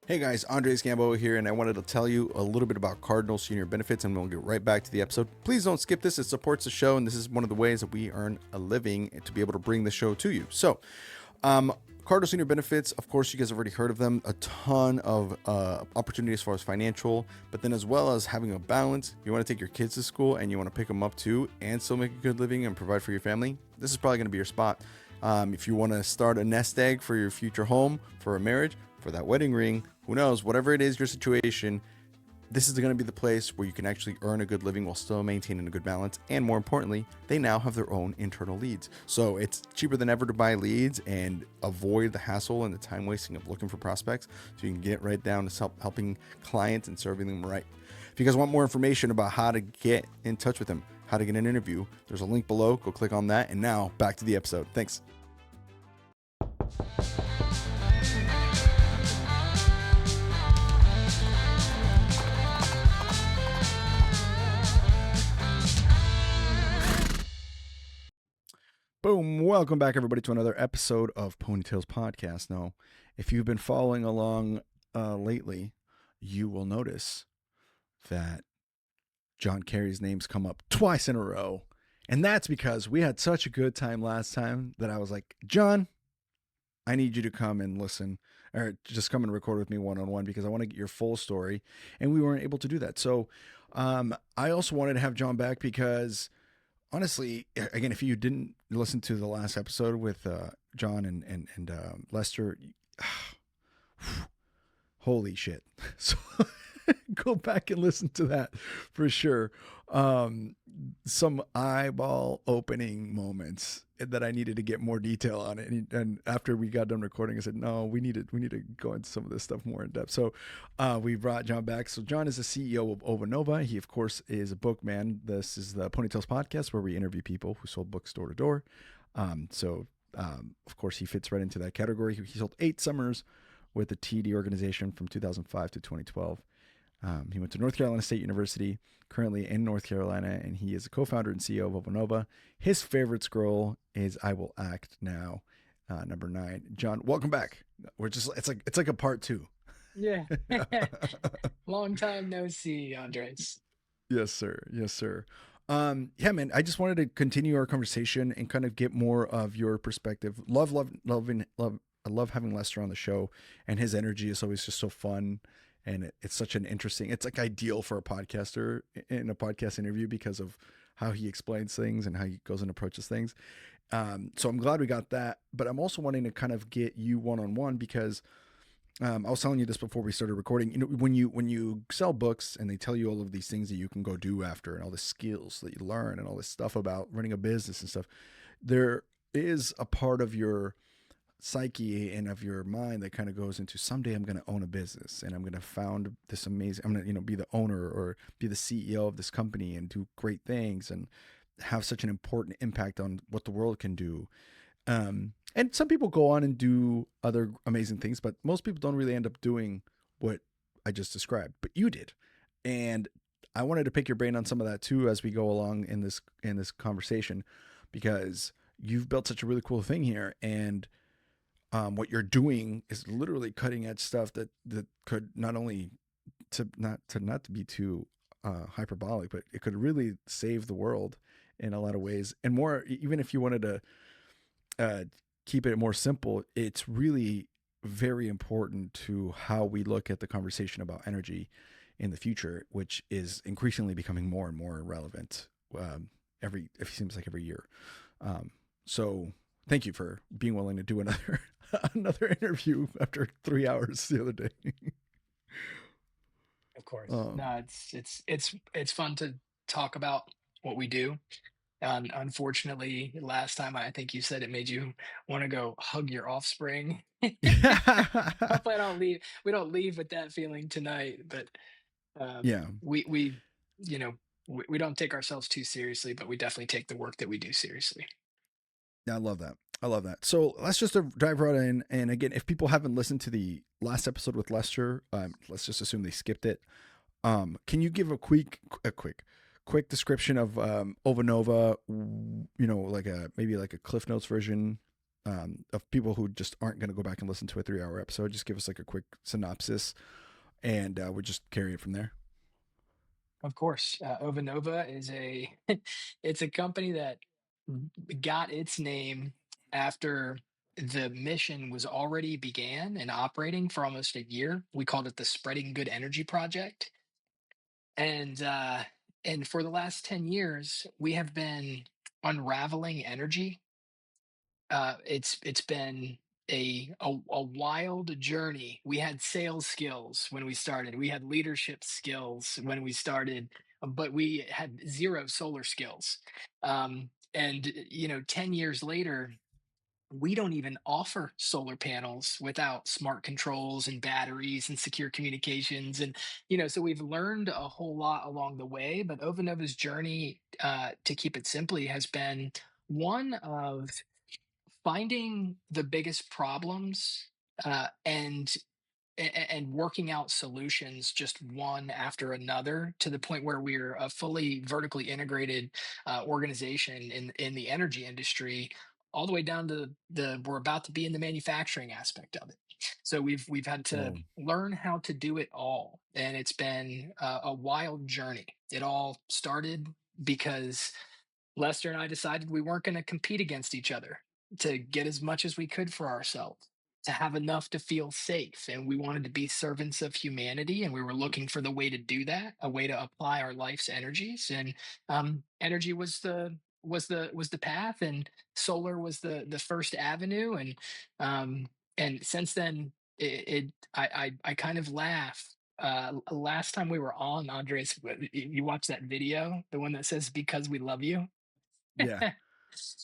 Hey guys, Andres Gambo here, and I wanted to tell you a little bit about Cardinal Senior Benefits, and we'll get right back to the episode. Please don't skip this; it supports the show, and this is one of the ways that we earn a living to be able to bring the show to you. So, Cardinal Senior Benefits, of course, you guys have already heard of them. A ton of opportunities as far as financial, but then as well as having a balance. If you want to take your kids to school and you want to pick them up too, and still make a good living and provide for your family, this is probably going to be your spot. If you want to start a nest egg for your future home, for a marriage, for that wedding ring, who knows, whatever it is your situation, this is going to be the place where you can actually earn a good living while still maintaining a good balance. And more importantly, they now have their own internal leads. So it's cheaper than ever to buy leads and avoid the hassle and the time wasting of looking for prospects. So you can get right down to helping clients and serving them right. If you guys want more information about how to get in touch with them, how to get an interview, there's a link below. Go click on that. And now back to the episode. Thanks. Boom. Welcome back, everybody, to another episode of Ponytails Podcast. Now, if you've been following along lately, you will notice that John Carey's name's come up twice in a row. And that's because we had such a good time last time that I was like, John, I need you to come and listen, or just come and record with me one-on-one because I want to get your full story. And we weren't able to do that. So I also wanted to have John back because honestly, again, if you didn't listen to the last episode with John and Lester, holy shit. So go back and listen to that for sure. Some eyeball opening moments that I needed to get more detail on it. And after we got done recording, I said, no, we need to go into some of this stuff more in depth. So we brought John back. So John is the CEO of Ovanova. He, of course, is a bookman. This is the Ponytails Podcast where we interview people who sold books door to door. Of course, he fits right into that category. He sold 8 summers with the TD organization from 2005 to 2012. He went to North Carolina State University, currently in North Carolina, and he is a co-founder and CEO of Ovanova. His favorite scroll is "I Will Act Now," number 9. John, welcome back. It's like a part 2. Yeah. Long time no see, Andres. Yes, sir. Yes, sir. Yeah, man. I just wanted to continue our conversation and kind of get more of your perspective. Love. I love having Lester on the show, and his energy is always just so fun. And it's such an interesting, it's like ideal for a podcaster in a podcast interview because of how he explains things and how he goes and approaches things. So I'm glad we got that, but I'm also wanting to kind of get you one-on-one because I was telling you this before we started recording. You know, when you sell books and they tell you all of these things that you can go do after and all the skills that you learn and all this stuff about running a business and stuff, there is a part of your psyche and of your mind that kind of goes into someday I'm going to own a business and I'm going to found this amazing, I'm going to, be the owner or be the CEO of this company and do great things and have such an important impact on what the world can do. And some people go on and do other amazing things, but most people don't really end up doing what I just described, but you did. And I wanted to pick your brain on some of that too, as we go along in this conversation, because you've built such a really cool thing here. And what you're doing is literally cutting edge stuff that could not only not to be too hyperbolic, but it could really save the world in a lot of ways. And more, even if you wanted to keep it more simple, it's really very important to how we look at the conversation about energy in the future, which is increasingly becoming more and more relevant. It seems like every year. So thank you for being willing to do another interview after 3 hours the other day. Of course. Um, No, it's fun to talk about what we do. Unfortunately, last time I think you said it made you want to go hug your offspring. Hopefully I don't leave we don't leave with that feeling tonight, but yeah, we you know we don't take ourselves too seriously, but we definitely take the work that we do seriously. I love that. I love that. So let's just dive right in. And again, if people haven't listened to the last episode with Lester, let's just assume they skipped it. Can you give a quick description of Ovanova? Like maybe like a Cliff Notes version of people who just aren't going to go back and listen to a 3 hour episode, just give us like a quick synopsis, and we'll just carry it from there. Of course, Ovanova is a it's a company that got its name after the mission was already began and operating for almost a year. We called it the Spreading Good Energy Project, and for the last 10 years, we have been unraveling energy. It's been a wild journey. We had sales skills when we started. We had leadership skills when we started, but we had zero solar skills. And 10 years later, we don't even offer solar panels without smart controls and batteries and secure communications. And so we've learned a whole lot along the way. But Ovanova's journey, to keep it simply, has been one of finding the biggest problems, and working out solutions just one after another, to the point where we're a fully vertically integrated organization in the energy industry, all the way down to the we're about to be in the manufacturing aspect of it. So we've had to Whoa. learn how to do it all, and it's been a wild journey. It all started because Lester and I decided we weren't going to compete against each other, to get as much as we could for ourselves, to have enough to feel safe. And we wanted to be servants of humanity. And we were looking for the way to do that, a way to apply our life's energies. And energy was the path, and solar was the first avenue. And since then, I kind of laugh. Last time we were on, Andres, you watched that video, the one that says "Because we love you." Yeah.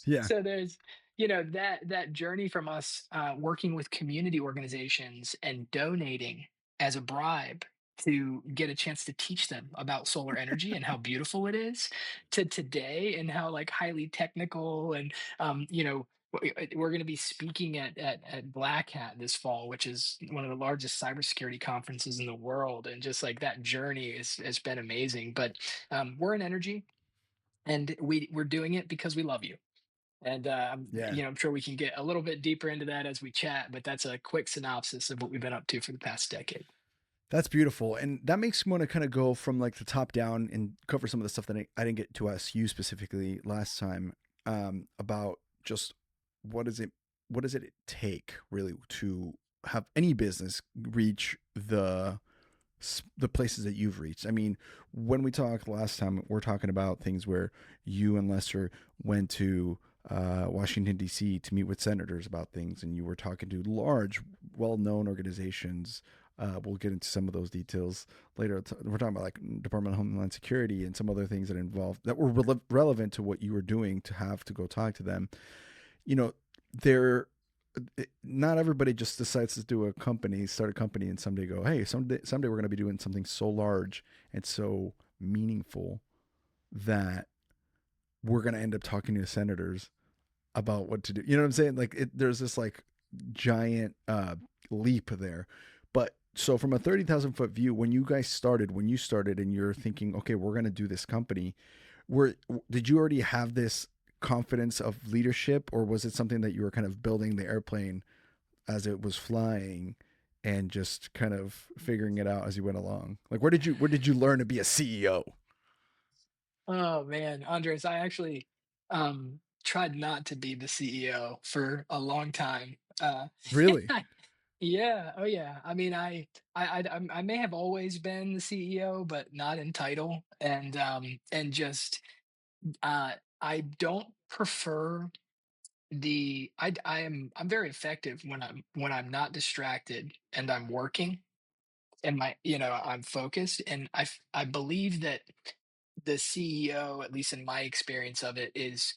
Yeah. So there's that journey from us, working with community organizations and donating as a bribe to get a chance to teach them about solar energy and how beautiful it is, to today, and how like highly technical. And we're going to be speaking at Black Hat this fall, which is one of the largest cybersecurity conferences in the world. And just like that journey has been amazing. But we're in energy, and we're doing it because we love you. And Yeah. I'm sure we can get a little bit deeper into that as we chat, but that's a quick synopsis of what we've been up to for the past decade. That's beautiful. And that makes me want to kind of go from like the top down and cover some of the stuff that I didn't get to ask you specifically last time, about just what is it what does it take really to have any business reach the places that you've reached. I mean, when we talked last time, we're talking about things where you and Lester went to Washington D.C. to meet with senators about things, and you were talking to large, well-known organizations. We'll get into some of those details later. We're talking about like Department of Homeland Security and some other things that involved that were relevant to what you were doing to have to go talk to them. You know, they're not everybody just decides to do a company, start a company, and someday go, hey, someday we're going to be doing something so large and so meaningful that we're going to end up talking to senators about what to do. You know what I'm saying? Like, there's this like giant leap there. But so from a 30,000 foot view, when you guys started, when you started, and you're thinking, okay, we're going to do this company, were did you already have this confidence of leadership, or was it something that you were kind of building the airplane as it was flying and just kind of figuring it out as you went along? Like, where did you learn to be a CEO? Oh man, Andres, I actually tried not to be the CEO for a long time. Really? Yeah, oh yeah. I mean, I may have always been the CEO, but not in title. And just I don't prefer I'm very effective when I'm not distracted and I'm working, and I'm focused. And I believe that the CEO, at least in my experience of it, is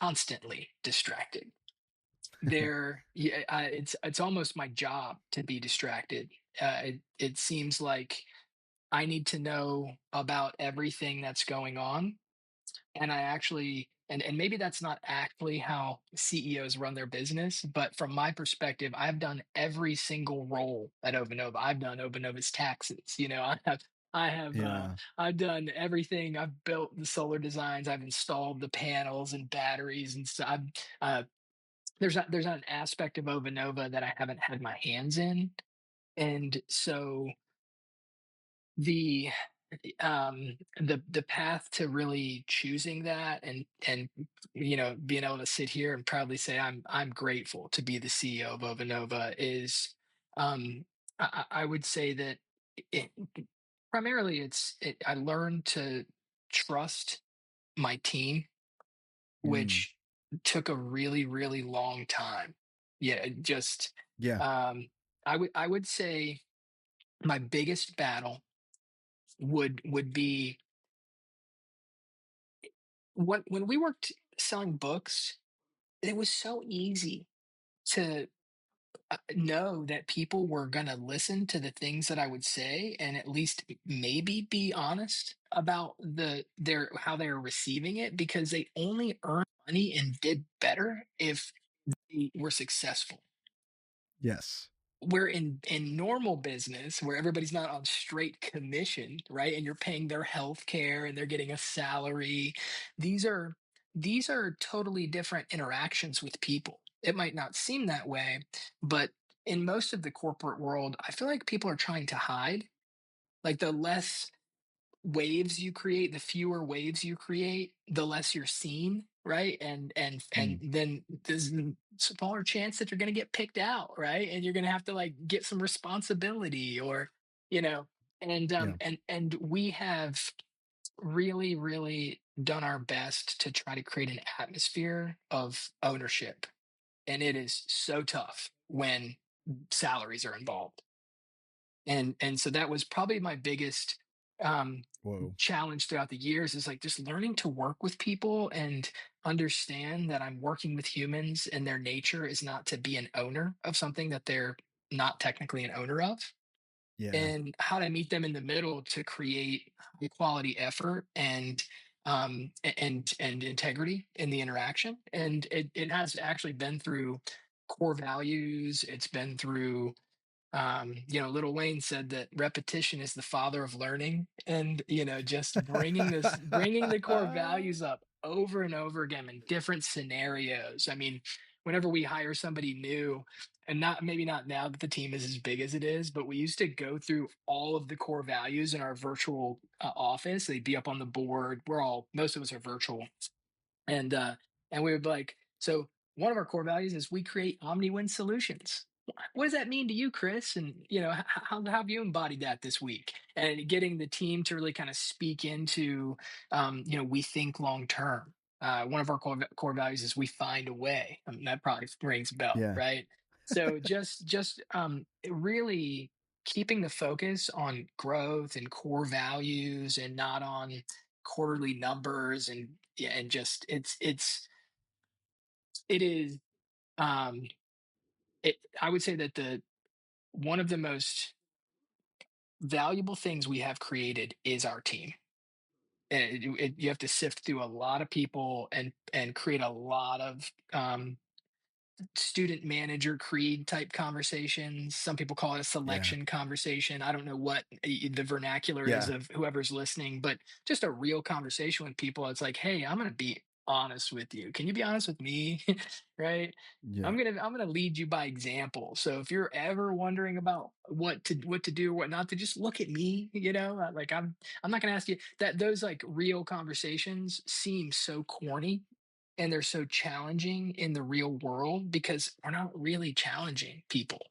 constantly distracted. Yeah, it's almost my job to be distracted. It seems like I need to know about everything that's going on. And I actually, and maybe that's not actually how CEOs run their business, but from my perspective, I've done every single role at Ovanova. I've done Ovanova's taxes. Yeah. I've done everything. I've built the solar designs. I've installed the panels and batteries, and so there's not an aspect of Ovanova that I haven't had my hands in, and so the the path to really choosing that, and being able to sit here and proudly say I'm grateful to be the CEO of Ovanova is, um I would say that it, primarily I learned to trust my team, Mm. which took a really, really long time. Yeah, it just, Yeah. um, I would say my biggest battle would be when we worked selling books. It was so easy to know that people were going to listen to the things that I would say, and at least maybe be honest about their how they were receiving it, because they only earned money and did better if they were successful. Yes. Where in normal business, where everybody's not on straight commission, right, and you're paying their health care and they're getting a salary, these are these are totally different interactions with people. It might not seem that way, but in most of the corporate world, I feel like people are trying to hide. Like, the less waves you create, the fewer waves you create, the less you're seen, right? And Mm. then there's a smaller chance that you're going to get picked out, right? And you're going to have to, like, get some responsibility, or you know Yeah. and we have really, really done our best to try to create an atmosphere of ownership, and it is so tough when salaries are involved. And so that was probably my biggest, um, Whoa. challenge throughout the years, is like just learning to work with people and understand that I'm working with humans, and their nature is not to be an owner of something that they're not technically an owner of, Yeah. and how to meet them in the middle to create high quality effort and and integrity in the interaction. And it has actually been through core values. It's been through, Little Wayne said that repetition is the father of learning, and just bringing the core values up over and over again in different scenarios. I mean, whenever we hire somebody new, and not maybe not now that the team is as big as it is, but we used to go through all of the core values in our virtual office. They'd be up on the board. Most of us are virtual, and we would be like, so one of our core values is we create omni-win solutions. What does that mean to you, Chris? And how have you embodied that this week? And getting the team to really kind of speak into, we think long term. One of our core values is we find a way. That probably rings a bell, Yeah. right? So just really keeping the focus on growth and core values, and not on quarterly numbers. And yeah, and just it is, um I would say that the one of the most valuable things we have created is our team. And you have to sift through a lot of people, and create a lot of, student manager creed type conversations. Some people call it a Yeah. selection conversation. I don't know what the vernacular is Yeah. of whoever's listening, but just a real conversation with people. It's like, hey, I'm going to be honest with you. Can you be honest with me? Right? Yeah. I'm gonna lead you by example. So if you're ever wondering about what to do, what not to, just look at me. Like, I'm not gonna ask you that. Those, like, real conversations seem so corny, and they're so challenging in the real world, because we're not really challenging people.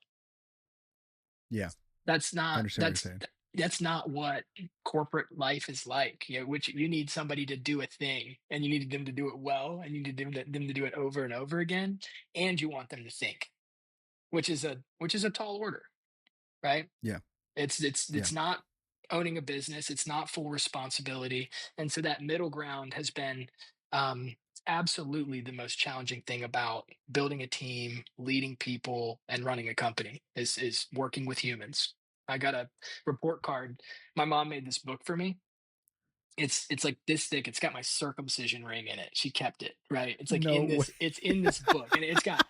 Yeah. That's I not understand what you're that's saying. that's not what corporate life is like. Which you need somebody to do a thing, and you need them to do it well, and you need them to do it over and over again, and you want them to think, which is a tall order, right? Yeah. Yeah. It's not owning a business, it's not full responsibility, and so that middle ground has been, um, absolutely the most challenging thing about building a team, leading people, and running a company, is working with humans. I got a report card. My mom made this book for me. It's like this thick. It's got my circumcision ring in it. She kept it, right? It's like No in way. this book, and it's got,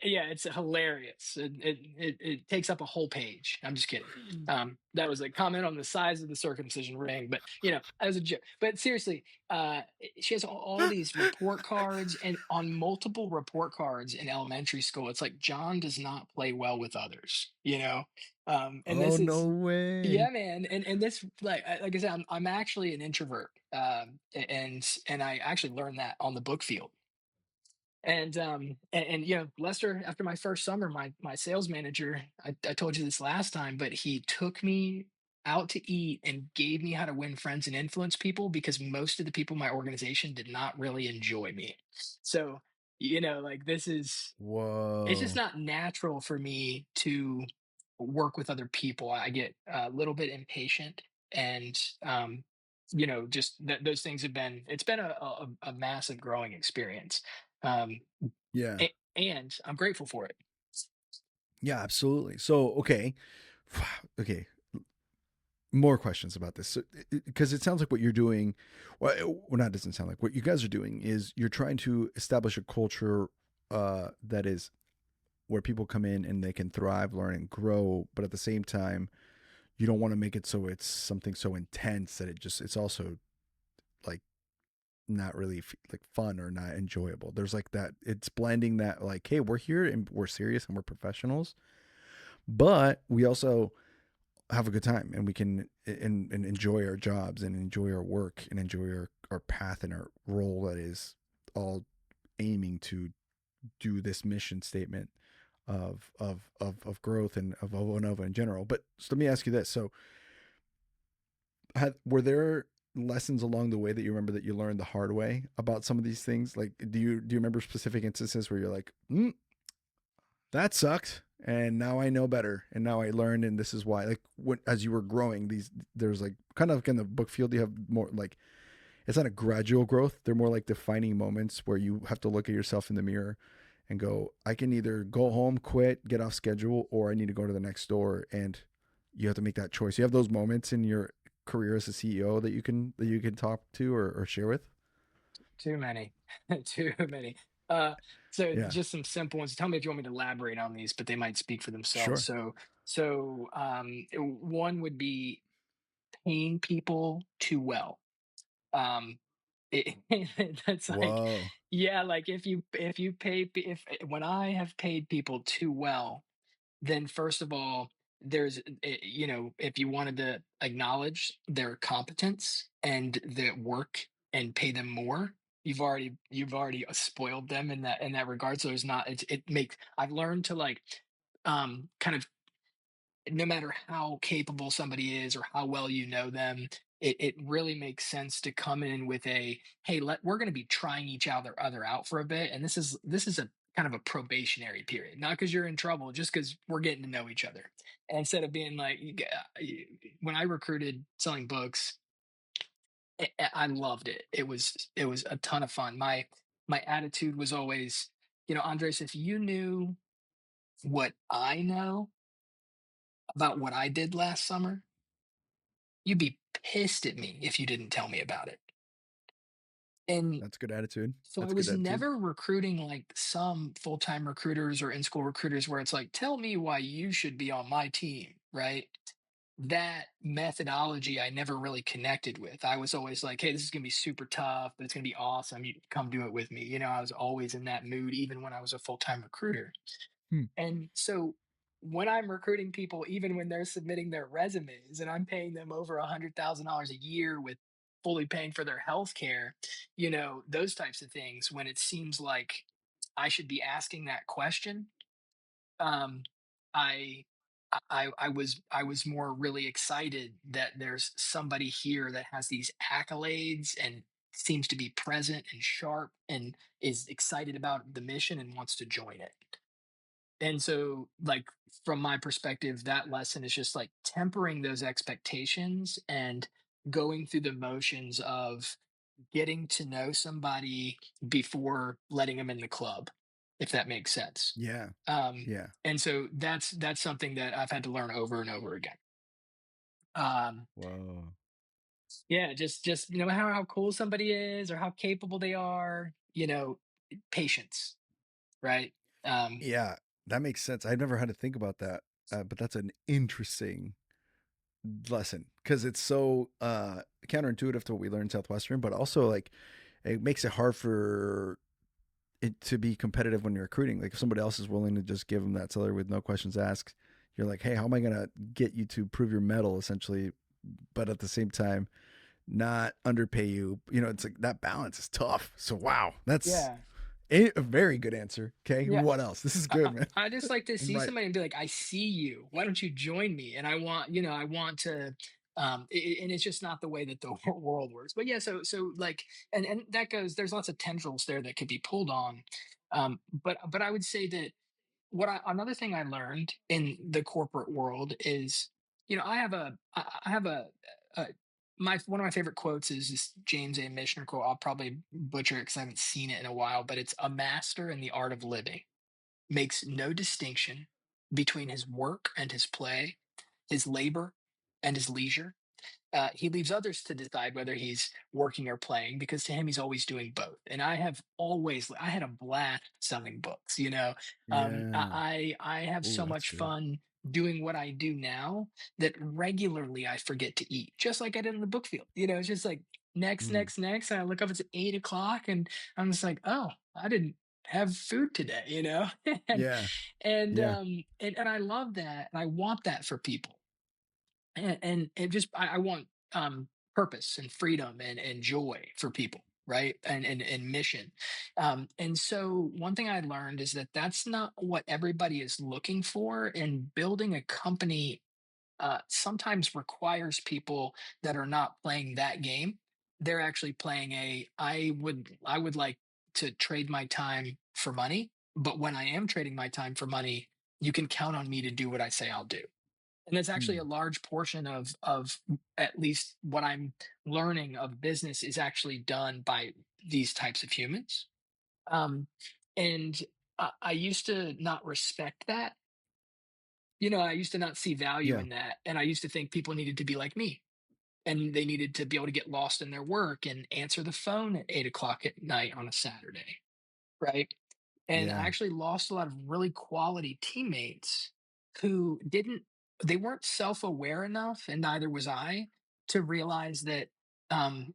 yeah, it's hilarious. It takes up a whole page. I'm just kidding. That was a comment on the size of the circumcision ring, but that was a joke. But seriously, she has all these report cards, and on multiple report cards in elementary school, it's like John does not play well with others, you know. And Oh this no is, way. yeah, man. And this, like I said, I'm actually an introvert, and I actually learned that on the book field. And you know, Lester, after my first summer, my sales manager, I told you this last time, but he took me out to eat and gave me how to win friends and influence people, because most of the people in my organization did not really enjoy me. So, you know, like, this is, it's just Whoa. not natural for me to work with other people. I get a little bit impatient, and you know, just those things have been. It's been a massive growing experience, um, Yeah. and I'm grateful for it. Yeah, absolutely. So, okay. Okay. More questions about this. Because it sounds like what you're doing, well, not doesn't sound like what you guys are doing is you're trying to establish a culture that is where people come in and they can thrive, learn, and grow. But at the same time, you don't want to make it so it's something so intense that it's also like not really like fun or not enjoyable. There's like that, it's blending that, like, hey, we're here and we're serious and we're professionals, but we also have a good time and we can and enjoy our jobs and enjoy our work and enjoy our path and our role that is all aiming to do this mission statement of growth and of Ovanova in general. But so let me ask you this: so, were there lessons along the way that you remember that you learned the hard way about some of these things? Like, do you remember specific instances where you're like, that sucked, and now I know better, and now I learned, and this is why. Like, when as you were growing, there's like kind of like in the book field, you have more like it's not a gradual growth. They're more like defining moments where you have to look at yourself in the mirror and go, I can either go home, quit, get off schedule, or I need to go to the next door. And you have to make that choice. You have those moments in your career as a CEO that you can talk to or share with. Too many, too many. Uh, so Yeah, just some simple ones. Tell me if you want me to elaborate on these, but they might speak for themselves. sure. One would be paying people too well. Um, it, that's like, Whoa. yeah, like, if you pay if when I have paid people too well, then first of all, you know, if you wanted to acknowledge their competence and their work and pay them more, you've already spoiled them in that regard. So it makes, I've learned to, like, kind of, no matter how capable somebody is or how well you know them, it really makes sense to come in with a, hey, we're going to be trying each other out for a bit, and this is a kind of a probationary period, not because you're in trouble, just because we're getting to know each other. And instead of being like, when I recruited selling books, I loved it. It was a ton of fun. My attitude was always, you know, Andres, if you knew what I know about what I did last summer, you'd be pissed at me if you didn't tell me about it. And That's good attitude. so I That's good was attitude. never recruiting like some full-time recruiters or in-school recruiters where it's like, tell me why you should be on my team, right? That methodology I never really connected with. I was always like, hey, this is gonna be super tough, but it's gonna be awesome. You come do it with me. You know, I was always in that mood, even when I was a full-time recruiter. Hmm. And so when I'm recruiting people, even when they're submitting their resumes and I'm paying them over $100,000 a year with fully paying for their health care, you know, those types of things, when it seems like I should be asking that question, um, I I was more really excited that there's somebody here that has these accolades and seems to be present and sharp and is excited about the mission and wants to join it. And so, like, from my perspective, that lesson is just like tempering those expectations and going through the motions of getting to know somebody before letting them in the club, if that makes sense. Yeah. um Yeah. and so that's something that I've had to learn over and over again. um Whoa. yeah, just no matter how cool somebody is or how capable they are, you know, patience, right? um Yeah, that makes sense. I've never had to think about that, but that's an interesting. lesson because it's so counterintuitive to what we learned in Southwestern, but also like it makes it hard for it to be competitive when you're recruiting. Like if somebody else is willing to just give them that salary with no questions asked, you're like, hey, how am I gonna get you to prove your mettle essentially, but at the same time not underpay you? You know, it's like that balance is tough. So wow, that's Yeah. a very good answer. Okay, Yeah. what else? This is I, good, I man. I just like to I'm see right. somebody and be like, I see you. Why don't you join me? And I want to, and it's just not the way that the world works. But yeah, so like, and that goes. There's lots of tendrils there that could be pulled on. But I would say that another thing I learned in the corporate world is, I have a my one of my favorite quotes is this James A. Mishner quote. I'll probably butcher it because I haven't seen it in a while, but it's a master in the art of living makes no distinction between his work and his play, his labor and his leisure. He leaves others to decide whether he's working or playing because to him he's always doing both. And I had a blast selling books. Yeah. I have Oh, so that's much good. fun doing what I do now that regularly I forget to eat, just like I did in the book field. It's just like next, Mm. next, next. And I look up, it's 8 o'clock, and I'm just like, oh, I didn't have food today, and Yeah. and Yeah. um and I love that, and I want that for people, and it just I want purpose and freedom and joy for people, right, and mission. And so one thing I learned is that that's not what everybody is looking for, and building a company sometimes requires people that are not playing that game. They're actually playing I would like to trade my time for money, but when I am trading my time for money, you can count on me to do what I say I'll do. And it's actually a Mm. large portion of at least what I'm learning of business is actually done by these types of humans. Um, and I used to not respect that. I used to not see value Yeah. in that. And I used to think people needed to be like me, and they needed to be able to get lost in their work and answer the phone at 8 o'clock at night on a Saturday. Right. And I Yeah. actually lost a lot of really quality teammates who they weren't self aware enough, and neither was I, to realize that um,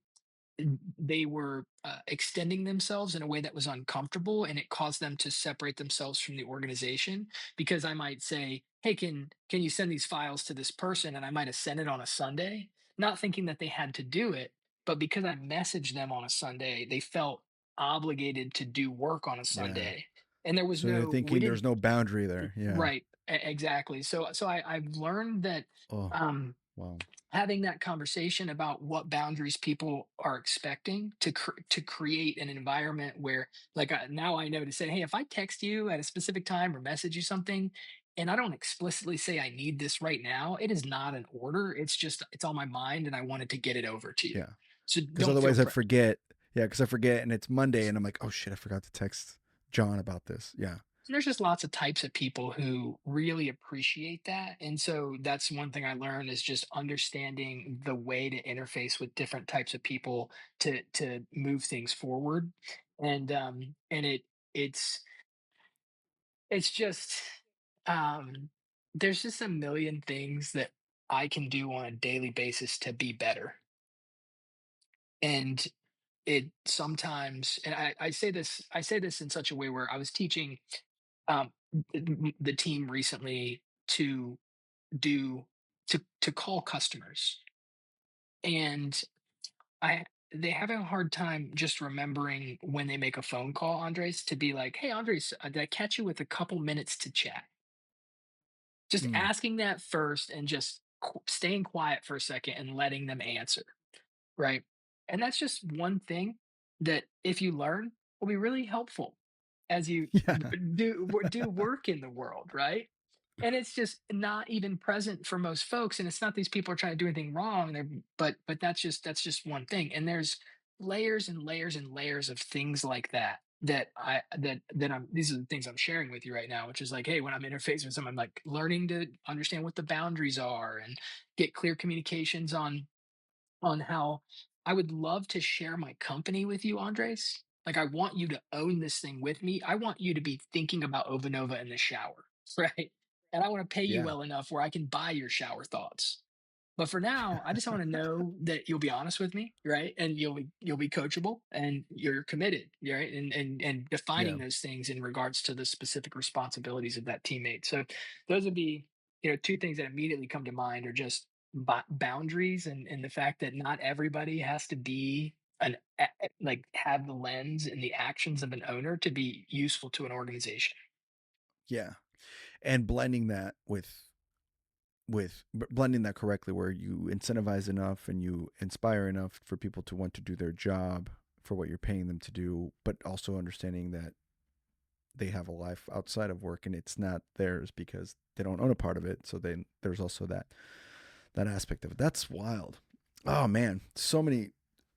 they were extending themselves in a way that was uncomfortable, and it caused them to separate themselves from the organization. Because I might say, hey, can you send these files to this person, and I might have sent it on a Sunday, not thinking that they had to do it, but because I messaged them on a Sunday, they felt obligated to do work on a Yeah. Sunday. And there was So you're no we thinking there's didn't no boundary there. Yeah. right, exactly. So I've learned that Oh, um wow. having that conversation about what boundaries people are expecting to create an environment where, like, now I know to say, hey, if I text you at a specific time or message you something, and I don't explicitly say I need this right now, it is not an order. It's just it's on my mind, and I wanted to get it over to you. Yeah. So Because don't feel otherwise I'd pressure. forget. Yeah. Because I forget and it's Monday and I'm like, oh shit, I forgot to text John about this. Yeah. And there's just lots of types of people who really appreciate that. And so that's one thing I learned is just understanding the way to interface with different types of people to move things forward. And it's it's just um there's just a million things that I can do on a daily basis to be better. And it sometimes, and I say this in such a way where I was teaching the team recently to do to call customers, and I they have a hard time just remembering when they make a phone call, Andres, to be like, hey, Andres, did I catch you with a couple minutes to chat? Just Mm. asking that first, and just staying quiet for a second and letting them answer. Right. And that's just one thing that, if you learn, will be really helpful as you Yeah. do work in the world, right? And it's just not even present for most folks. And it's not these people are trying to do anything wrong. But that's just one thing. And there's layers and layers and layers of things like that that I'm these are the things I'm sharing with you right now, which is like, hey, when I'm interfacing with someone, I'm like learning to understand what the boundaries are and get clear communications on how I would love to share my company with you, Andres. Like, I want you to own this thing with me. I want you to be thinking about Ovanova in the shower, right? And I want to pay you Yeah. well enough where I can buy your shower thoughts. But for now, I just want to know that you'll be honest with me, right? And you'll be coachable and you're committed, right? And defining Yeah. those things in regards to the specific responsibilities of that teammate. So those would be, two things that immediately come to mind are just boundaries and the fact that not everybody has to be like have the lens and the actions of an owner to be useful to an organization. Yeah. And blending that blending that correctly, where you incentivize enough and you inspire enough for people to want to do their job for what you're paying them to do, but also understanding that they have a life outside of work and it's not theirs because they don't own a part of it. So then there's also that aspect of it. That's wild. Oh man, so many.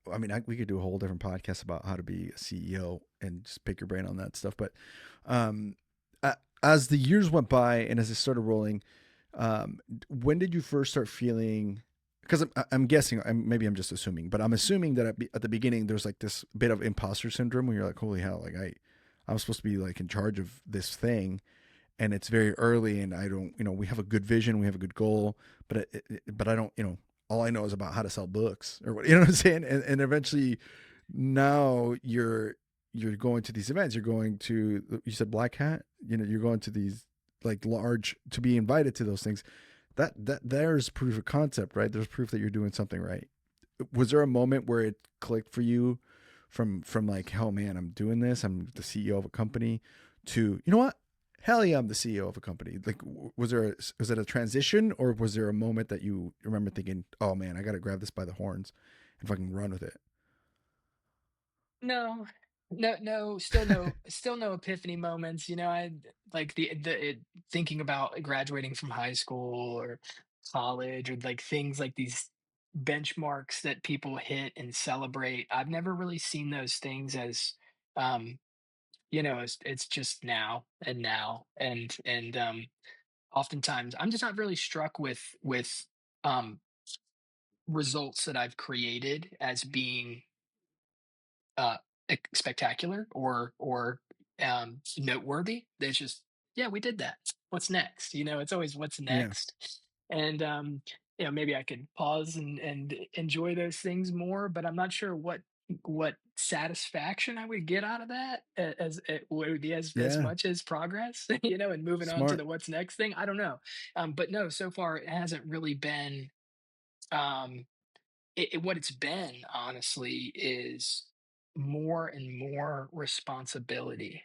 I mean, we could do a whole different podcast about how to be a CEO and just pick your brain on that stuff. But um, as the years went by and as it started rolling, when did you first start feeling? Because I'm guessing, maybe I'm just assuming, but I'm assuming that at the beginning there's like this bit of imposter syndrome where you're like, holy hell, like I'm supposed to be like in charge of this thing, and it's very early, and I don't, we have a good vision, we have a good goal, but I don't, all I know is about how to sell books or what, what I'm saying, and eventually, now you're going to these events, you're going to, you said Black Hat, you're going to these like large to be invited to those things. That there's proof of concept, right? There's proof that you're doing something right. Was there a moment where it clicked for you from like, oh man, I'm doing this, I'm the CEO of a company, to, you know what, hell yeah, I'm the CEO of a company? Like, was it a transition, or was there a moment that you remember thinking, oh man, I got to grab this by the horns and fucking run with it? No, no, still no epiphany moments. I like thinking about graduating from high school or college or like things like these benchmarks that people hit and celebrate. I've never really seen those things as, um, it's just now and oftentimes I'm just not really struck with um results that I've created as being uh spectacular or noteworthy. There's just, yeah, we did that. What's next? It's always what's Yeah. next. And maybe I could pause and enjoy those things more, but I'm not sure what satisfaction I would get out of that, as it would be as Yeah. much as progress, and moving on to Smart. the what's next thing. I don't know. But no, so far it hasn't really been. um what it's been, honestly, is more and more responsibility.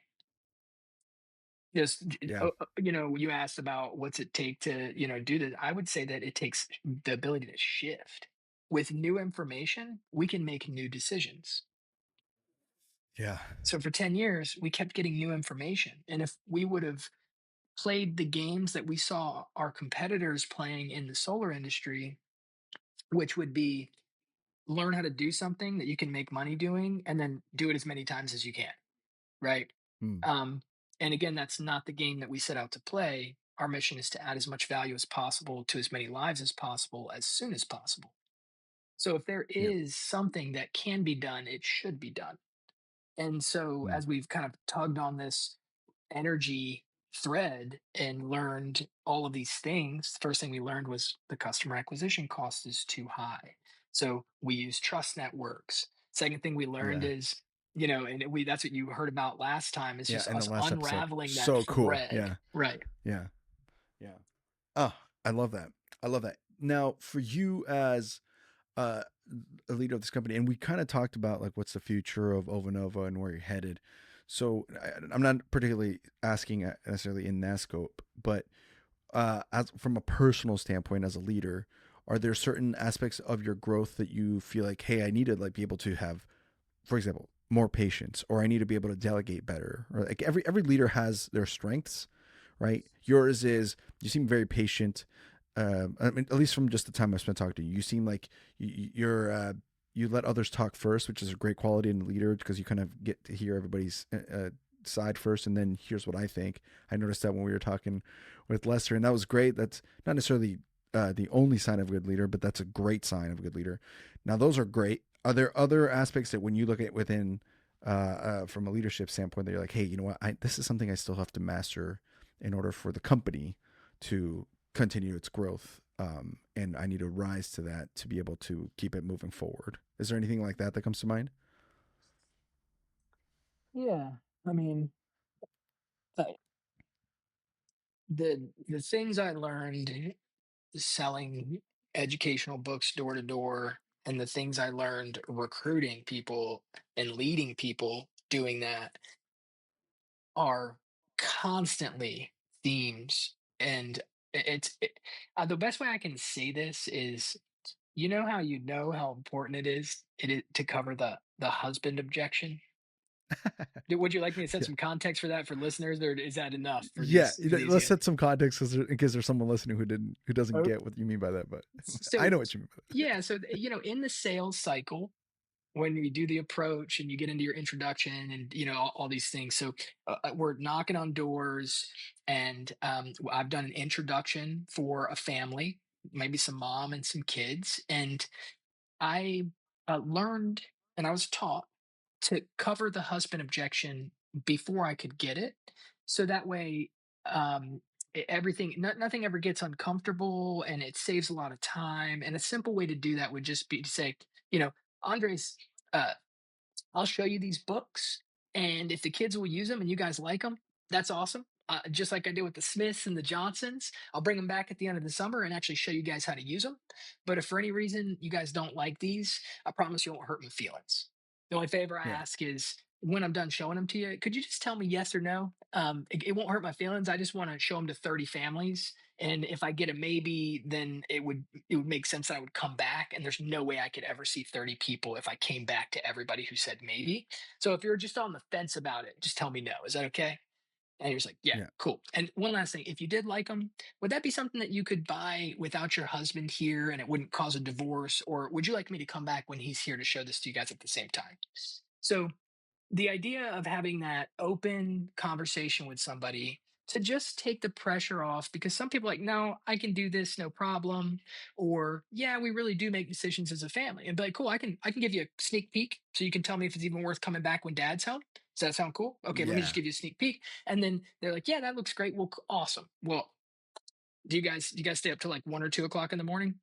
Just, Yeah. you asked about what's it take to, do this. I would say that it takes the ability to shift. With new information, we can make new decisions. Yeah. So for 10 years, we kept getting new information. And if we would have played the games that we saw our competitors playing in the solar industry, which would be learn how to do something that you can make money doing and then do it as many times as you can, right? Hmm. um and again, that's not the game that we set out to play. Our mission is to add as much value as possible to as many lives as possible as soon as possible. So if there Yeah. is something that can be done, it should be done. And so Hmm. as we've kind of tugged on this energy thread and learned all of these things, the first thing we learned was the customer acquisition cost is too high. So we use trust networks. Second thing we learned Yeah. is, and that's what you heard about last time, is Yeah. just In the us last episode, unraveling that so cool. thread. Yeah. Right. Yeah. Yeah. Oh, I love that. I love that. Now, for you as uh, a leader of this company, and we kind of talked about like what's the future of Ovanova and where you're headed. So I'm not particularly asking necessarily in that scope, but as from a personal standpoint, as a leader, are there certain aspects of your growth that you feel like, hey, I need to like be able to have, for example, more patience, or I need to be able to delegate better, or like every leader has their strengths, right? Yours is, you seem very patient. I mean, at least from just the time I spent talking to you, you seem like you let others talk first, which is a great quality in a leader because you kind of get to hear everybody's side first, and then here's what I think. I noticed that when we were talking with Lester, and that was great. That's not necessarily the only sign of a good leader, but that's a great sign of a good leader. Now, those are great. Are there other aspects that when you look at within from a leadership standpoint that you're like, hey, you know what, this is something I still have to master in order for the company to continue its growth? and I need to rise to that to be able to keep it moving forward. Is there anything like that that comes to mind? Yeah. I mean, uh, the things I learned selling educational books door to door, and the things I learned recruiting people and leading people doing that are constantly themes. And the best way I can say this is, you know how important it is to cover the husband objection. Would you like me to set Yeah. some context for that for listeners, or is that enough for Yeah, these let's guys? set some context in case there's someone listening who doesn't Oh, get what you mean by that, but I so know what you mean by that. yeah, so in the sales cycle, when you do the approach and you get into your introduction and all these things, so we're knocking on doors, and I've done an introduction for a family, maybe some mom and some kids, and I learned, and I was taught to cover the husband objection before I could get it. So that way, everything, nothing ever gets uncomfortable, and it saves a lot of time. And a simple way to do that would just be to say, you know, Andres, uh, I'll show you these books, and if the kids will use them and you guys like them, that's awesome. Just like I did with the Smiths and the Johnsons, I'll bring them back at the end of the summer and actually show you guys how to use them. But if for any reason you guys don't like these, I promise you won't hurt my feelings. The only favor I Yeah, ask is, when I'm done showing them to you, could you just tell me yes or no? It won't hurt my feelings. I just want to show them to 30 families, and if I get a maybe, then it would make sense that I would come back. And there's no way I could ever see 30 people if I came back to everybody who said maybe. So if you're just on the fence about it, just tell me no. Is that okay? And he was like, yeah, yeah, cool. And one last thing, if you did like them, would that be something that you could buy without your husband here and it wouldn't cause a divorce? Or would you like me to come back when he's here to show this to you guys at the same time? So the idea of having that open conversation with somebody to just take the pressure off, because some people are like, no, I can do this, no problem. Or yeah, we really do make decisions as a family, and be like, cool, I can give you a sneak peek so you can tell me if it's even worth coming back when dad's home. Does that sound cool? Okay, let me just yeah, give you a sneak peek. And then they're like, yeah, that looks great. Well, awesome. Well, do you guys stay up till like 1 or 2 o'clock in the morning?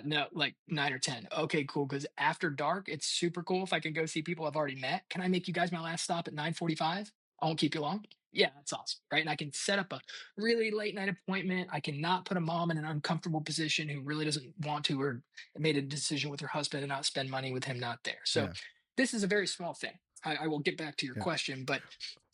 No, like 9 or 10. Okay, cool. Because after dark, it's super cool if I can go see people I've already met. Can I make you guys my last stop at 9:45? I won't keep you long. Yeah, that's awesome, right? And I can set up a really late night appointment. I cannot put a mom in an uncomfortable position who really doesn't want to, or made a decision with her husband and not spend money with him not there. So yeah, this is a very small thing. I will get back to your yeah. question, but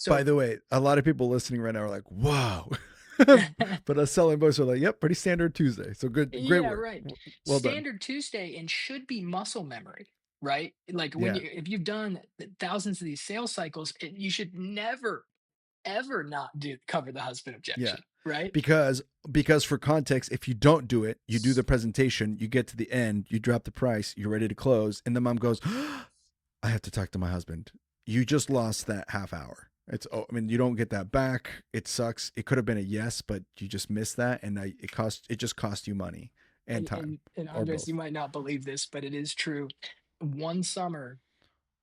By so the way, a lot of people listening right now are like, "Wow," but us selling books are like, "Yep, pretty standard Tuesday." So good, great yeah, work, right. well done. Standard Tuesday, and should be muscle memory, right? Like Yeah, if you've done thousands of these sales cycles, you should never, ever not do cover the husband yeah. objection, right? because because for context, if you don't do it, you do the presentation, you get to the end, you drop the price, you're ready to close, and the mom goes, I have to talk to my husband. You just lost that half hour. I mean, you don't get that back. It sucks. It could have been a yes, but you just missed that, and it just cost you money and And time, or Andres, you both. might not believe this, but it is true. One summer,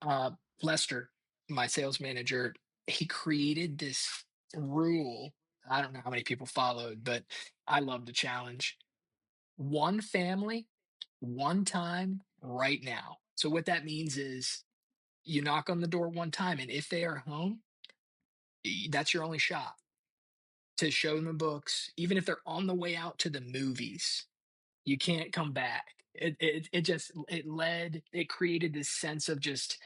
uh, Lester, my sales manager, he created this rule. I don't know how many people followed, but I love the challenge. One family, one time, right now. So what that means is, you knock on the door one time, and if they are home, that's your only shot to show them the books. Even if they're on the way out to the movies, you can't come back. It created this sense of just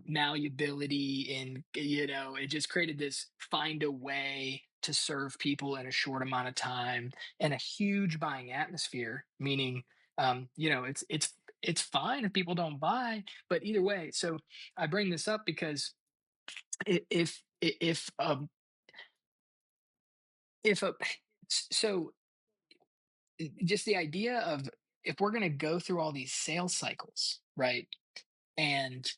malleability, and it just created this find a way to serve people in a short amount of time, and a huge buying atmosphere. Meaning, it's fine if people don't buy, but either way. So I bring this up because if a so just the idea of, if we're going to go through all these sales cycles, right? And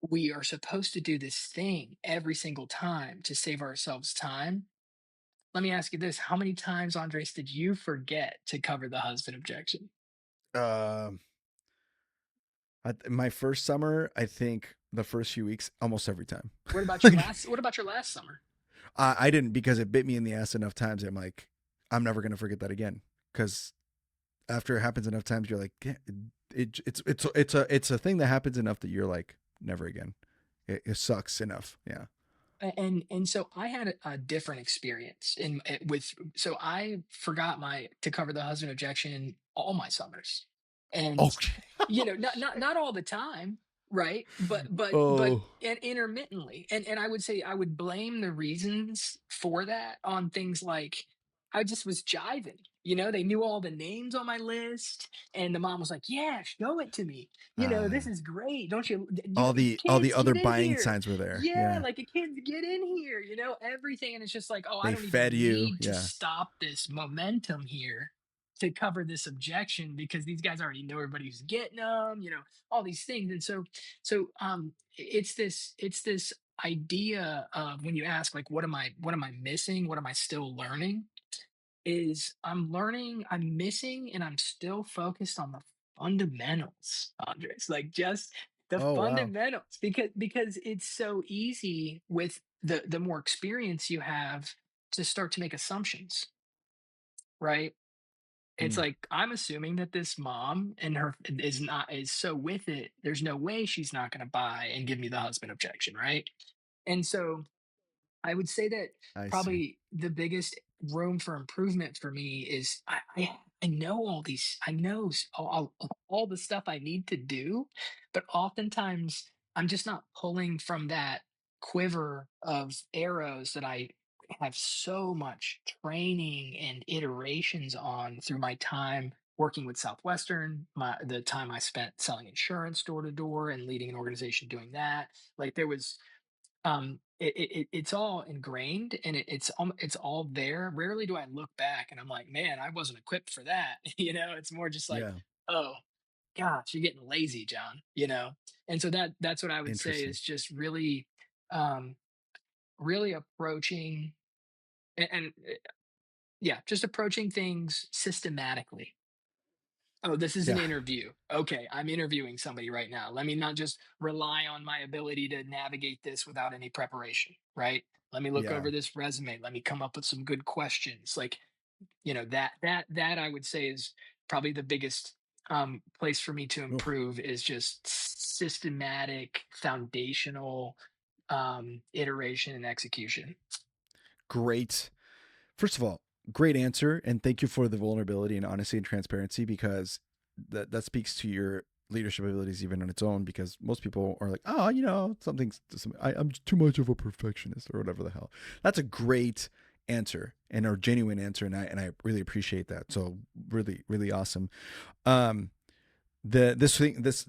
we are supposed to do this thing every single time to save ourselves time. Let me ask you this. How many times, Andres, did you forget to cover the husband objection? Um, my first summer, I think the first few weeks, almost every time. What about your Like, last what about your last summer? I didn't because it bit me in the ass enough times. I'm like, I'm never gonna forget that again. Because after it happens enough times, you're like, yeah, it's a thing that happens enough that you're like, never again. It sucks enough. Yeah. And so I had a different experience with, so I forgot my to cover the husband objection all my summers, and Okay. not all the time, right? But Oh. and intermittently, and I would say I would blame the reasons for that on things like I just was jiving. They knew all the names on my list, and the mom was like, "Yeah, show it to me. This Uh, is great. Don't you, all kids, the other get in buying here. signs were there. Yeah, Yeah. like a kid, get in here, everything. And it's just like, oh, I They don't even fed you. need to Yeah. stop this momentum here to cover this objection because these guys already know everybody who's getting them, all these things. And so it's this idea of when you ask like, what am I missing? What am I still learning? Is I'm learning, I'm missing, and I'm still focused on the fundamentals, Andres. Like just the Oh wow. fundamentals, because it's so easy with the more experience you have to start to make assumptions, right? It's Mm, like I'm assuming that this mom and her is so with it. There's no way she's not going to buy and give me the husband objection, right? And so I would say that I see. probably the biggest room for improvement for me is I know all these, I know all the stuff I need to do, but oftentimes I'm just not pulling from that quiver of arrows that I have so much training and iterations on through my time working with Southwestern, the time I spent selling insurance door to door and leading an organization doing that. Like there was it's all ingrained, and it's all there. Rarely do I look back and I'm like, man, I wasn't equipped for that. It's more just like, Yeah. oh gosh, you're getting lazy, John. And so that's what I would say Interesting. is just really um really approaching and yeah, just approaching things systematically. Oh, this is an Yeah. interview. Okay, I'm interviewing somebody right now. Let me not just rely on my ability to navigate this without any preparation, right? Let me look Yeah. over this resume. Let me come up with some good questions. Like, that I would say is probably the biggest place for me to Oof. improve is just systematic, foundational iteration and execution. Great. First of all, great answer, and thank you for the vulnerability and honesty and transparency because that speaks to your leadership abilities even on its own. Because most people are like, oh, I'm too much of a perfectionist or whatever the hell. That's a great answer and a genuine answer, and I really appreciate that. So really really awesome. Um, this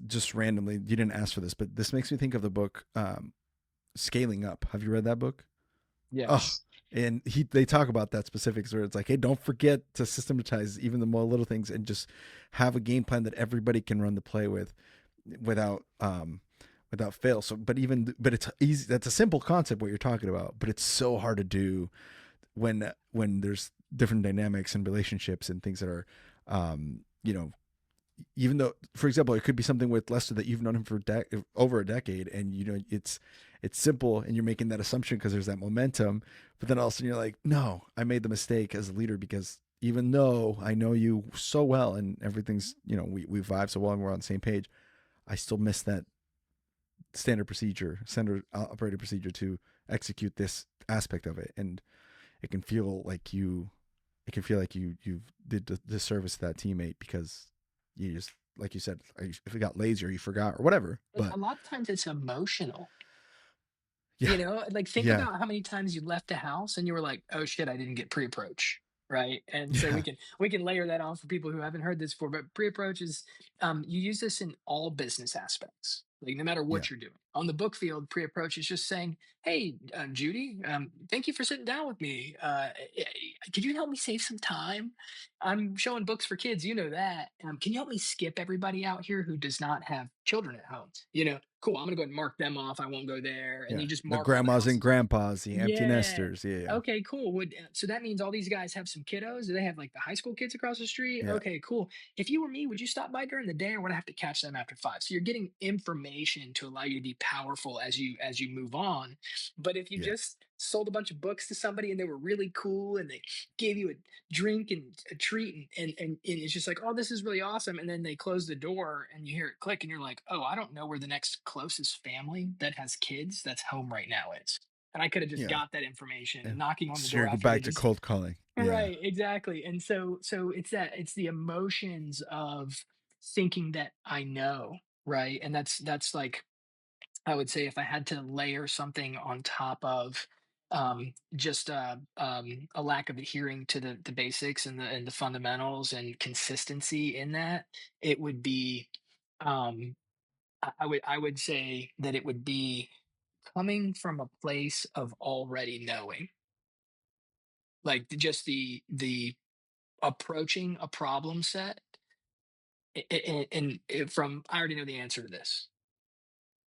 just randomly, you didn't ask for this, but this makes me think of the book Scaling Up. Have you read that book? Oh, Yes. and they talk about that specifics where it's like, hey, don't forget to systematize even the more little things and just have a game plan that everybody can run the play with without without fail. So, but it's easy. That's a simple concept what you're talking about, but it's so hard to do when there's different dynamics and relationships and things that are, you know, even though, for example, it could be something with Lester that you've known him for over a decade, and it's simple, and you're making that assumption because there's that momentum, but then all of a sudden you're like, no, I made the mistake as a leader because even though I know you so well and everything's we vibe so well and we're on the same page, I still miss that standard operating procedure to execute this aspect of it, and it can feel like you did the disservice to that teammate because you just, like you said, if you got lazy or you forgot or whatever. And But a lot of times it's emotional. yeah, Like think yeah, about how many times you left the house and you were like, "Oh shit, I didn't get pre-approach." Right? And so we yeah, can we can layer that on for people who haven't heard this before, but pre-approach is you use this in all business aspects. Like no matter yeah, what you're doing. On the book field, pre-approach is just saying, "Hey, Judy, thank you for sitting down with me. Could you help me save some time? I'm showing books for kids, you know that. Can you help me skip everybody out here who does not have children at home? Cool. I'm gonna go ahead and mark them off. I won't go there. And yeah. you just The mark all the grandmas and houses. grandpas, the empty Yeah. nesters. Yeah, yeah, Okay, cool. So that means all these guys have some kiddos? Do they have like the high school kids across the street? yeah. Okay, cool. If you were me, would you stop by during the day or would I have to catch them after 5? So you're getting information to allow you to be powerful as you move on. But if you Yeah. just sold a bunch of books to somebody and they were really cool and they gave you a drink and a treat and it's just like, oh, this is really awesome, and then they close the door and you hear it click and you're like, oh, I don't know where the next closest family that has kids that's home right now is, and I could have just Yeah. got that information Yeah. knocking on the So door you're after they back to just. cold calling. Yeah. Right, exactly. And so it's the emotions of thinking that I know, right? And that's like, I would say, if I had to layer something on top of just a lack of adhering to the basics and the fundamentals and consistency in that, it would be um I would say that it would be coming from a place of already knowing, like just the approaching a problem set from, I already know the answer to this,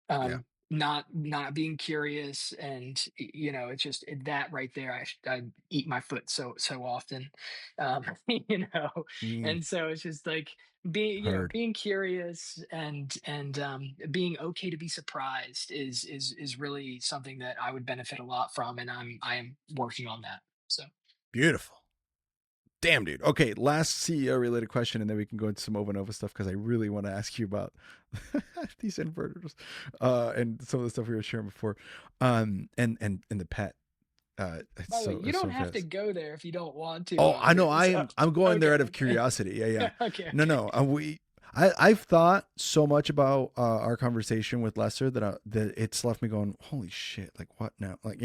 Yeah. not being curious, and it's just that right there. I eat my foot so often, you know. Mm, And so it's just like heard. being curious and being okay to be surprised is really something that I would benefit a lot from, and I am working on that. So. Beautiful. Damn, dude. Okay, last CEO related question, and then we can go into some Ovanova stuff because I really want to ask you about these inverters and some of the stuff we were sharing before, and the pet. By the way, you It's don't so have to fast. go there if you don't want to. Oh, I know. So, I'm going there out of okay, curiosity. Yeah, yeah. okay, No, okay. no. I've thought so much about our conversation with Lester that it's left me going, holy shit! Like what now? Like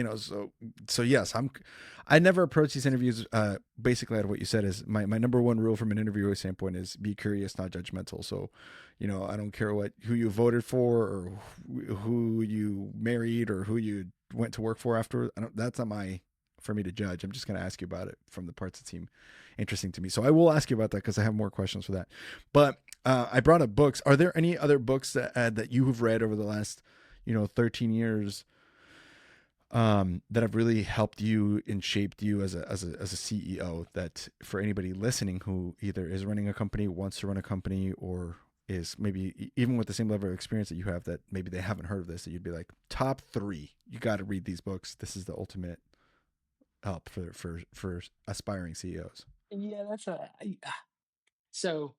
so yes, I never approach these interviews. Basically, out of what you said is my number one rule from an interviewer standpoint is be curious, not judgmental. So, I don't care who you voted for or who you married or who you went to work for after. That's not my for me to judge. I'm just going to ask you about it from the parts that seem interesting to me. So I will ask you about that because I have more questions for that. But I brought up books. Are there any other books that you have read over the last, 13 years that have really helped you and shaped you as a CEO? That for anybody listening who either is running a company, wants to run a company, or is maybe even with the same level of experience that you have, that maybe they haven't heard of this, that you'd be like, top three, you got to read these books. This is the ultimate help for aspiring CEOs. Yeah, so.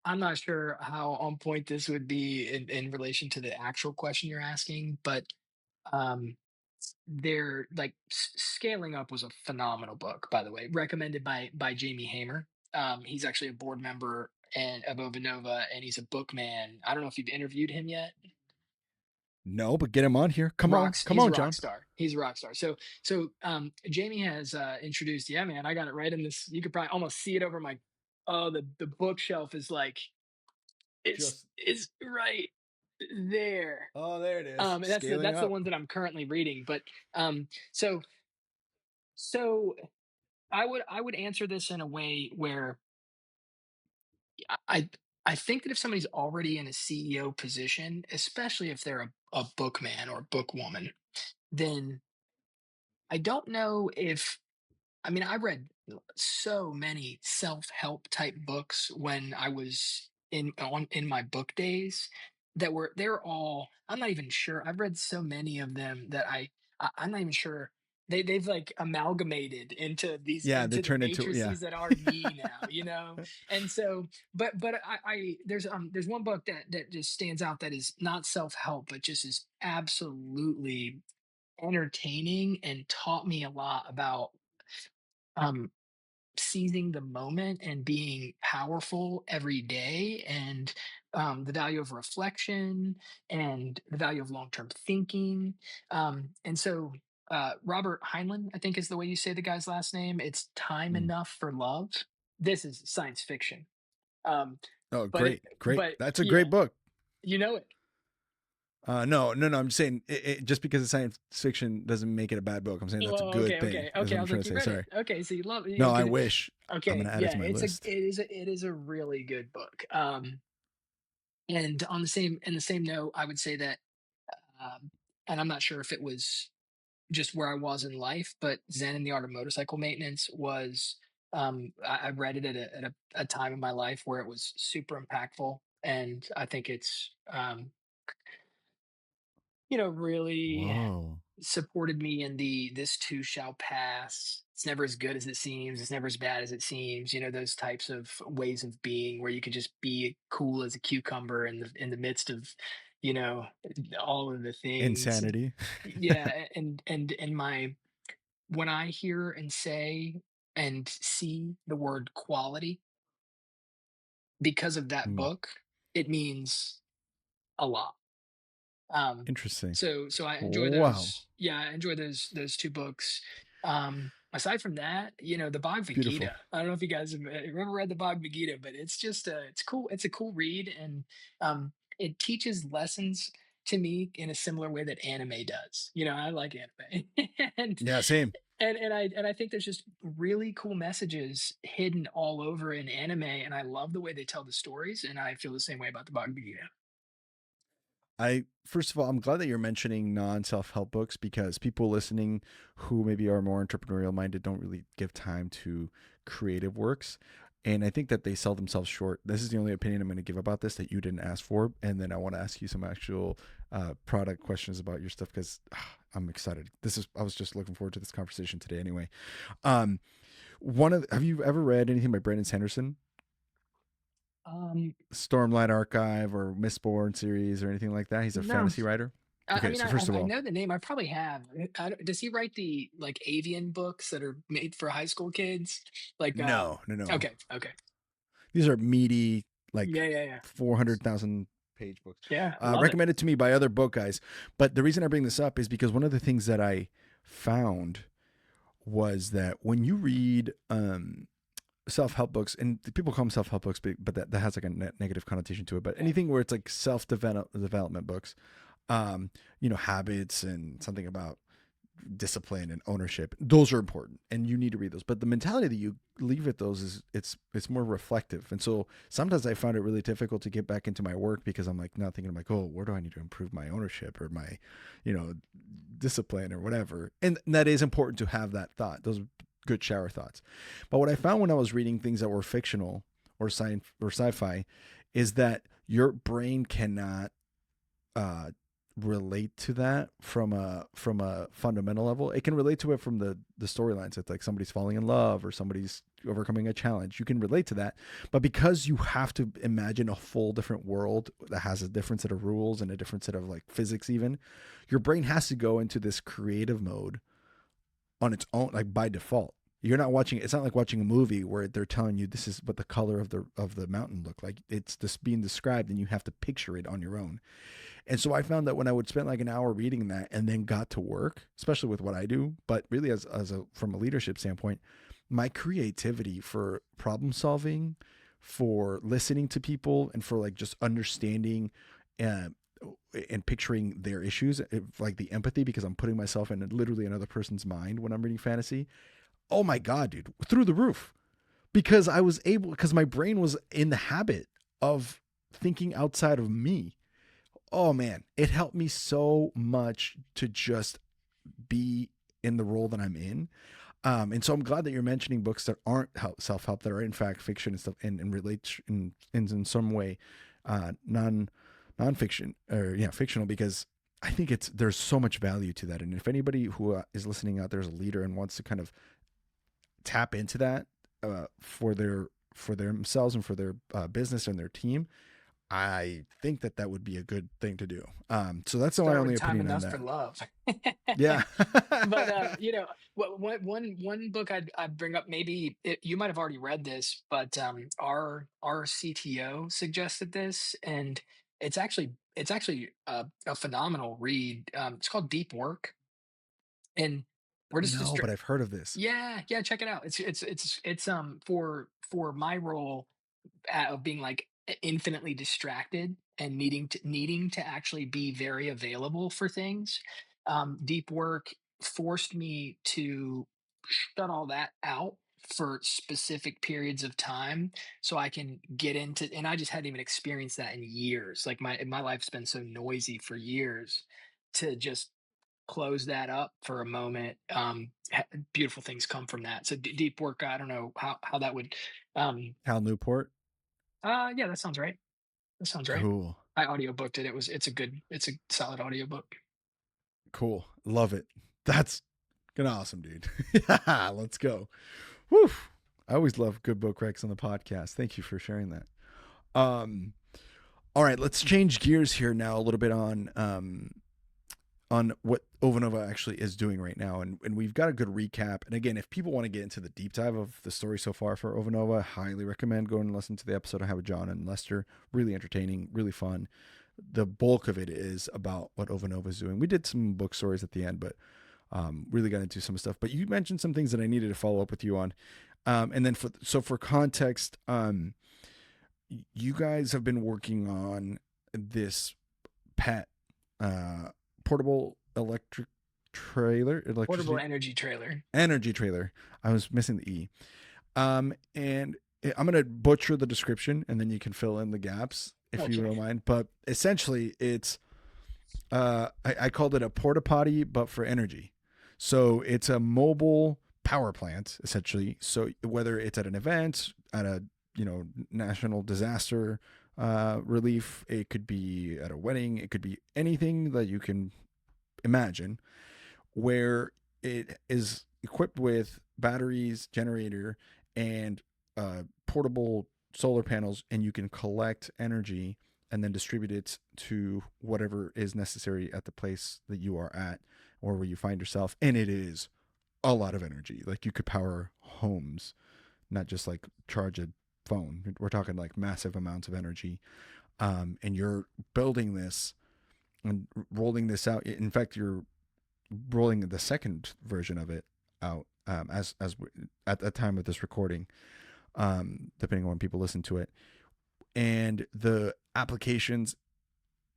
I'm not sure how on point this would be in relation to the actual question you're asking, but um, they're like Scaling Up was a phenomenal book, by the way, recommended by Jamie Hamer. He's actually a board member of Ovanova, and he's a bookman. I don't know if you've interviewed him yet. No, but get him on here. Come He's a on, rock John. star. He's a rock star. So Jamie has introduced. Yeah, man, I got it right in this. You could probably almost see it over my. Oh, the bookshelf is like Just it's right there. oh, there it is. And that's Scaling the up. ones that I'm currently reading. But so so I would answer this in a way where I I I think that if somebody's already in a CEO position, especially if they're a bookman or bookwoman, then I don't know if, I mean, I read so many self-help type books when I was in my book days, they're all, I'm not even sure. I've read so many of them that I'm not even sure they've like amalgamated Yeah, they into the turned into yeah. matrices that are me now, you know? And so, but I there's one book that just stands out that is not self-help, but just is absolutely entertaining and taught me a lot about um seizing the moment and being powerful every day, and the value of reflection and the value of long-term thinking, and so Robert Heinlein, I think is the way you say the guy's last name. It's Time Mm. Enough for Love. This is science fiction, um Oh, but it great, great. but That's a yeah, great book. you know it. No, no, no. I'm just saying, just because it's science fiction doesn't make it a bad book. I'm saying that's a Oh, good okay, thing. okay, Is okay. what I I'm was trying like, to you say. read it. Sorry. Okay, so you love it, No, I 'cause wish. I'm okay, gonna add it yeah, to my list. it is a really good book. And on the same note, I would say that, um, and I'm not sure if it was just where I was in life, but Zen and the Art of Motorcycle Maintenance was. I read it at a time in my life where it was super impactful, and I think it's really Whoa. supported me in the "this too shall pass. It's never as good as it seems. It's never as bad as it seems." Those types of ways of being where you can just be cool as a cucumber in the midst of, you know, all of the things. Insanity. Yeah, and my when I hear and say and see the word quality because of that Mm, book, it means a lot. Um, interesting. so I enjoy Wow. those. Yeah, I enjoy those two books. Aside from that, the Bhagavad Beautiful. Gita. I don't know if you guys have ever read the Bhagavad Gita, but it's just it's cool. It's a cool read, and it teaches lessons to me in a similar way that anime does. I like anime, and Yeah, same. and I think there's just really cool messages hidden all over in anime, and I love the way they tell the stories, and I feel the same way about the Bhagavad Gita. I first of all, I'm glad that you're mentioning non-self-help books because people listening who maybe are more entrepreneurial minded don't really give time to creative works. And I think that they sell themselves short. This is the only opinion I'm going to give about this that you didn't ask for. And then I want to ask you some actual product questions about your stuff because I'm excited. I was just looking forward to this conversation today anyway. Um, have you ever read anything by Brandon Sanderson? Um, Stormlight Archive or Mistborn series or anything like that? He's a no, fantasy writer. I Okay, mean, so I first of I all, know the name. I probably have. Does he write the like avian books that are made for high school kids? Like, no, no, no. okay, okay, These are meaty, like yeah, yeah, yeah, 400,000 page books. yeah. I love it. Recommended to me by other book guys. But the reason I bring this up is because one of the things that I found was that when you read self-help books, and people call them self-help books, but that has like a negative connotation to it. But Yeah. anything where it's like self-development books, habits and something about discipline and ownership, those are important and you need to read those, but the mentality that you leave with those is it's more reflective. And so sometimes I found it really difficult to get back into my work because I'm like not thinking, I'm like, oh, where do I need to improve my ownership or my you know discipline or whatever. And that is important to have that thought, those good shower thoughts. But what I found when I was reading things that were fictional or science or sci-fi is that your brain cannot uh, relate to that from a fundamental level. It can relate to it from the storylines. It's like somebody's falling in love or somebody's overcoming a challenge. You can relate to that, but because you have to imagine a full different world that has a different set of rules and a different set of like physics, even your brain has to go into this creative mode on its own, like by default. You're not watching. It's not like watching a movie where they're telling you this is what the color of the mountain look like. It's just being described, and you have to picture it on your own. And so I found that when I would spend like an hour reading that and then got to work, especially with what I do, but really as a from a leadership standpoint, my creativity for problem solving, for listening to people, and for like just understanding and and picturing their issues, like the empathy, because I'm putting myself in literally another person's mind when I'm reading fantasy. Oh my god, dude, through the roof. Because I was able, because my brain was in the habit of thinking outside of me. Oh man, it helped me so much to just be in the role that I'm in. And so I'm glad that you're mentioning books that aren't self help, that are in fact fiction and stuff, and relate in some way nonfiction or yeah fictional, because I think there's so much value to that. And if anybody who is listening out there is a leader and wants to kind of tap into that for themselves and for their business and their team, I think that that would be a good thing to do. So that's my Start only with time opinion on enough for that. love. Yeah. But one book I'd bring up, maybe you might have already read this, but our CTO suggested this, and it's actually a phenomenal read. It's called Deep Work, and we're just No, but I've heard of this. yeah, yeah, check it out. It's for my role of being like infinitely distracted and needing to actually be very available for things. Deep work forced me to shut all that out for specific periods of time so I can get into, and I just hadn't even experienced that in years. Like my life's been so noisy for years, to just close that up for a moment. Beautiful things come from that. So deep work, I don't know how that would um Hal Newport. yeah, that sounds right. That sounds right. Cool. I audiobooked it. It's a solid audiobook. Cool. Love it. That's gonna awesome, dude. Yeah, let's go. Woo. I always love good book recs on the podcast. Thank you for sharing that. Um, all right, let's change gears here now a little bit on what Ovanova actually is doing right now. And we've got a good recap. And again, if people want to get into the deep dive of the story so far for Ovanova, I highly recommend going and listen to the episode I have with John and Lester. Really entertaining, really fun. The bulk of it is about what Ovanova is doing. We did some book stories at the end, but really got into some stuff. But you mentioned some things that I needed to follow up with you on. And then for context, you guys have been working on this pet uh, portable electric trailer, Portable electricity energy trailer. energy trailer. I was missing the E. And I'm gonna butcher the description, and then you can fill in the gaps if you don't Okay. mind. But essentially, it's I called it a porta potty, but for energy. So it's a mobile power plant essentially. So whether it's at an event, at a national disaster relief, it could be at a wedding, it could be anything that you can imagine, where it is equipped with batteries, generator, and portable solar panels, and you can collect energy and then distribute it to whatever is necessary at the place that you are at or where you find yourself. And it is a lot of energy. Like you could power homes, not just like charge a phone. We're talking like massive amounts of energy. And you're building this and rolling this out. In fact, you're rolling the second version of it out at the time of this recording, depending on when people listen to it. And the applications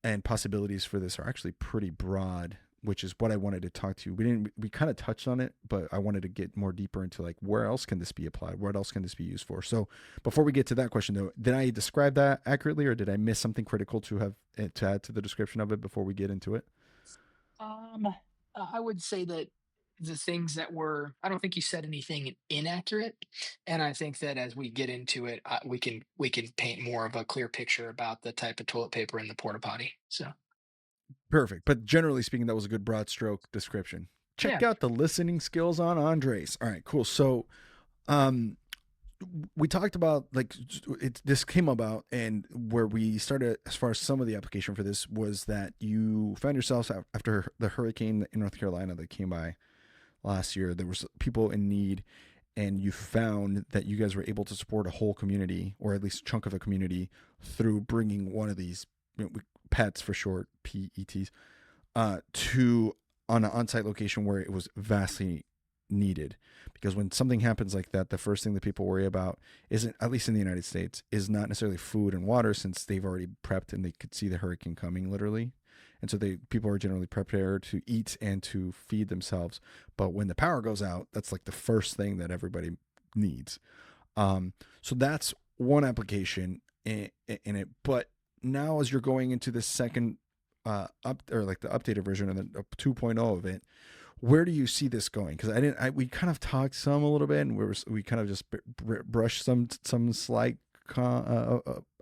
and possibilities for this are actually pretty broad, which is what I wanted to talk to you. We kind of touched on it, but I wanted to get more deeper into like where else can this be applied? What else can this be used for? So before we get to that question though, did I describe that accurately or did I miss something critical to have to add to the description of it before we get into it? Um, I would say that the things that were, I don't think you said anything inaccurate, and I think that as we get into it, we can paint more of a clear picture about the type of toilet paper in the porta potty. So Perfect. But generally speaking, that was a good broad stroke description. Check yeah. out the listening skills on Andres. All right, cool. So, um, we talked about like this came about, and where we started as far as some of the application for this was that you found yourselves after the hurricane in North Carolina that came by last year. There was people in need, and you found that you guys were able to support a whole community, or at least a chunk of a community, through bringing one of these pets for short, PETs, to on an on-site location where it was vastly needed. Because when something happens like that, the first thing that people worry about isn't, at least in the United States, is not necessarily food and water, since they've already prepped and they could see the hurricane coming literally. And so people are generally prepared to eat and to feed themselves. But when the power goes out, that's like the first thing that everybody needs. So that's one application in it. But now, as you're going into the second up, or like the updated version of the 2.0 of it, where do you see this going? Because we kind of talked some a little bit, and we kind of just brushed some slight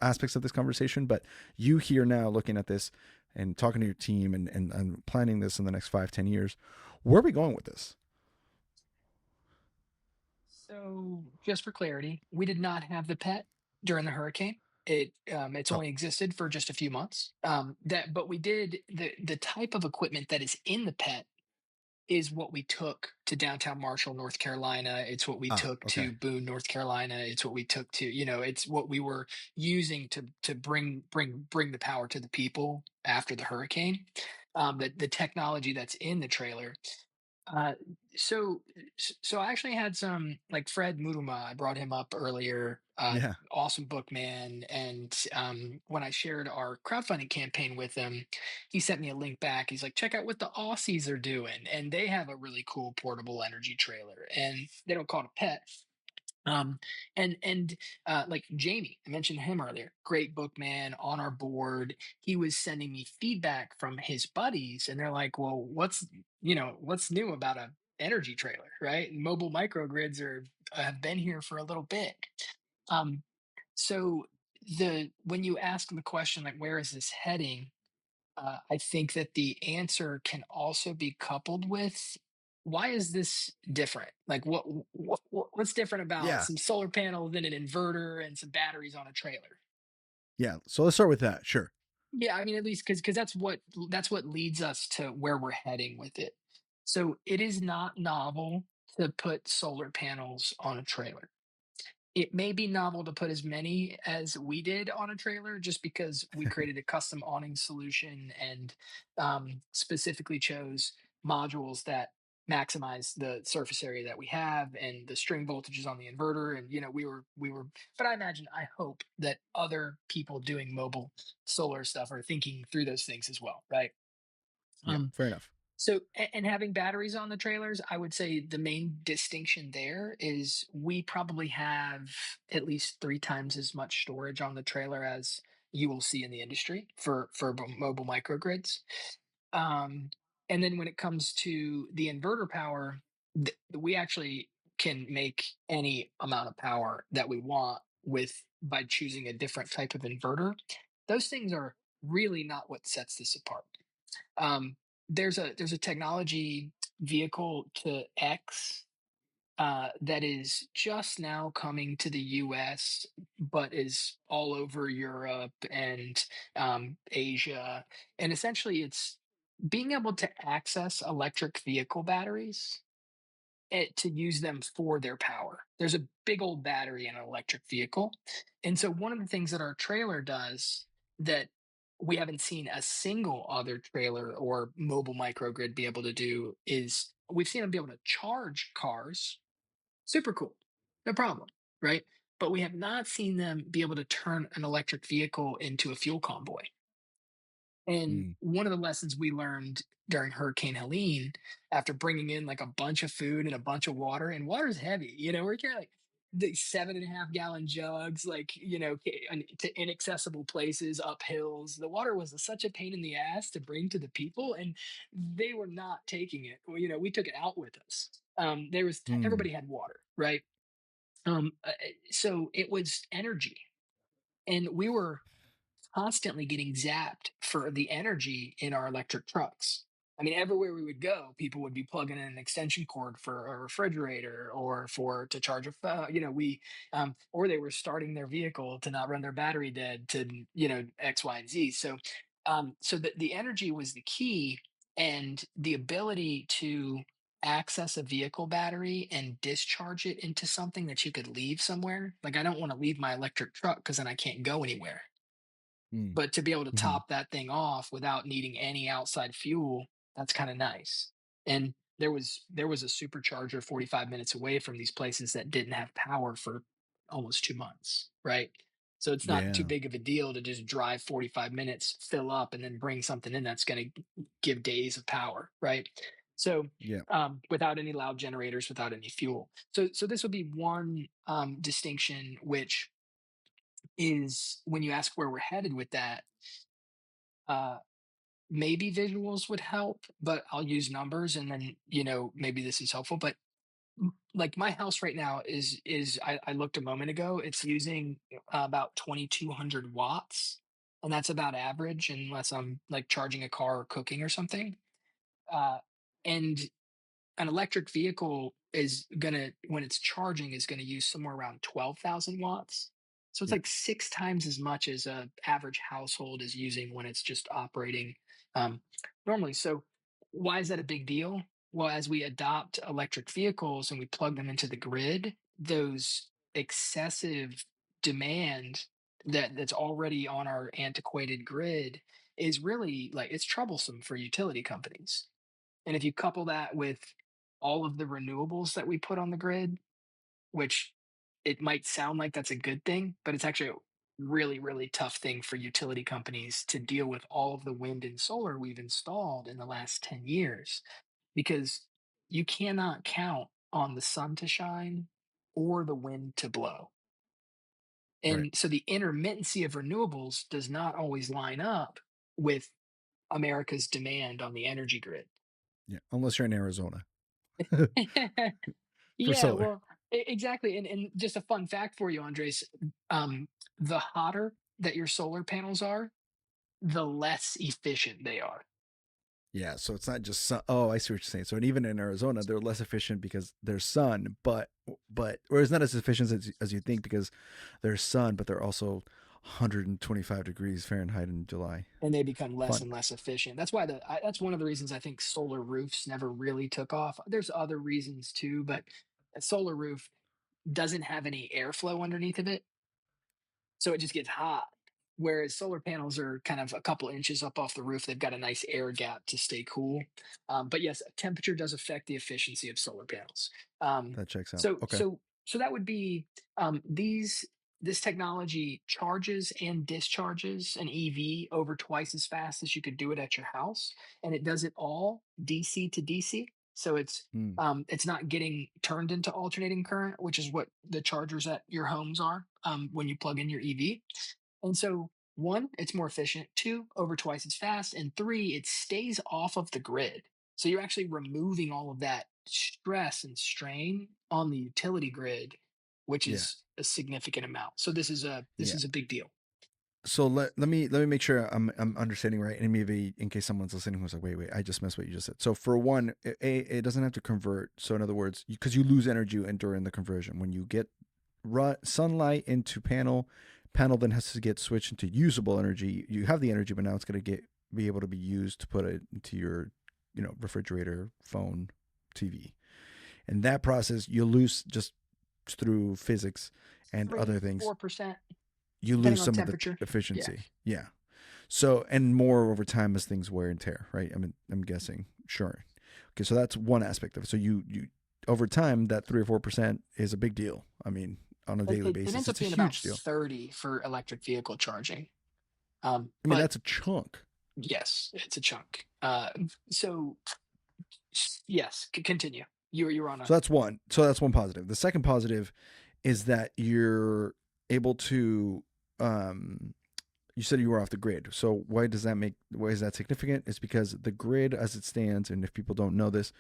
aspects of this conversation. But you here now, looking at this and talking to your team and planning this in the next 5-10 years, where are we going with this? So just for clarity, we did not have the pet during the hurricane. It's Oh, only existed for just a few months. But we did the type of equipment that is in the pet is what we took to downtown Marshall, North Carolina. It's what we took okay. to Boone, North Carolina. It's what we took to, it's what we were using to bring the power to the people after the hurricane. The technology that's in the trailer. Uh, so I actually had some like Fred Muruma. I brought him up earlier. Yeah. Awesome book, man. And when I shared our crowdfunding campaign with him, he sent me a link back. He's like, check out what the Aussies are doing, and they have a really cool portable energy trailer, and they don't call it a pet. Um, and like Jamie, I mentioned him earlier. Great book, man, on our board. He was sending me feedback from his buddies, and they're like, "Well, what's new about a energy trailer, right? Mobile microgrids are have been here for a little bit." Um, so the when you ask the question like, "Where is this heading?" I think that the answer can also be coupled with, why is this different? Like, what's different about Yeah. some solar panels and an inverter and some batteries on a trailer? Yeah. So let's start with that. Sure. Yeah, I mean, at least because that's what leads us to where we're heading with it. So it is not novel to put solar panels on a trailer. It may be novel to put as many as we did on a trailer, just because we created a custom awning solution and specifically chose modules that maximize the surface area that we have and the string voltages on the inverter. And we were, but I imagine, I hope that other people doing mobile solar stuff are thinking through those things as well, right? Yeah. Um, Fair enough. so, and having batteries on the trailers, I would say the main distinction there is we probably have at least 3 times as much storage on the trailer as you will see in the industry for mobile microgrids. Um, and then when it comes to the inverter power, we actually can make any amount of power that we want with by choosing a different type of inverter. Those things are really not what sets this apart. um, there's a technology, vehicle to X, that is just now coming to the US, but is all over Europe and Asia. And essentially, it's being able to access electric vehicle batteries, to use them for their power. There's a big old battery in an electric vehicle. And so, one of the things that our trailer does that we haven't seen a single other trailer or mobile microgrid be able to do is we've seen them be able to charge cars. Super cool. No problem. Right. But we have not seen them be able to turn an electric vehicle into a fuel convoy. And Mm. one of the lessons we learned during Hurricane Helene, after bringing in like a bunch of food and a bunch of water, and water's heavy, we're carrying like the 7.5 gallon jugs, like, to inaccessible places, up hills. The water was such a pain in the ass to bring to the people, and they were not taking it. Well, we took it out with us. Mm. Everybody had water, right? So it was energy, and we were constantly getting zapped for the energy in our electric trucks. I mean, everywhere we would go, people would be plugging in an extension cord for a refrigerator or for to charge a phone. Or they were starting their vehicle to not run their battery dead to X, Y, and Z. So the energy was the key, and the ability to access a vehicle battery and discharge it into something that you could leave somewhere. Like, I don't want to leave my electric truck because then I can't go anywhere, Mm. but to be able to Hmm. top that thing off without needing any outside fuel, that's kind of nice. And there was a supercharger 45 minutes away from these places that didn't have power for almost 2 months, right? So it's not too Yeah. big of a deal to just drive 45 minutes, fill up, and then bring something in that's going to give days of power, right? So Yeah. without any loud generators, without any fuel. So this would be one distinction, which is, when you ask where we're headed with that, uh, maybe visuals would help, but I'll use numbers, and then maybe this is helpful. But like, my house right now I looked a moment ago. It's using about 2,200 watts, and that's about average, unless I'm like charging a car or cooking or something. Uh, and an electric vehicle is gonna, when it's charging, is gonna use somewhere around 12,000 watts. So it's Yeah. like 6 times as much as a average household is using when it's just operating um, normally. So why is that a big deal? Well, as we adopt electric vehicles and we plug them into the grid, those excessive demand that's already on our antiquated grid is really, like, it's troublesome for utility companies. And if you couple that with all of the renewables that we put on the grid, which, it might sound like that's a good thing, but it's actually a really, really tough thing for utility companies to deal with all of the wind and solar we've installed in the last 10 years, because you cannot count on the sun to shine or the wind to blow. Right. And so the intermittency of renewables does not always line up with America's demand on the energy grid. Yeah. Unless you're in Arizona for Yeah, solar. well, exactly. And just a fun fact for you, Andres, um, the hotter that your solar panels are, the less efficient they are. Yeah, so it's not just sun. Oh, I see what you're saying. So even in Arizona, they're less efficient because there's sun, or it's not as efficient as you think because there's sun, but they're also 125 degrees Fahrenheit in July. And they become less Fun. and less efficient. That's why that's one of the reasons I think solar roofs never really took off. There's other reasons too, but a solar roof doesn't have any airflow underneath of it, so it just gets hot. Whereas solar panels are kind of a couple inches up off the roof, they've got a nice air gap to stay cool. But yes, temperature does affect the efficiency of solar panels. Um, That checks out. so Okay. so so that would be these this technology charges and discharges an EV over twice as fast as you could do it at your house, and it does it all DC to DC. So Hmm. it's not getting turned into alternating current, which is what the chargers at your homes are when you plug in your EV. And so, one, it's more efficient. Two, over twice as fast. And three, it stays off of the grid. So you're actually removing all of that stress and strain on the utility grid, which Yeah. is a significant amount. So this Yeah. is a big deal. So let me make sure I'm understanding right, and maybe in case someone's listening who's like, wait, I just missed what you just said. So for one, it doesn't have to convert. So in other words, because you lose energy during the conversion when you get sunlight into panel then has to get switched into usable energy. You have the energy, but now it's going to get be able to be used to put it into your refrigerator, phone, TV. And that process you lose just through physics and Three, other things. 4%, You lose depending on some of the temperature. Yeah. efficiency. Yeah. So and more over time as things wear and tear, right? I mean, I'm guessing. Sure. Okay, so that's one aspect of it. So you over time that 3 or 4% is a big deal. I mean, on a daily It basis, ends up it's a being about huge deal. 30 for electric vehicle charging. I mean, But that's a chunk. yes, it's a chunk. So yes, continue. You were on a. So that's one. So that's one positive. The second positive is that you're able to you said you were off the grid. So why is that significant? It's because the grid as it stands, and if people don't know this,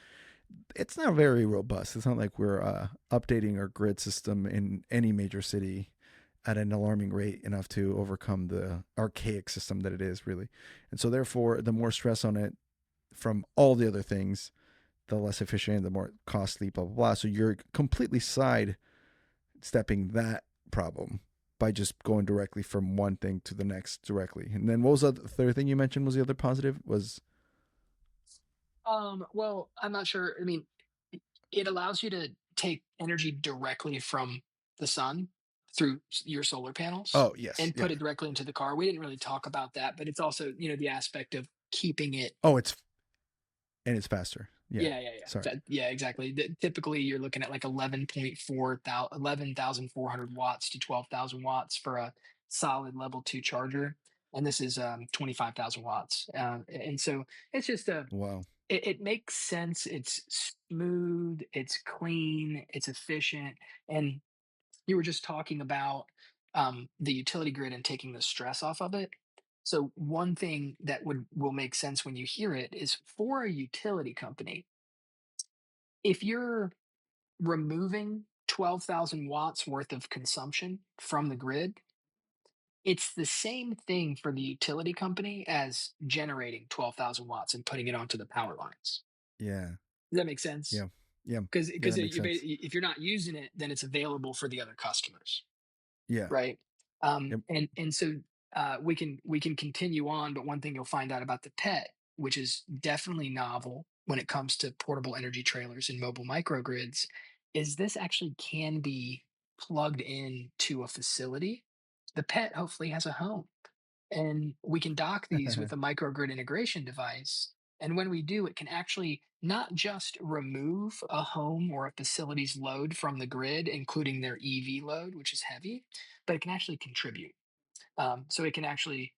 it's not very robust. It's not like we're updating our grid system in any major city at an alarming rate enough to overcome the archaic system that it is, really. And so, therefore, the more stress on it from all the other things, the less efficient, the more costly, blah, blah, blah. So, you're completely sidestepping that problem by just going directly from one thing to the next directly. And then, what was the third thing you mentioned was the other positive? Was, Well, I'm not sure. I mean, it allows you to take energy directly from the sun through your solar panels oh, yes. and Yeah. put it directly into the car. We didn't really talk about that, but it's also, the aspect of keeping it. Oh, it's faster. Yeah. Yeah, yeah, Sorry. yeah. Yeah, exactly. Typically, you're looking at like 11,400 watts to 12,000 watts for a solid level two charger. And this is 25,000 watts. And so it's just Wow. it makes sense. It's smooth, it's clean, it's efficient. And you were just talking about the utility grid and taking the stress off of it. So one thing that will make sense when you hear it is for a utility company, if you're removing 12,000 watts worth of consumption from the grid, it's the same thing for the utility company as generating 12,000 watts and putting it onto the power lines. Yeah. Does that make sense? Yeah. Yeah. Yeah. Because That makes sense. if you're not using it, then it's available for the other customers, Yeah. right? Yep. And so we can continue on, but one thing you'll find out about the pet, which is definitely novel when it comes to portable energy trailers and mobile microgrids, is this actually can be plugged in to a facility. The pet hopefully has a home, and we can dock these with a microgrid integration device. And when we do, it can actually not just remove a home or a facility's load from the grid, including their EV load, which is heavy, but it can actually contribute. So it can actually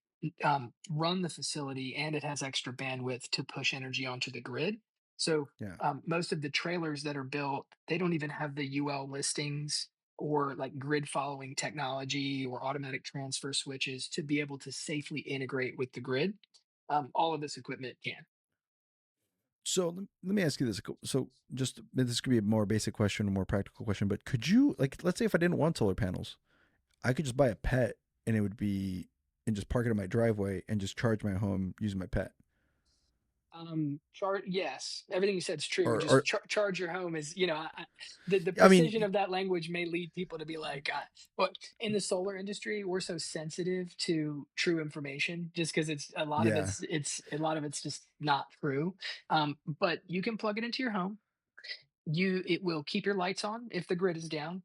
run the facility, and it has extra bandwidth to push energy onto the grid. So yeah. most of the trailers that are built, they don't even have the UL listings or like grid following technology or automatic transfer switches to be able to safely integrate with the grid. All of this equipment can. So let me ask you this. So just this could be a more basic question, a more practical question, but could you like let's say if I didn't want solar panels, I could just buy a pet and it would be and just park it in my driveway and just charge my home using my pet. Charge, yes, everything you said is true. Or Just charge your home is, the I precision mean, of that language may lead people to be like, but in the solar industry, we're so sensitive to true information just because it's a lot of yeah, it's just not true. But you can plug it into your home. It will keep your lights on if the grid is down.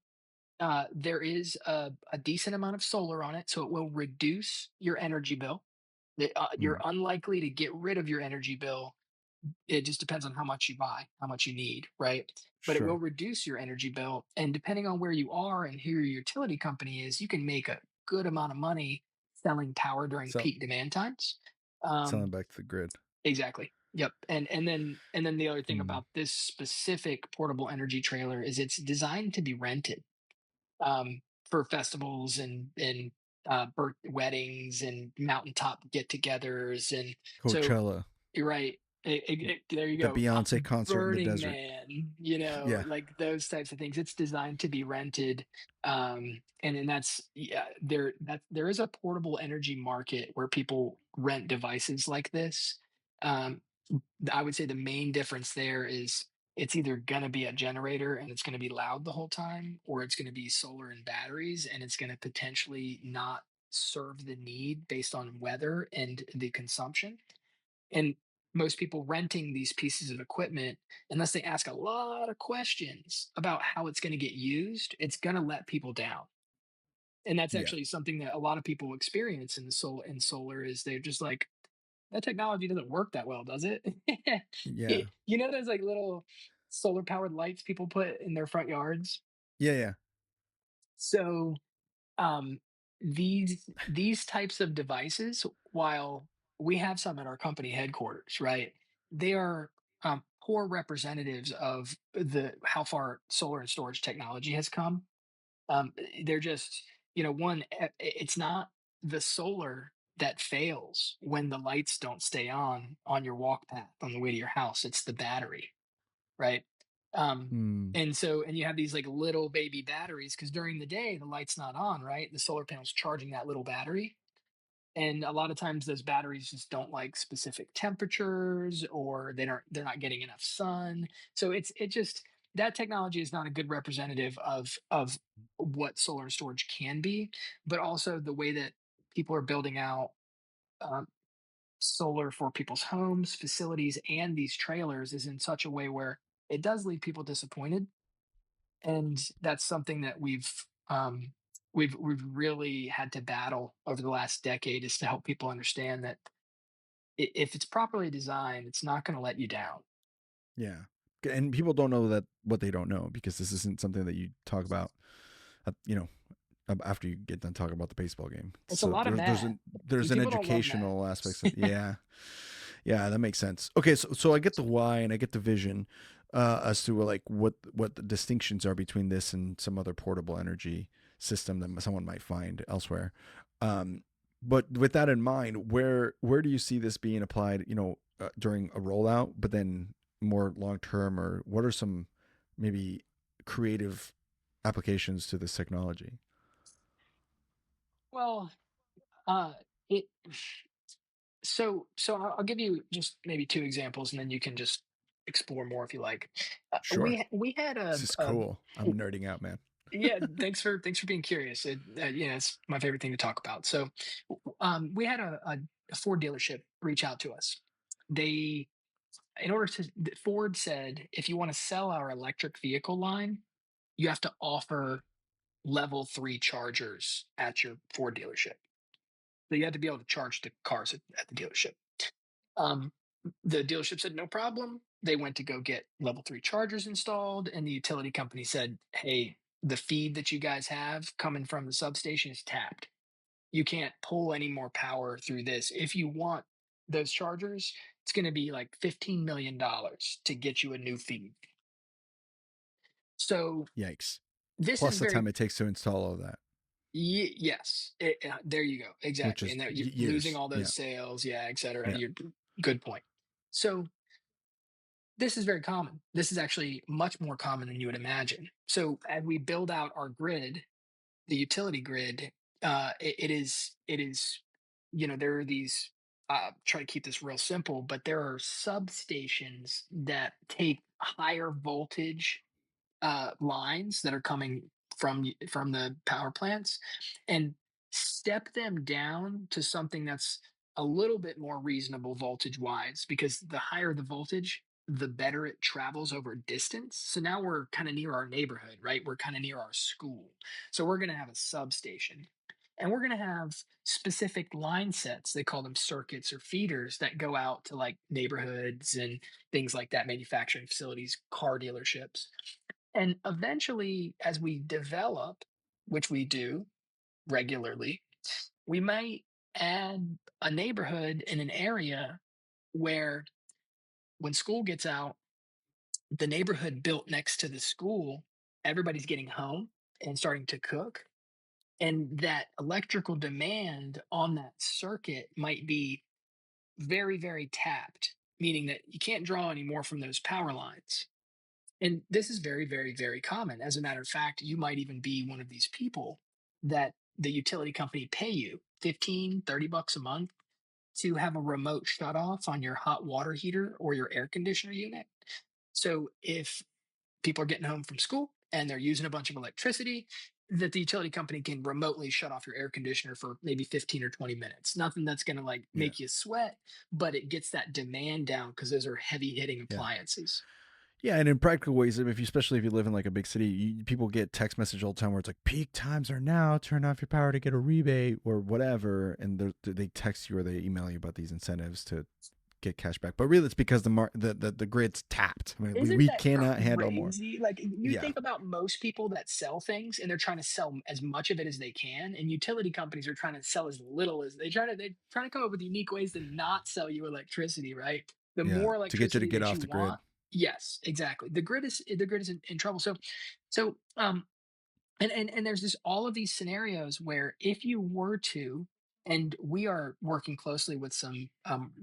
There is a decent amount of solar on it, so it will reduce your energy bill. You're mm, unlikely to get rid of your energy bill. It just depends on how much you buy, how much you need, right? But it will sure. reduce your energy bill. And depending on where you are and who your utility company is, you can make a good amount of money selling power during So peak demand times. Um, selling back to the grid. exactly. Yep. And then the other thing Mm, about this specific portable energy trailer is it's designed to be rented for festivals and weddings and mountaintop get-togethers, and so Coachella, you're right. There you the go. Beyonce concert in the Burning desert. Man, Yeah, like those types of things. It's designed to be rented. And then that's, yeah, there is a portable energy market where people rent devices like this. Um, I would say the main difference there is it's either going to be a generator and it's going to be loud the whole time, or it's going to be solar and batteries and it's going to potentially not serve the need based on weather and the consumption. And most people renting these pieces of equipment, unless they ask a lot of questions about how it's going to get used, it's going to let people down. And that's yeah, actually something that a lot of people experience in solar is they're just like, that technology doesn't work that well, does it? yeah, Those like little solar powered lights people put in their front yards. yeah, yeah. So um, these types of devices, while we have some at our company headquarters, right? They are poor representatives of the how far solar and storage technology has come. They're just, it's not the solar that fails when the lights don't stay on your walk path on the way to your house. It's the battery, right? Um, Mm, and you have these like little baby batteries because during the day the light's not on, right? The solar panel's charging that little battery, and a lot of times those batteries just don't like specific temperatures, or they're not getting enough sun. So it just, that technology is not a good representative of what solar and storage can be, but also the way that people are building out um, solar for people's homes, facilities, and these trailers is in such a way where it does leave people disappointed. And that's something that we've really had to battle over the last decade, is to help people understand that if it's properly designed, it's not going to let you down. yeah. And people don't know that what they don't know because this isn't something that you talk about, you know, after you get done talking about the baseball game. It's a So lot of math. there's an People don't love math. educational aspect. Yeah, yeah, that makes sense. Okay, so I get the why and I get the vision as to like what the distinctions are between this and some other portable energy system that someone might find elsewhere. Um, but with that in mind, where do you see this being applied? During a rollout, but then more long term, or what are some maybe creative applications to this technology? Well, uh, it so I'll give you just maybe two examples, and then you can just explore more if you like. Sure. We had This is cool. I'm nerding out, man. Yeah, thanks for being curious. It's my favorite thing to talk about. So, we had a Ford dealership reach out to us. They, in order to, Ford said, if you want to sell our electric vehicle line, you have to offer level three chargers at your Ford dealership. So you had to be able to charge the cars at the dealership. Um, the dealership said no problem. They went to go get level three chargers installed, and the utility company said, "Hey, the feed that you guys have coming from the substation is tapped. You can't pull any more power through this. If you want those chargers, it's going to be like $15 million to get you a new feed." So Yikes. this is Plus the very, time it takes to install all that, yes, there you go, which exactly, is and that you're losing years. all Yeah. those sales, yeah, et cetera. Yeah. You're good point. So this is very common. This is actually much more common than you would imagine. So as we build out our grid, the utility grid, it is there are these, try to keep this real simple, but there are substations that take higher voltage lines that are coming from the power plants and step them down to something that's a little bit more reasonable voltage wise, because the higher the voltage, the better it travels over distance. So now we're kind of near our neighborhood, right? We're kind of near our school. So we're going to have a substation, and we're going to have specific line sets. They call them circuits or feeders that go out to like neighborhoods and things like that, manufacturing facilities, car dealerships. And eventually, as we develop, which we do regularly, we might add a neighborhood in an area where when school gets out, the neighborhood built next to the school, everybody's getting home and starting to cook. And that electrical demand on that circuit might be very, very tapped, meaning that you can't draw any more from those power lines. And this is very, very, very common. As a matter of fact, you might even be one of these people that the utility company pay you 15, 30 bucks a month to have a remote shut off on your hot water heater or your air conditioner unit. So if people are getting home from school and they're using a bunch of electricity, that the utility company can remotely shut off your air conditioner for maybe 15 or 20 minutes. Nothing that's going to like Yeah. make you sweat, but it gets that demand down because those are heavy hitting Yeah. appliances. Yeah, and in practical ways, if you, especially if you live in like a big city, people get text message all the time where it's like peak times are now. Turn off your power to get a rebate or whatever, and they text you or they email you about these incentives to get cash back. But really, it's because the grid's tapped. I mean, Isn't we that cannot handle more. crazy? Like, you Yeah, think about most people that sell things and they're trying to sell as much of it as they can, and utility companies are trying to sell as little as they're trying to come up with unique ways to not sell you electricity, right? The yeah, more to get you to electricity get that off you the grid. want, yes, exactly. The grid is in trouble. So and there's this all of these scenarios where if you were to, and we are working closely with some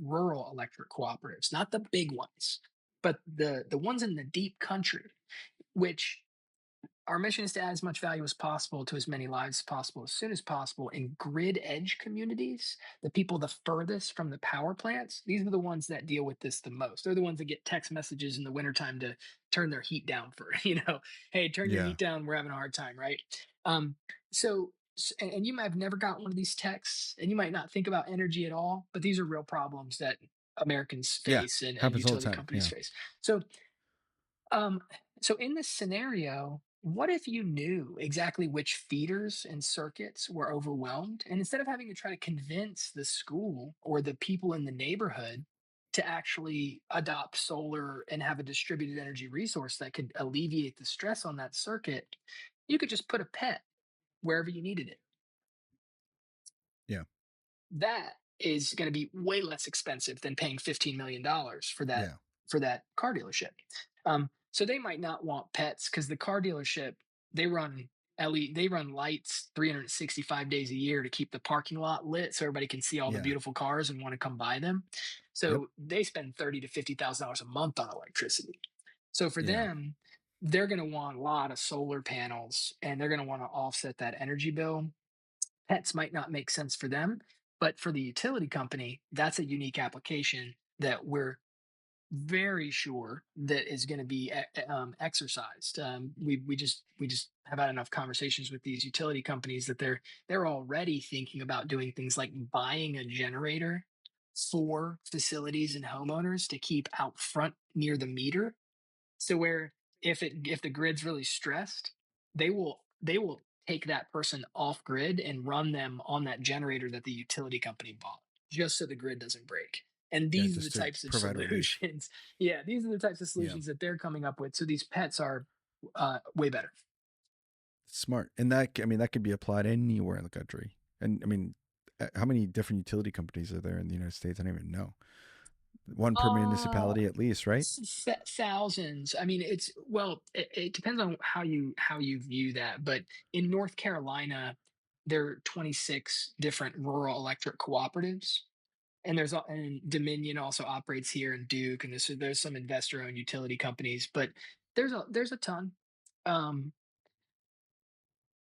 rural electric cooperatives, not the big ones, but the ones in the deep country, which our mission is to add as much value as possible to as many lives as possible as soon as possible in grid edge communities. The people the furthest from the power plants, these are the ones that deal with this the most. They're the ones that get text messages in the wintertime to turn their heat down for, hey, turn your Yeah, heat down, we're having a hard time, right? um and you might have never got one of these texts, and you might not think about energy at all, but these are real problems that Americans yeah, face and happens all the utility time. companies Yeah, face. So um, so in this scenario, what if you knew exactly which feeders and circuits were overwhelmed? And instead of having to try to convince the school or the people in the neighborhood to actually adopt solar and have a distributed energy resource that could alleviate the stress on that circuit, you could just put a pet wherever you needed it. yeah, That is going to be way less expensive than paying $15 million for that yeah, car dealership. So they might not want pets because the car dealership, they run they run lights 365 days a year to keep the parking lot lit so everybody can see all the yeah. beautiful cars and want to come buy them. Yep. So they spend $30,000 to $50,000 a month on electricity. So for Yeah. them, they're going to want a lot of solar panels and they're going to want to offset that energy bill. Pets might not make sense for them, but for the utility company, that's a unique application that we're very sure that is going to be exercised. We just have had enough conversations with these utility companies that they're already thinking about doing things like buying a generator for facilities and homeowners to keep out front near the meter, so where if the grid's really stressed, they will take that person off grid and run them on that generator that the utility company bought, just so the grid doesn't break. And Yeah, these are the just to types of provide relief. solutions. Yeah, these are the types of Yeah. solutions that they're coming up with. So these pets are way better. Smart. And that, I mean, that could be applied anywhere in the country. And I mean, how many different utility companies are there in the United States? I don't even know. One per Uh, municipality at least, right? thousands. I mean, it depends on how you view that. But in North Carolina, there are 26 different rural electric cooperatives, and and Dominion also operates here, and Duke, and there's some investor-owned utility companies, but there's a ton. Um,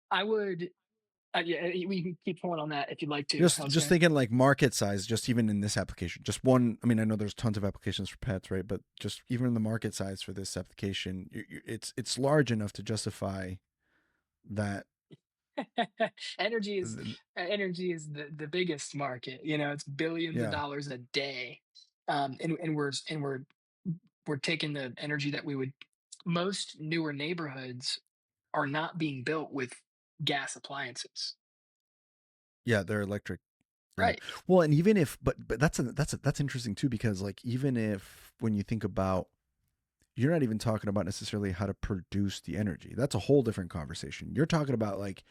I would Yeah, we can keep pulling on that if you'd like to. I was Just gonna. thinking like market size, just even in this application, just one. I mean, I know there's tons of applications for pets, right? But just even the market size for this application, it's large enough to justify that. energy is energy is the biggest market. You know, it's billions of Yeah, dollars a day, and we're taking the energy that we would. Most newer neighborhoods are not being built with gas appliances. yeah, they're electric. Yeah. Right. Well, and even if, but that's interesting too, because like even if when you think about, you're not even talking about necessarily how to produce the energy. That's a whole different conversation. You're talking about like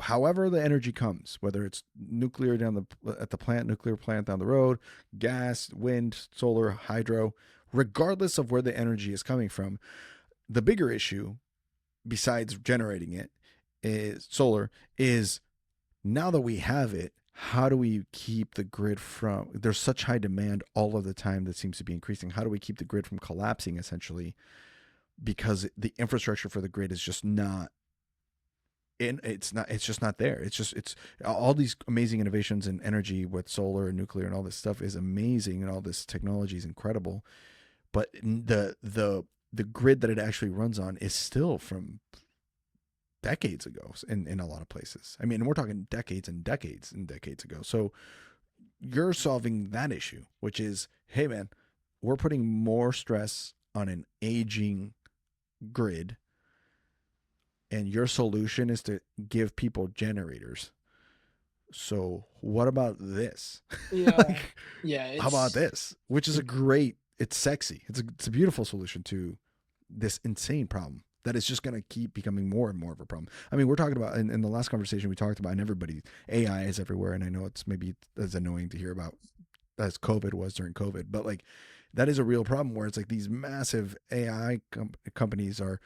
however the energy comes, whether it's nuclear down the at the plant, nuclear plant down the road, gas, wind, solar, hydro, regardless of where the energy is coming from. The bigger issue, besides generating it, is solar. Is now that we have it, how do we keep the grid from? There's such high demand all of the time that seems to be increasing. How do we keep the grid from collapsing essentially? Because the infrastructure for the grid is just not in, it's just not there. It's all these amazing innovations in energy with solar and nuclear and all this stuff is amazing, and all this technology is incredible, but the grid that it actually runs on is still from decades ago in a lot of places. I mean, we're talking decades and decades and decades ago. So you're solving that issue, which is, hey man, we're putting more stress on an aging grid, and your solution is to give people generators. So what about this? Yeah. Like, Yeah. how about this? Which is a great, it's sexy. It's a beautiful solution to this insane problem that is just going to keep becoming more and more of a problem. I mean, we're talking about in the last conversation we talked about, and everybody, AI is everywhere, and I know it's maybe as annoying to hear about as COVID was during COVID, but like that is a real problem where it's like these massive AI companies are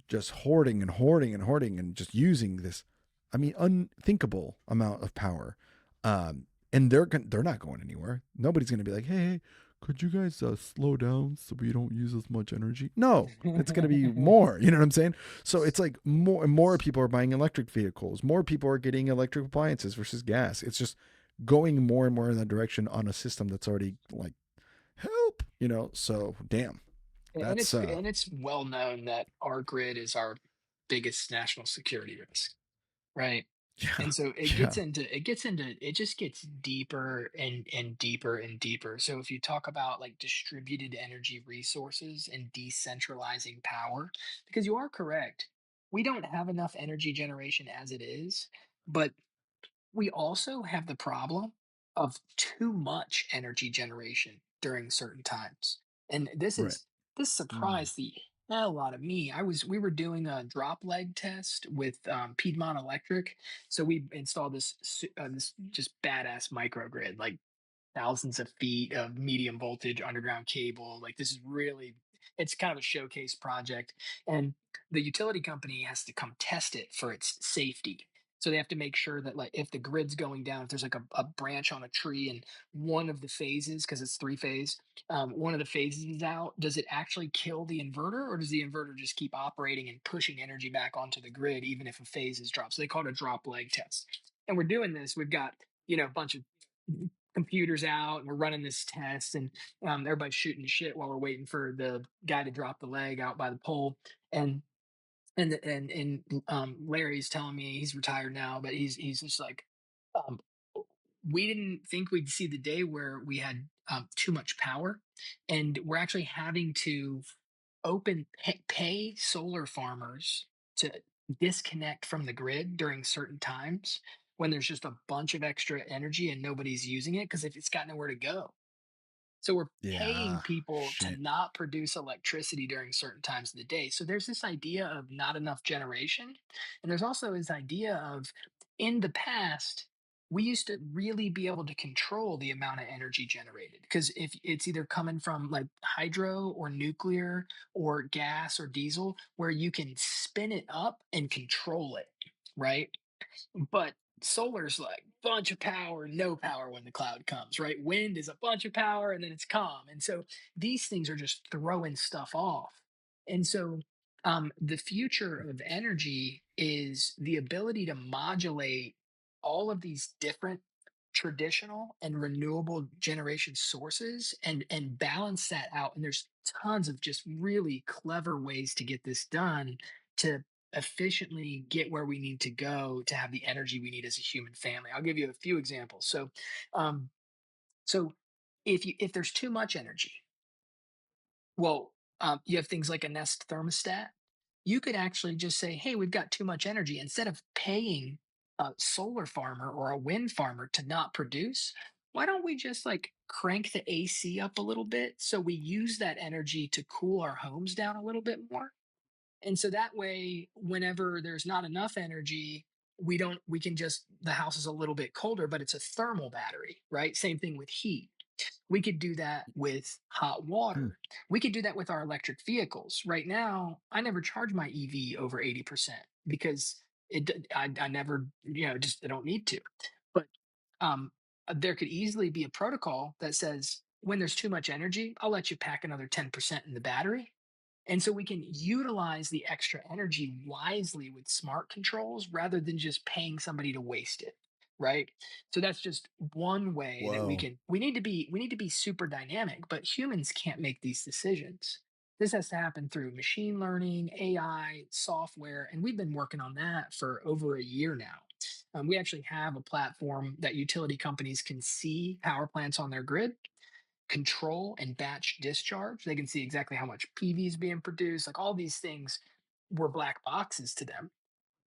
just hoarding and hoarding and hoarding and just using this, I mean, unthinkable amount of power. And they're not going anywhere. Nobody's going to be like, hey, could you guys slow down so we don't use as much energy? No, it's going to be more. You know what I'm saying? So it's like more and more people are buying electric vehicles. More people are getting electric appliances versus gas. It's just going more and more in that direction on a system that's already like help. So damn, and that's it's well known that our grid is our biggest national security risk, right? yeah, And so yeah, it just gets deeper and deeper and deeper. So if you talk about like distributed energy resources and decentralizing power, because you are correct, we don't have enough energy generation as it is, but we also have the problem of too much energy generation during certain times. And right. this Mm. surprised the hell out of me. We were doing a drop leg test with Piedmont Electric. So we installed this just badass microgrid, like thousands of feet of medium voltage underground cable. Like this is really, it's kind of a showcase project. And the utility company has to come test it for its safety. So they have to make sure that like if the grid's going down, if there's like a branch on a tree and one of the phases, because it's three phase, one of the phases is out, does it actually kill the inverter, or does the inverter just keep operating and pushing energy back onto the grid even if a phase is dropped? So they call it a drop leg test. And we're doing this. We've got a bunch of computers out and we're running this test, and everybody's shooting shit while we're waiting for the guy to drop the leg out by the pole. And Larry's telling me, he's retired now, but he's just like, um, we didn't think we'd see the day where we had too much power, and we're actually having to pay solar farmers to disconnect from the grid during certain times when there's just a bunch of extra energy and nobody's using it because if it's got nowhere to go. So we're paying Yeah. people to Shit. not produce electricity during certain times of the day. So there's this idea of not enough generation. And there's also this idea of in the past, we used to really be able to control the amount of energy generated because if it's either coming from like hydro or nuclear or gas or diesel, where you can spin it up and control it, right? But solar's like bunch of power, no power when the cloud comes, right? Wind is a bunch of power and then it's calm. And so these things are just throwing stuff off. And so The future of energy is the ability to modulate all of these different traditional and renewable generation sources and balance that out. And there's tons of just really clever ways to get this done to efficiently get where we need to go to have the energy we need as a human family. I'll give you a few examples. Um, so if there's too much energy, well, you have things like a Nest thermostat. You could actually just say, "Hey, we've got too much energy." Instead of paying a solar farmer or a wind farmer to not produce, why don't we just like crank the AC up a little bit so we use that energy to cool our homes down a little bit more? And so that way, whenever there's not enough energy, we can just, the house is a little bit colder, but it's a thermal battery, right? Same thing with heat. We could do that with hot Hmm. water. We could do that with our electric vehicles. Right now, I never charge my EV over 80% because I never, just I don't need to. But um, there could easily be a protocol that says when there's too much energy, I'll let you pack another 10% in the battery, and so we can utilize the extra energy wisely with smart controls rather than just paying somebody to waste it. Right. So that's just one way that Whoa. we need to be super dynamic, but humans can't make these decisions. This has to happen through machine learning, AI, software, and we've been working on that for over a year now. We actually have a platform that utility companies can see power plants on their grid, control and batch discharge. They can see exactly how much PV is being produced. Like all these things were black boxes to them.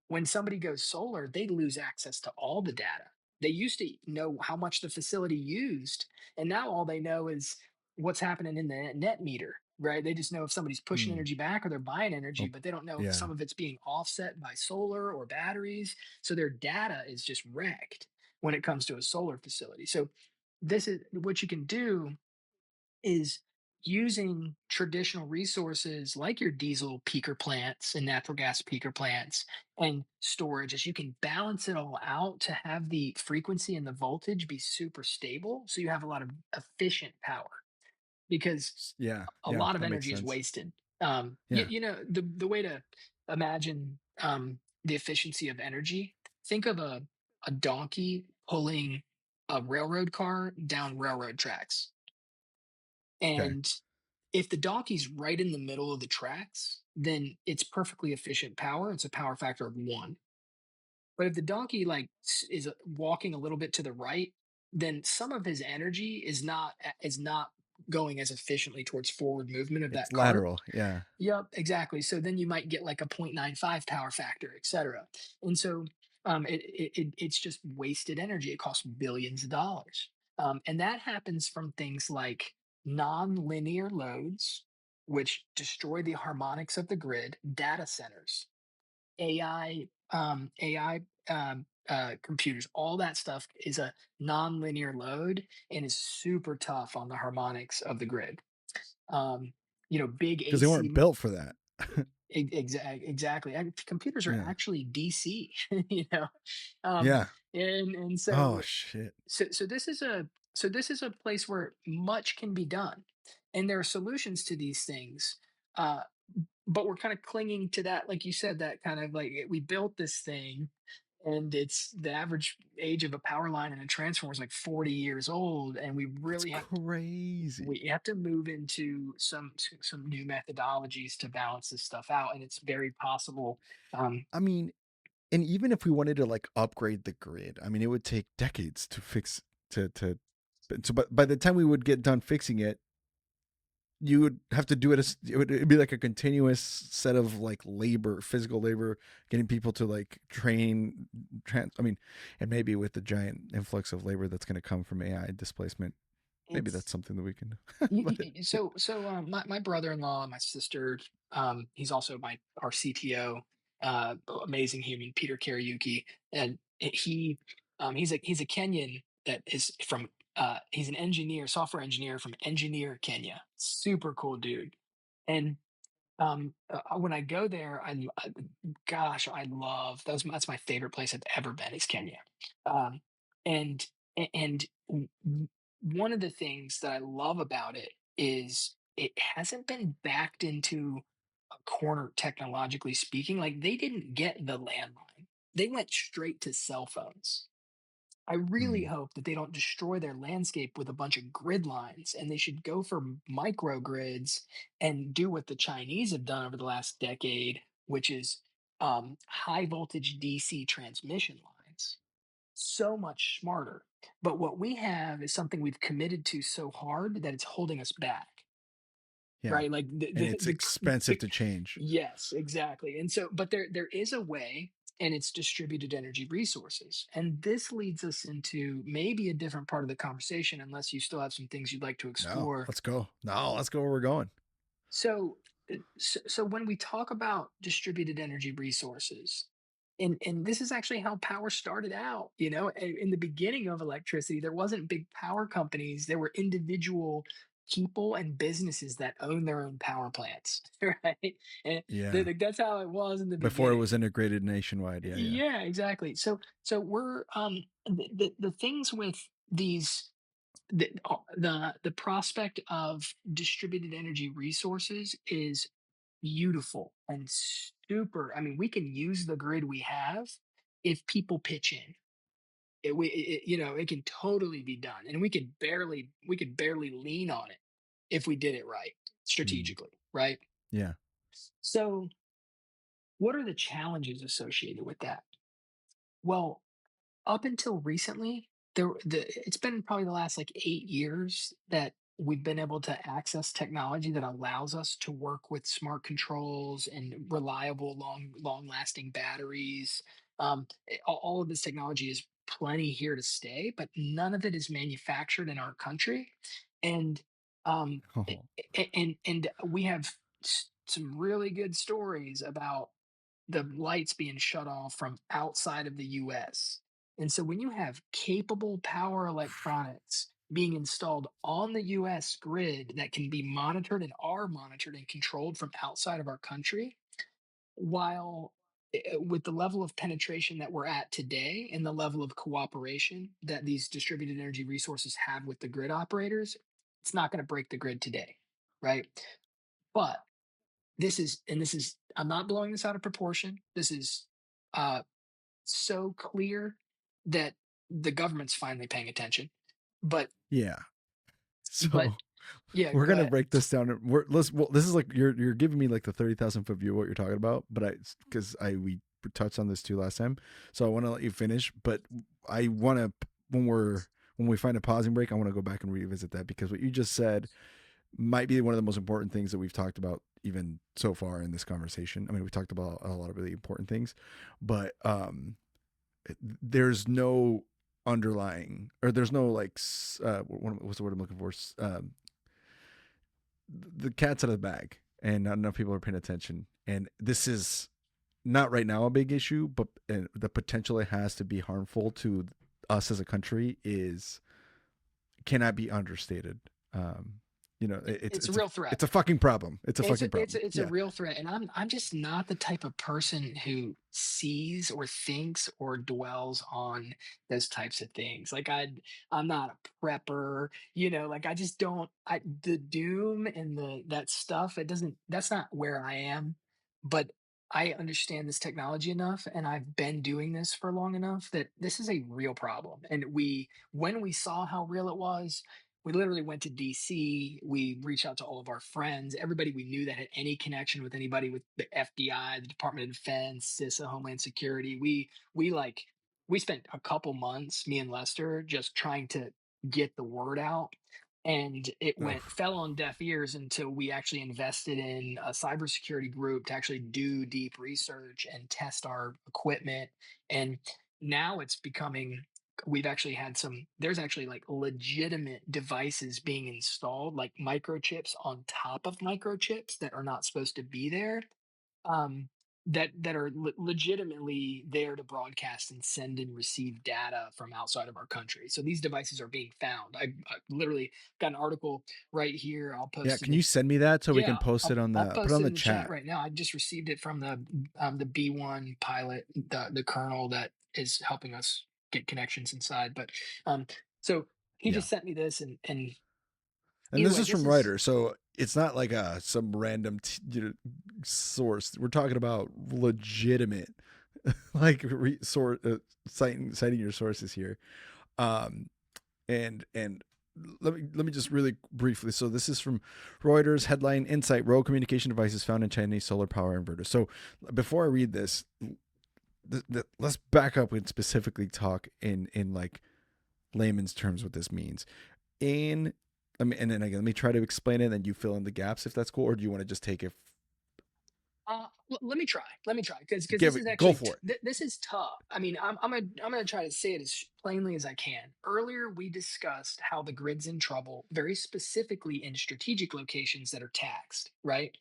When somebody goes solar, they lose access to all the data. They used to know how much the facility used, and now all they know is what's happening in the net meter, right? They just know if somebody's pushing Hmm. energy back or they're buying energy, Oh, but they don't know if yeah. some of it's being offset by solar or batteries. So their data is just wrecked when it comes to a solar facility. So this is what you can do is using traditional resources like your diesel peaker plants and natural gas peaker plants and storage, as you can balance it all out to have the frequency and the voltage be super stable so you have a lot of efficient power, because Yeah. a Yeah. lot of That makes energy is sense. wasted. Yeah. The way to imagine the efficiency of energy, think of a donkey pulling a railroad car down railroad tracks. Okay. And if the donkey's right in the middle of the tracks, then it's perfectly efficient power. It's a power factor of one. But if the donkey is walking a little bit to the right, then some of his energy is not going as efficiently towards forward movement of It's that cart. lateral. Yeah. Yep, exactly. So then you might get like a 0.95 power factor, et cetera. And so it's just wasted energy. It costs billions of dollars. And that happens from things like non-linear loads, which destroy the harmonics of the grid, data centers, AI computers, all that stuff is a non-linear load and is super tough on the harmonics of the grid. Um, big Because they weren't AC. built for that. Exactly. And computers are Yeah. actually DC, you know. Um, Yeah. and Oh, so shit. this is a place where much can be done, and there are solutions to these things. Uh, but we're kind of clinging to that, like you said, that kind of like we built this thing, and it's the average age of a power line and a transformer is like 40 years old, and we That's really crazy. have to move into some new methodologies to balance this stuff out, and it's very possible. um I mean, and even if we wanted to like upgrade the grid, I mean, it would take decades to fix but by the time we would get done fixing it, you would have to do it as it'd be like a continuous set of like labor, physical labor, getting people to like I mean, and maybe with the giant influx of labor that's going to come from AI displacement, maybe that's it's something that we can but my brother-in-law and my sister, he's also my our CTO, amazing human, Peter Carey, and he's a Kenyan that is from he's an engineer, software engineer from Engineer, Kenya. Super cool dude. And when I go there, gosh, I love that's my favorite place I've ever been is Kenya. Um, and and one of the things that I love about it is it hasn't been backed into corner technologically speaking. Like they didn't get the landline, they went straight to cell phones. I really Mm. hope that they don't destroy their landscape with a bunch of grid lines, and they should go for microgrids and do what the Chinese have done over the last decade, which is high voltage DC transmission lines. So much smarter. But what we have is something we've committed to so hard that it's holding us back, Yeah. right? Like And it's expensive to change. yes, exactly. And so, but there is a way, and it's distributed energy resources. And this leads us into maybe a different part of the conversation, unless you still have some things you'd like to No, explore. let's go. No, let's go where we're going. So, so when we talk about distributed energy resources, and this is actually how power started out. You know, in the beginning of electricity, there wasn't big power companies. There were individual people and businesses that own their own power plants, right? And Yeah. like, that's how it was in the Before it beginning. was integrated nationwide. Yeah, yeah. Yeah, exactly. So we're the things with these the prospect of distributed energy resources is beautiful and super. I mean, we can use the grid we have if people pitch in. You know, it can totally be done, and we could barely lean on it if we did it right Mm. strategically, right? Yeah. So, what are the challenges associated with that? Well, up until recently, it's been probably the last like 8 years that we've been able to access technology that allows us to work with smart controls and reliable, long lasting batteries. All of this technology is plenty here to stay, but none of it is manufactured in our country, and Oh, and we have some really good stories about the lights being shut off from outside of the US. And so when you have capable power electronics being installed on the US grid that can be monitored and are monitored and controlled from outside of our country, while with the level of penetration that we're at today and the level of cooperation that these distributed energy resources have with the grid operators, it's not going to break the grid today, right? But this is I'm not blowing this out of proportion. This is uh so clear that the government's finally paying attention. But yeah. but So yeah, we're go gonna ahead. break this down. Well, this is like you're giving me like the 30,000 foot view of what you're talking about, but because I we touched on this too last time, so I want to let you finish. But I want to when we find a pausing break, I want to go back and revisit that because what you just said might be one of the most important things that we've talked about even so far in this conversation. I mean, we talked about a lot of really important things, but there's no underlying or there's no like what's the word I'm looking for? The cat's out of the bag, and not enough people are paying attention. And this is not right now a big issue, but the potential it has to be harmful to us as a country is cannot be understated. Um, It's a real threat. it's a fucking problem. It's a fucking problem. It's a Yeah, real threat, and I'm just not the type of person who sees or thinks or dwells on those types of things. Like I'm not a prepper, you know. Like I just don't. I the doom and the that stuff. It doesn't. That's not where I am. But I understand this technology enough, and I've been doing this for long enough that this is a real problem. And when we saw how real it was, we literally went to DC. We reached out to all of our friends, everybody we knew that had any connection with anybody with the FBI, the Department of Defense, CISA, Homeland Security. We spent a couple months, me and Lester, just trying to get the word out. And it oh, fell on deaf ears until we actually invested in a cybersecurity group to actually do deep research and test our equipment. And now it's becoming we've actually had some there's actually like legitimate devices being installed like microchips on top of microchips that are not supposed to be there, um that are legitimately there to broadcast and send and receive data from outside of our country. So these devices are being found. I literally got an article right here. I'll yeah. post it Can in. you send me that so we Yeah, can post it on I'll the put it post on it the in the chat chat? right now. I just received it from the B1 pilot, the colonel that is helping us get connections inside. But um, so he Yeah. just sent me this, and And either this way, is this from is Writer. So it's not like some random source. We're talking about legitimate, like citing your sources here. Um, and let me just really briefly. So this is from Reuters headline: Insight: Rogue communication devices found in Chinese solar power inverters. So before I read this, let's back up and specifically talk in like layman's terms what this means. In I mean, and then again, let me try to explain it, and then you fill in the gaps if that's cool, or do you want to just take it? Let me try. Let me try because Give this is it, go actually for it. this is tough. I mean, I'm gonna try to say it as plainly as I can. Earlier, we discussed how the grid's in trouble, very specifically in strategic locations that are taxed. Right.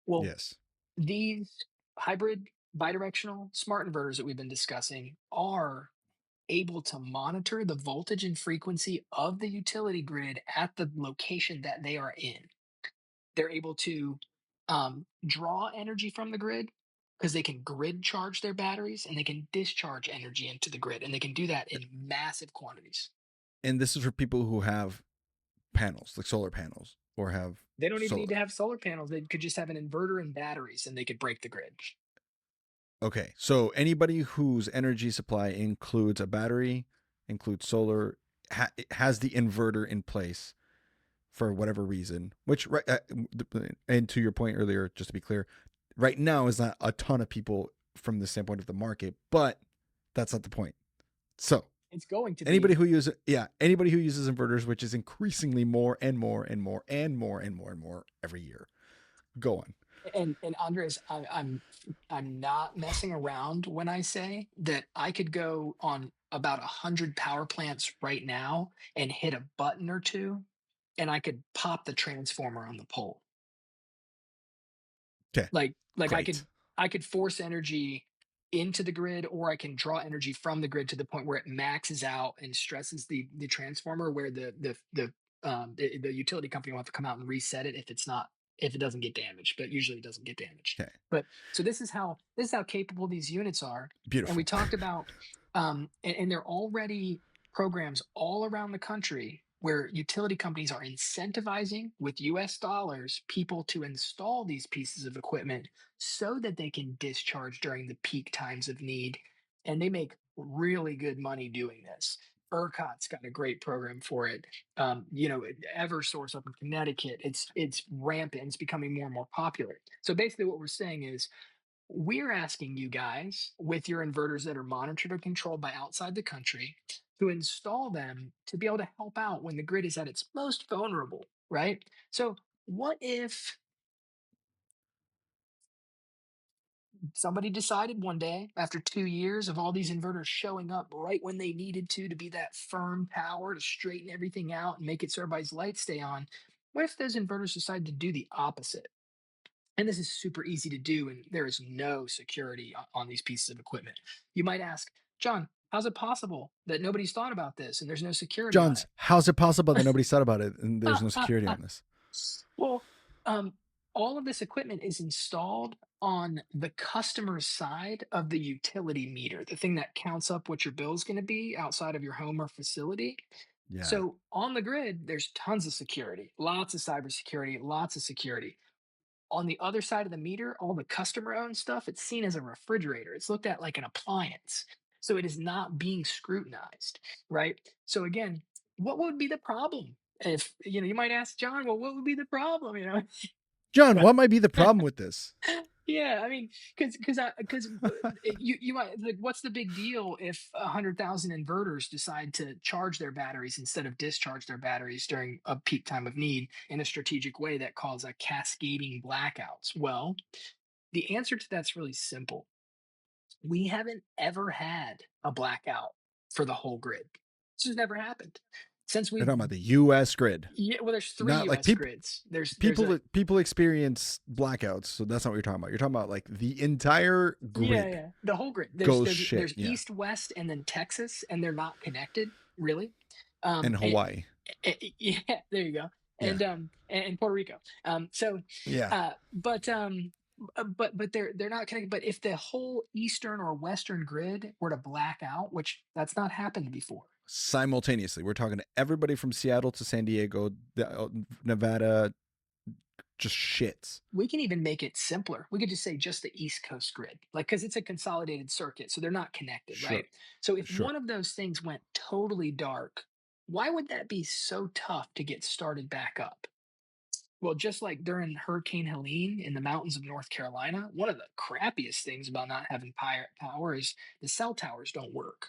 Well, Yes, these hybrid bidirectional smart inverters that we've been discussing are able to monitor the voltage and frequency of the utility grid at the location that they are in. They're able to draw energy from the grid because they can grid charge their batteries and they can discharge energy into the grid, and they can do that in massive quantities. and this is for people who have panels, like solar panels, or have They don't even need solar. to have solar panels. They could just have an inverter and batteries, and they could break the grid. Okay, so anybody whose energy supply includes a battery, includes solar, has the inverter in place for whatever reason. Which, right, and to your point earlier, just to be clear, right now is not a ton of people from the standpoint of the market, but that's not the point. So It's going to anybody be. who uses, yeah, anybody who uses inverters, which is increasingly more and more and more and more and more and more every year, go on. And Andres, I'm not messing around when I say that I could go on about 100 power plants right now and hit a button or two, and I could pop the transformer on the pole. Okay, Like great. I could force energy into the grid, or I can draw energy from the grid to the point where it maxes out and stresses the transformer, where the utility company will have to come out and reset it if it doesn't get damaged, but usually it doesn't get damaged. Okay, But so this is how capable these units are. And we beautiful. talked about and there are already programs all around the country where utility companies are incentivizing with US dollars people to install these pieces of equipment so that they can discharge during the peak times of need. And they make really good money doing this. ERCOT's got a great program for it. Eversource up in Connecticut, it's rampant. It's becoming more and more popular. So basically, what we're saying is we're asking you guys with your inverters that are monitored or controlled by outside the country to install them to be able to help out when the grid is at its most vulnerable, right? So, what if somebody decided one day, after 2 years of all these inverters showing up right when they needed to be that firm power to straighten everything out and make it so everybody's lights stay on? What if those inverters decided to do the opposite? And this is super easy to do, and there is no security on these pieces of equipment. You might ask, John, how's it possible that nobody's thought about this and there's no security on Johns, it? how's it possible that nobody's thought about it and there's no security on this? Well, all of this equipment is installed on the customer's side of the utility meter, the thing that counts up what your bill is going to be outside of your home or facility. Yeah. So on the grid, there's tons of security, lots of cybersecurity, lots of security. On the other side of the meter, all the customer owned stuff, it's seen as a refrigerator. It's looked at like an appliance. So it is not being scrutinized, right? So again, what would be the problem? If you might ask John, well, what would be the problem? John, Right? what might be the problem with this? Yeah, I mean, because you might like, what's the big deal if 100,000 inverters decide to charge their batteries instead of discharge their batteries during a peak time of need in a strategic way that causes a cascading blackouts? Well, the answer to that's really simple. We haven't ever had a blackout for the whole grid. This has never happened since You're we've. talking about the U.S. grid, Yeah, well, there's three not like U.S. grids. There's a. people experience blackouts, so that's not what you're talking about. You're talking about like the entire Yeah, grid yeah, the whole grid. There's goes there's shit. there's Yeah, east, west, and then Texas, and they're not connected really. and And, Hawaii. yeah, there you go. Yeah, And Puerto Rico. So, yeah. but they're not connected. But if the whole eastern or western grid were to black out, which that's not happened before. Simultaneously, we're talking to everybody from Seattle to San Diego, Nevada, just shits. We can even make it simpler. We could just say just the East Coast grid, like, because it's a consolidated circuit, so they're not connected, Sure. right? So if Sure. one of those things went totally dark, why would that be so tough to get started back up? Well, just like during Hurricane Helene in the mountains of North Carolina, one of the crappiest things about not having power is the cell towers don't work.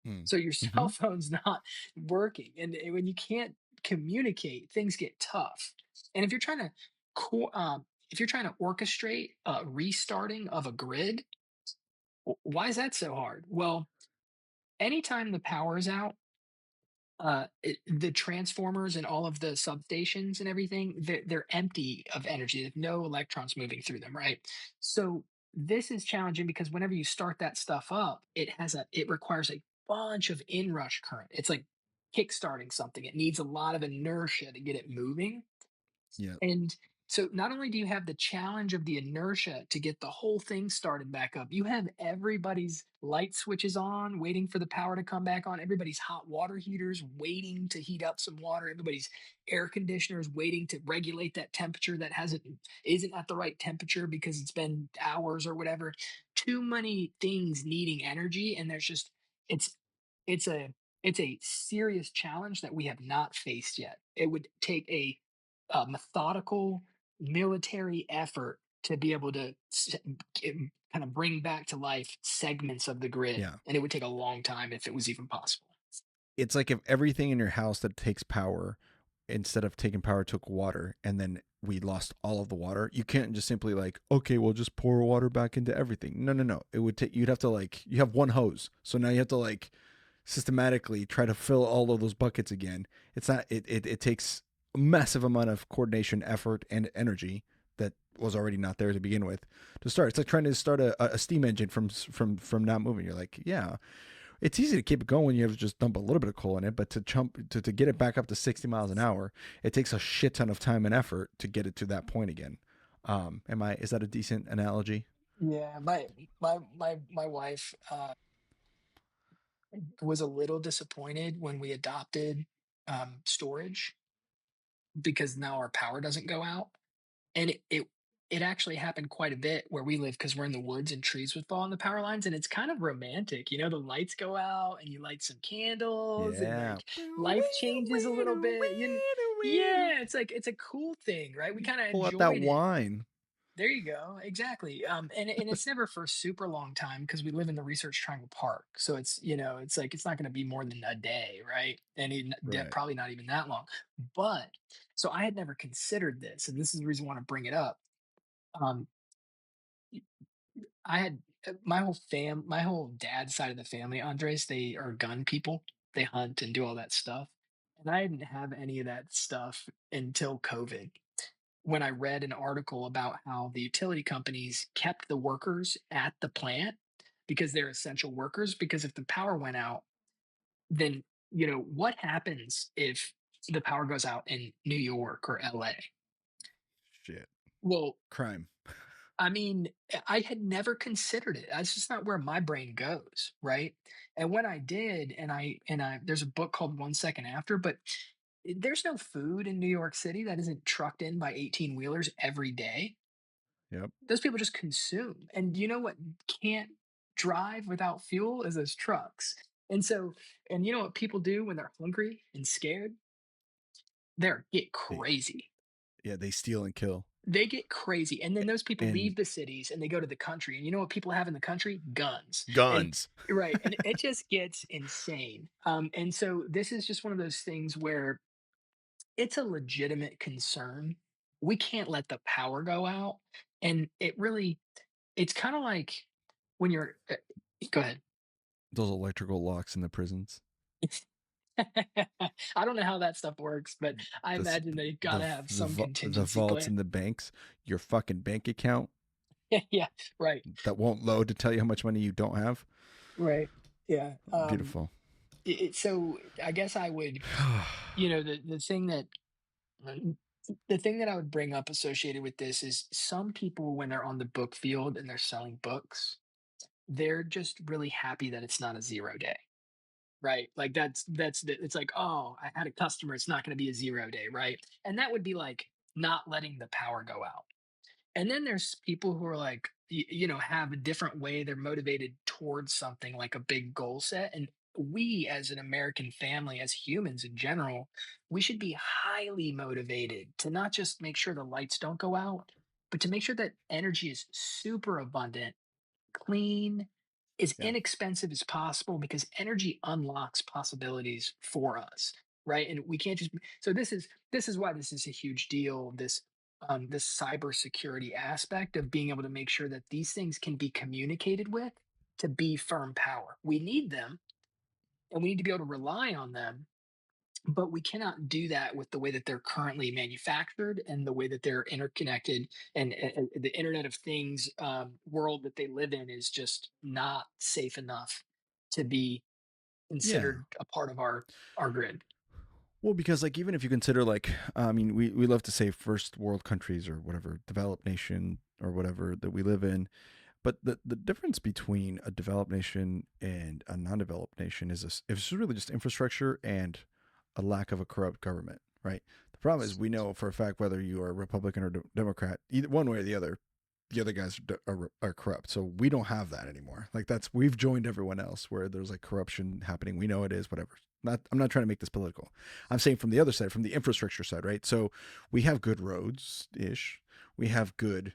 Mm. So your Hmm. cell phone's not working. And when you can't communicate, things get tough. And if you're trying to if you're trying to orchestrate a restarting of a grid, why is that so hard? Well, anytime the power is out, the transformers and all of the substations and everything, they're empty of energy. There's no electrons moving through them, right? So this is challenging because whenever you start that stuff up, it requires a bunch of inrush current. It's like kickstarting something. It needs a lot of inertia to get it moving. Yeah. And so not only do you have the challenge of the inertia to get the whole thing started back up, you have everybody's light switches on, waiting for the power to come back on, everybody's hot water heaters waiting to heat up some water, everybody's air conditioners waiting to regulate that temperature that hasn't isn't at the right temperature because it's been hours or whatever. Too many things needing energy, and there's just it's it's a it's a serious challenge that we have not faced yet. It would take a methodical military effort to be able to kind of bring back to life segments of the grid, Yeah. and it would take a long time if it was even possible. It's like if everything in your house that takes power, instead of taking power, took water, and then we lost all of the water. You can't just simply like, okay, we'll just pour water back into everything. No, no, no. It would take. You'd have to like. You have one hose, so now you have to like systematically try to fill all of those buckets again. It's not. It takes a massive amount of coordination, effort, and energy that was already not there to begin with to start. It's like trying to start a steam engine from not moving. You're like, yeah, it's easy to keep it going when you have to just dump a little bit of coal in it, but to get it back up to 60 miles an hour, it takes a shit ton of time and effort to get it to that point again. Is that a decent analogy? Yeah, my wife was a little disappointed when we adopted storage because now our power doesn't go out. And it actually happened quite a bit where we live because we're in the woods and trees would fall on the power lines, and it's kind of romantic. The lights go out and you light some candles and Yeah. like life changes a little bit. Yeah, it's a cool thing, right? We kind of Pull out that enjoyed it. wine. There you go. Exactly. And it's never for a super long time because we live in the Research Triangle Park. So it's like it's not going to be more than a day, right? And Right. probably not even that long. But so I had never considered this, and this is the reason I want to bring it up. Um, I had my whole dad's side of the family, Andres, they are gun people. They hunt and do all that stuff. And I didn't have any of that stuff until COVID, when I read an article about how the utility companies kept the workers at the plant because they're essential workers. Because if the power went out, then what happens if the power goes out in New York or LA? Shit. Well, Crime. I mean, I had never considered it. That's just not where my brain goes, right? And when I did, and I there's a book called 1 Second After, but there's no food in New York City that isn't trucked in by 18 wheelers every day. Yep. Those people just consume. And you know what can't drive without fuel is those trucks. And so, and you know what people do when they're hungry and scared? They're get They, crazy. yeah, they steal and kill. They get crazy. And then those people And leave the cities and they go to the country. And you know what people have in the country? Guns. And guns. right. And it just gets insane. And so this is just one of those things where it's a legitimate concern. We can't let the power go out. And it's kind of like when you're go ahead. Those electrical locks in the prisons. I don't know how that stuff works, but I This, imagine they got to have some the contingency vaults plan. in the banks. Your fucking bank account Yeah, right, that won't load to tell you how much money you don't have. right. Yeah. Beautiful. So I guess I would, the thing that I would bring up associated with this is some people when they're on the book field and they're selling books, they're just really happy that it's not a 0 day. Right. Like it's like, oh, I had a customer. It's not going to be a 0 day. Right. And that would be like not letting the power go out. And then there's people who are like, have a different way they're motivated towards something like a big goal set. And we, as an American family, as humans in general, we should be highly motivated to not just make sure the lights don't go out, but to make sure that energy is super abundant, clean, as Yeah. inexpensive as possible, because energy unlocks possibilities for us, right? And we can't just, so this is why this is a huge deal. This cybersecurity aspect of being able to make sure that these things can be communicated with to be firm power. We need them, and we need to be able to rely on them, but we cannot do that with the way that they're currently manufactured and the way that they're interconnected, and the internet of things world that they live in is just not safe enough to be Yeah. considered a part of our grid. Well, because like even if you consider like I mean we love to say first world countries or whatever developed nation or whatever that we live in, but the difference between a developed nation and a non-developed nation is this, it's really just infrastructure and a lack of a corrupt government, right? The problem is we know for a fact whether you are a Republican or Democrat, either one way or the other guys are corrupt. So we don't have that anymore. Like that's we've joined everyone else where there's like corruption happening. We know it is whatever. Not I'm not trying to make this political. I'm saying from the other side, from the infrastructure side, right? So we have good roads ish. We have good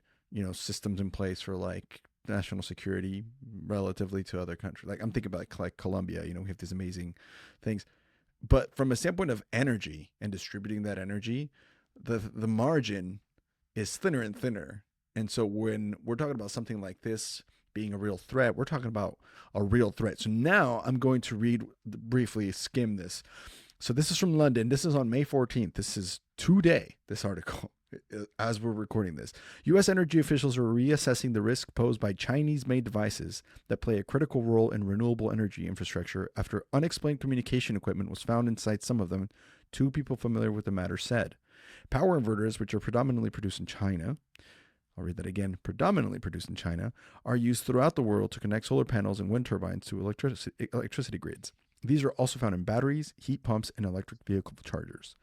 systems in place for like national security relatively to other countries. Like I'm thinking about like Colombia. We have these amazing things. But from a standpoint of energy and distributing that energy, the margin is thinner and thinner. And so when we're talking about something like this being a real threat, we're talking about a real threat. So now I'm going to read briefly skim this. So this is from London. This is on May 14th. This is today, this article, as we're recording this. U.S. energy officials are reassessing the risk posed by Chinese made devices that play a critical role in renewable energy infrastructure after unexplained communication equipment was found inside some of them, two people familiar with the matter said. Power inverters, which are predominantly produced in China, I'll read that again, predominantly produced in China, are used throughout the world to connect solar panels and wind turbines to electricity grids. These are also found in batteries, heat pumps, and electric vehicle chargers.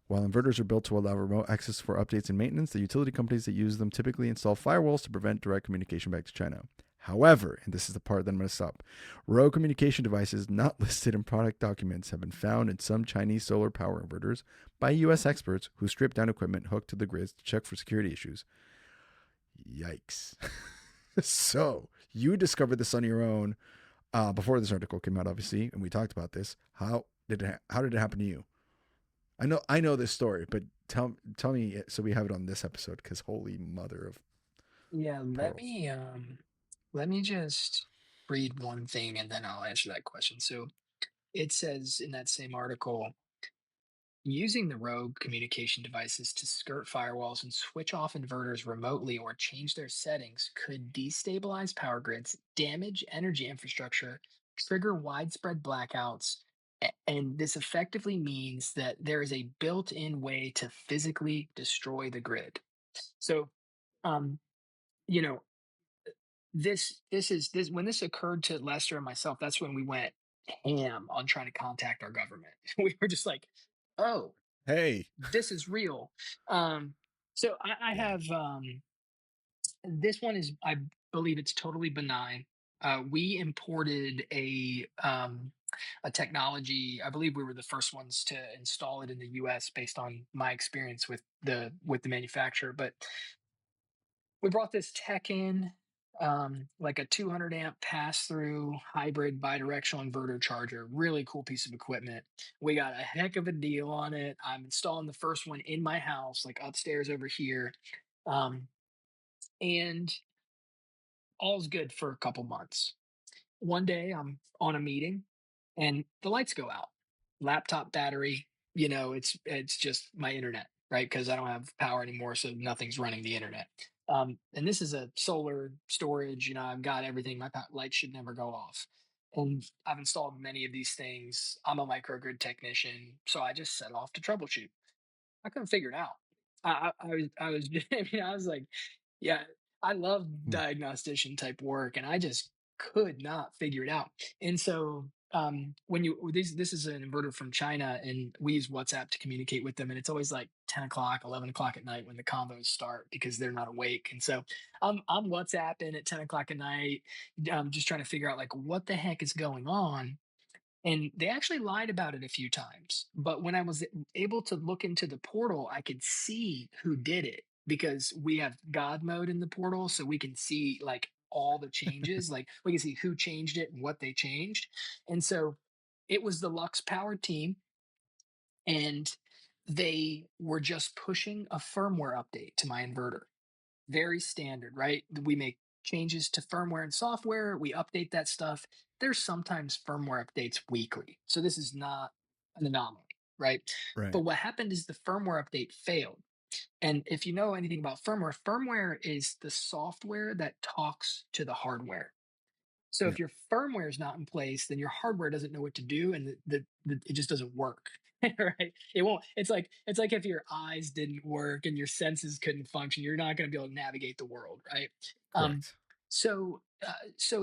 While inverters are built to allow remote access for updates and maintenance, the utility companies that use them typically install firewalls to prevent direct communication back to China. However, and this is the part that I'm going to stop, rogue communication devices not listed in product documents have been found in some Chinese solar power inverters by U.S. experts who strip down equipment hooked to the grids to check for security issues. Yikes. So, you discovered this on your own before this article came out, obviously, and we talked about this. How did it happen to you? I know this story, but tell me so we have it on this episode because holy mother of Yeah, pearls. let me just read one thing and then I'll answer that question. So it says in that same article, using the rogue communication devices to skirt firewalls and switch off inverters remotely or change their settings could destabilize power grids, damage energy infrastructure, trigger widespread blackouts. And this effectively means that there is a built in way to physically destroy the grid. So, um, you know, this when this occurred to Lester and myself, that's when we went ham on trying to contact our government. We were just like, oh, Hey. this is real. Um, so I Yeah. have this one is I believe it's totally benign. We imported a technology. I believe we were the first ones to install it in the U.S. based on my experience with the manufacturer. But we brought this tech in, like a 200 amp pass through hybrid bidirectional inverter charger. Really cool piece of equipment. We got a heck of a deal on it. I'm installing the first one in my house, like upstairs over here. Um, and all's good for a couple months. One day I'm on a meeting and the lights go out. Laptop battery, it's just my internet, right? Because I don't have power anymore, so nothing's running the internet. And this is a solar storage. I've got everything. My lights should never go off. And I've installed many of these things. I'm a microgrid technician, so I just set off to troubleshoot. I couldn't figure it out. I was I was like, yeah, I love Hmm. diagnostician type work, and I just could not figure it out. And so when you this is an inverter from China, and we use WhatsApp to communicate with them, and it's always like 10 o'clock, 11 o'clock at night when the combos start because they're not awake. And so I'm WhatsApping at 10 o'clock at night, just trying to figure out like what the heck is going on. And they actually lied about it a few times. But when I was able to look into the portal, I could see who did it because we have God mode in the portal. So we can see like all the changes, like we can see who changed it and what they changed. And so it was the Lux Power team, and they were just pushing a firmware update to my inverter. Very standard, right? We make changes to firmware and software, we update that stuff. There's sometimes firmware updates weekly. So this is not an anomaly, right? But Right. what happened is the firmware update failed. And if you know anything about firmware, firmware is the software that talks to the hardware. So Yeah. if your firmware is not in place, then your hardware doesn't know what to do, and it just doesn't work. Right? It won't. It's like if your eyes didn't work and your senses couldn't function, you're not going to be able to navigate the world, right? Um, Correct. so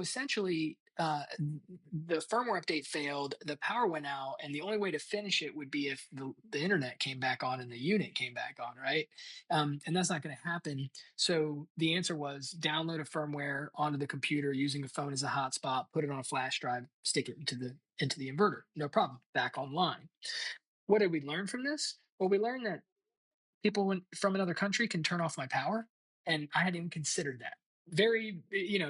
essentially, the firmware update failed, the power went out, and the only way to finish it would be if the internet came back on and the unit came back on, right? And that's not going to happen. So the answer was download a firmware onto the computer using a phone as a hotspot, put it on a flash drive, stick it into the inverter. No problem. Back online. What did we learn from this? Well, we learned that people from another country can turn off my power, and I hadn't even considered that. Very,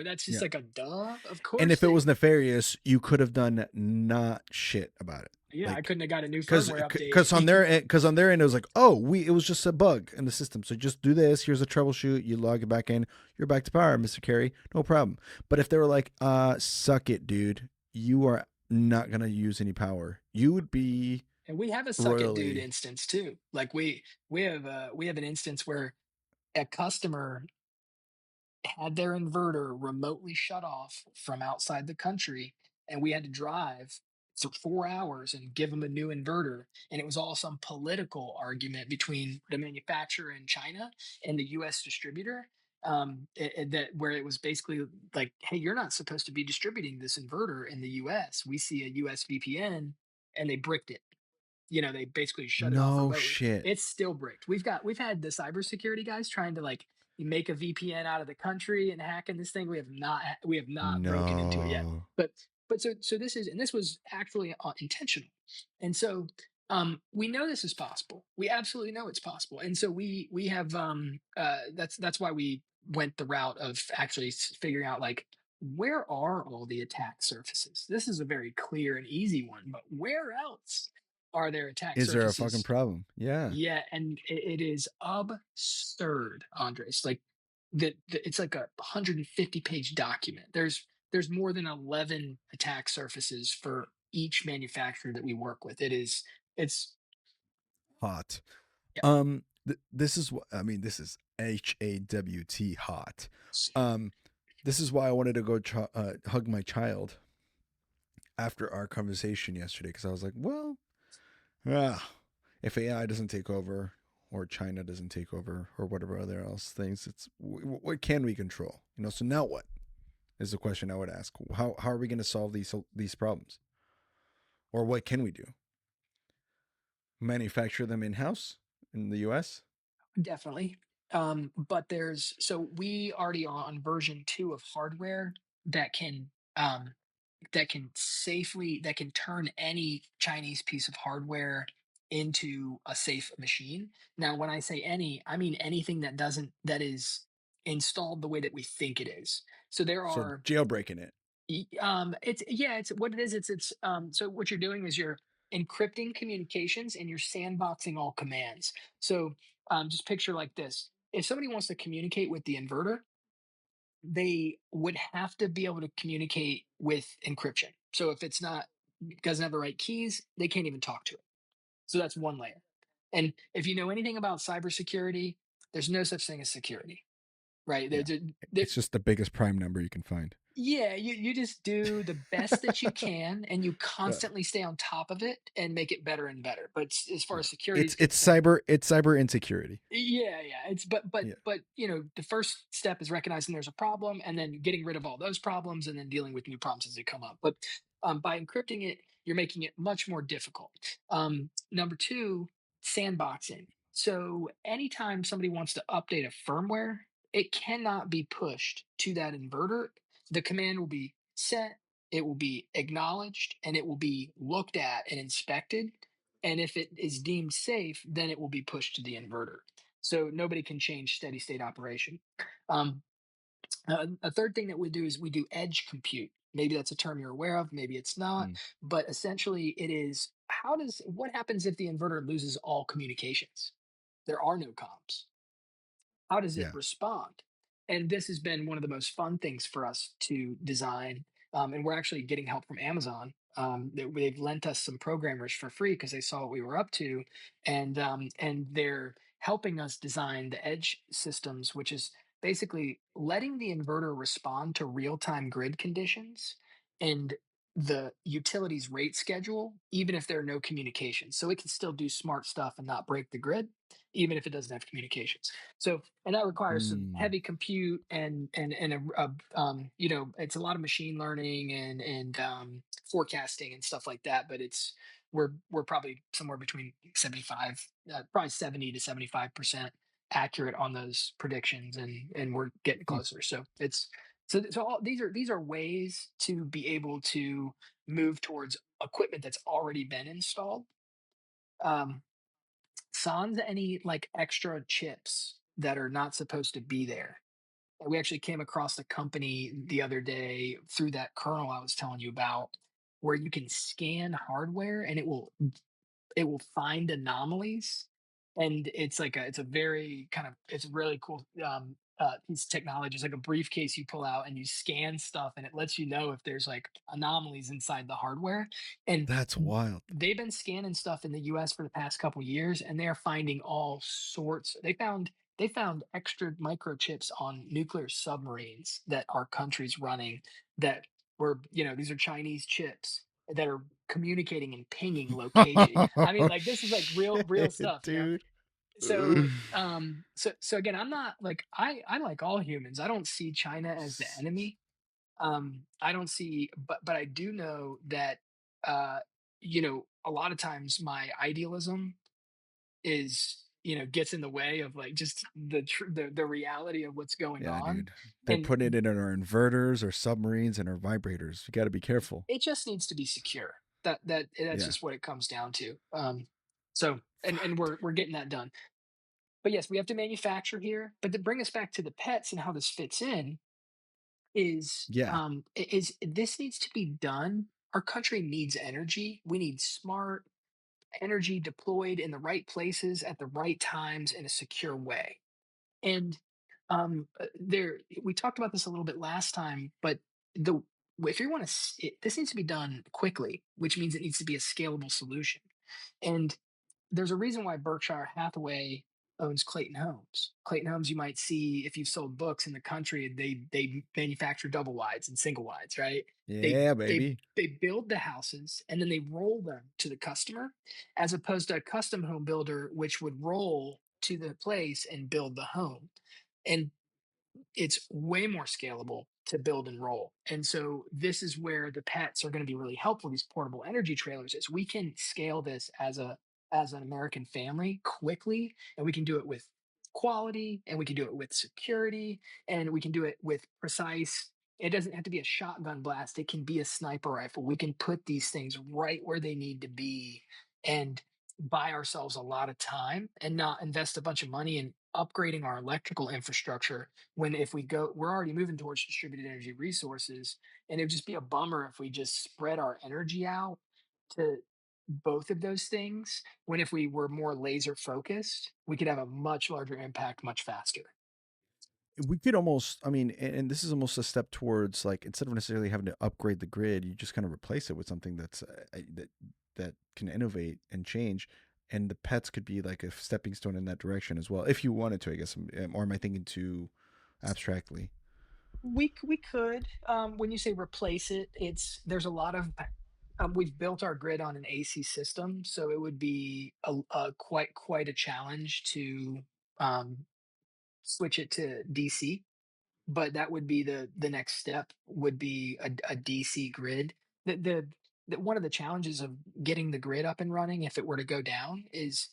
that's just Yeah. like a duh. Of And course if it they. was nefarious, you could have done not shit about it. Yeah, I Like, couldn't have got a new because firmware because on update. their end, because on their end it was like, oh, it was just a bug in the system. So just do this. Here's a troubleshoot. You log it back in. You're back to power, Mr. Carey. No problem. But if they were like, suck it, dude. You are not gonna use any power. You would be And we have a suck it dude royally. instance too. Like we have an instance where a customer had their inverter remotely shut off from outside the country, and we had to drive for 4 hours and give them a new inverter. And it was all some political argument between the manufacturer in China and the US distributor. That where it was basically like, hey, you're not supposed to be distributing this inverter in the US. We see a US VPN, and they bricked it. They basically shut it off No remotely. shit. It's still bricked. We've had the cybersecurity guys trying to like make a VPN out of the country and hack in this thing. We have not broken into it yet. No. But this was actually intentional. And so we know this is possible. We absolutely know it's possible. And so we have that's why we went the route of actually figuring out like where are all the attack surfaces. This is a very clear and easy one, but where else are there attack Is there a fucking surfaces? problem? Yeah. Yeah, and it is absurd, Andres. Like it's like a 150-page document. There's more than 11 attack surfaces for each manufacturer that we work with. It's Hot. yeah. This is what I mean. This is HAWT hot. Um, this is why I wanted to go hug my child after our conversation yesterday because I was like, well, if AI doesn't take over or China doesn't take over or whatever other else things, what can we control? So now what is the question I would ask? How are we going to solve these problems, or what can we do? Manufacture them in house in the U.S. Definitely. But so we already on version 2 of hardware that can um that can turn any Chinese piece of hardware into a safe machine. Now, when I say any, I mean anything that is installed the way that we think it is. So there So are jailbreaking it. it's yeah, it's what it is. So what you're doing is you're encrypting communications and you're sandboxing all commands. So just picture like this: if somebody wants to communicate with the inverter, they would have to be able to communicate with encryption. So if it's not doesn't have the right keys, they can't even talk to it. So that's one layer. And if you know anything about cybersecurity, there's no such thing as security, right? Yeah. There, It's just the biggest prime number you can find. yeah, you just do the best that you can, and you Yeah. constantly stay on top of it and make it better and better. But as far Yeah. as security It's is it's concerned, cyber it's cyber insecurity. yeah, it's but Yeah. but the first step is recognizing there's a problem, and then getting rid of all those problems, and then dealing with new problems as they come up. But By encrypting it, you're making it much more difficult. Number two, sandboxing. So anytime somebody wants to update a firmware, it cannot be pushed to that inverter. The command will be sent, it will be acknowledged, and it will be looked at and inspected. And if it is deemed safe, then it will be pushed to the inverter. So nobody can change steady state operation. Um, a third thing that we do is we do edge compute. Maybe that's a term you're aware of, maybe it's not, Mm, but essentially it is what happens if the inverter loses all communications? There are no comms. How does it yeah. respond? And this has been one of the most fun things for us to design. And we're actually getting help from Amazon. They've lent us some programmers for free because they saw what we were up to, and they're helping us design the edge systems, which is basically letting the inverter respond to real-time grid conditions and the utility's rate schedule, even if there are no communications. So it can still do smart stuff and not break the grid, even if it doesn't have communications. So, and that requires some Mm. heavy compute and it's a lot of machine learning and forecasting and stuff like that. But we're probably somewhere between 75, probably 70 to 75% accurate on those predictions, and we're getting Hmm. closer. So these are ways to be able to move towards equipment that's already been installed. Um, Sans any like extra chips that are not supposed to be there. We actually came across a company the other day through that kernel I was telling you about, where you can scan hardware and it will find anomalies, and it's a very kind of it's really cool piece of technology. It's like a briefcase you pull out and you scan stuff, and it lets you know if there's like anomalies inside the hardware. And That's wild. they've been scanning stuff in the US for the past couple years, and they're finding all sorts. They found extra microchips on nuclear submarines that our country's running, that were, these are Chinese chips that are communicating and pinging location. I mean, Oh, like, this is like real shit, stuff. dude. So again, I'm not like, I like all humans. I don't see China as the enemy. I don't see, but I do know that, uh, a lot of times my idealism is, gets in the way of like just the reality of what's going Yeah, on. dude. They're And putting it in our inverters or submarines and our vibrators. You got to be careful. it just needs to be secure. That's Yeah. just what it comes down to. So and Fuck. we're getting that done. But yes, we have to manufacture here. But to bring us back to the pets and how this fits in Yeah. is this needs to be done. Our country needs energy. We need smart energy deployed in the right places at the right times in a secure way. And there, we talked about this a little bit last time, but the if you want to, this needs to be done quickly, which means it needs to be a scalable solution. And there's a reason why Berkshire Hathaway owns Clayton Homes. Clayton Homes, you might see if you've sold books in the country, they manufacture double wides and single wides, right? They Yeah, they baby. they build the houses and then they roll them to the customer, as opposed to a custom home builder, which would roll to the place and build the home. And it's way more scalable to build and roll. And so this is where the pets are going to be really helpful. These portable energy trailers, is we can scale this as an American family quickly, and we can do it with quality, and we can do it with security, and we can do it with precise. It doesn't have to be a shotgun blast. It can be a sniper rifle. We can put these things right where they need to be and buy ourselves a lot of time and not invest a bunch of money in upgrading our electrical infrastructure, when if we're already moving towards distributed energy resources, and it would just be a bummer if we just spread our energy out to both of those things, when if we were more laser focused, we could have a much larger impact much faster. We could almost, I mean, and this is almost a step towards like instead of necessarily having to upgrade the grid, you just kind of replace it with something that's that can innovate and change. And the pets could be like a stepping stone in that direction as well, if you wanted to, I guess. Or am I thinking too abstractly? We could, when you say replace it, there's a lot of, we've built our grid on an AC system, so it would be a quite a challenge to um, switch it to DC. But that would be the next step, would be a DC grid. the one of the challenges of getting the grid up and running, if it were to go down, is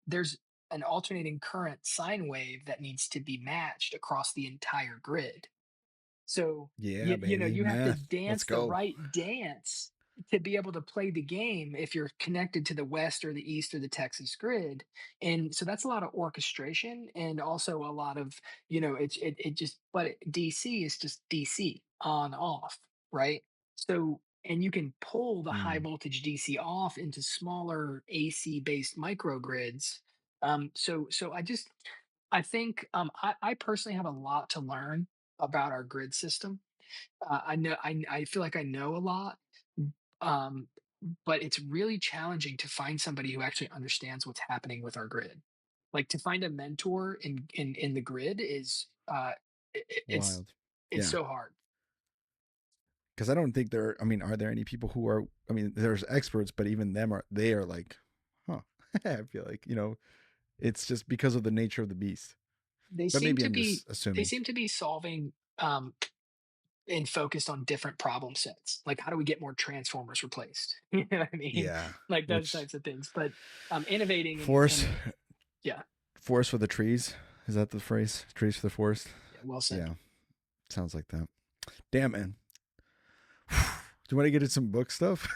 there's an alternating current sine wave that needs to be matched across the entire grid. So Yeah, you know baby. you have to Math. Let's dance the go. right dance to be able to play the game if you're connected to the west or the east or the Texas grid. And so that's a lot of orchestration and also a lot of, it just, DC is just DC on off, right? So and you can pull the high Mm, voltage DC off into smaller AC based microgrids. So I think I personally have a lot to learn about our grid system. I feel like I know a lot, um, but it's really challenging to find somebody who actually understands what's happening with our grid. Like to find a mentor in the grid is wild. it's Yeah. so hard. Because I don't think there. I mean, are there any people who are? I mean, there's experts, but even them are. They are like, huh. I feel like it's just because of the nature of the beast. They But seem maybe to I'm be just they assuming. seem to be solving and focused on different problem sets. Like how do we get more transformers replaced? You know what I mean? Yeah. Like those Which types of things. But innovating forest, and yeah, forest for the trees. Is that the phrase? Trees for the forest. yeah, well said. Yeah. Sounds like that. Damn, man. Do you want to get into some book stuff?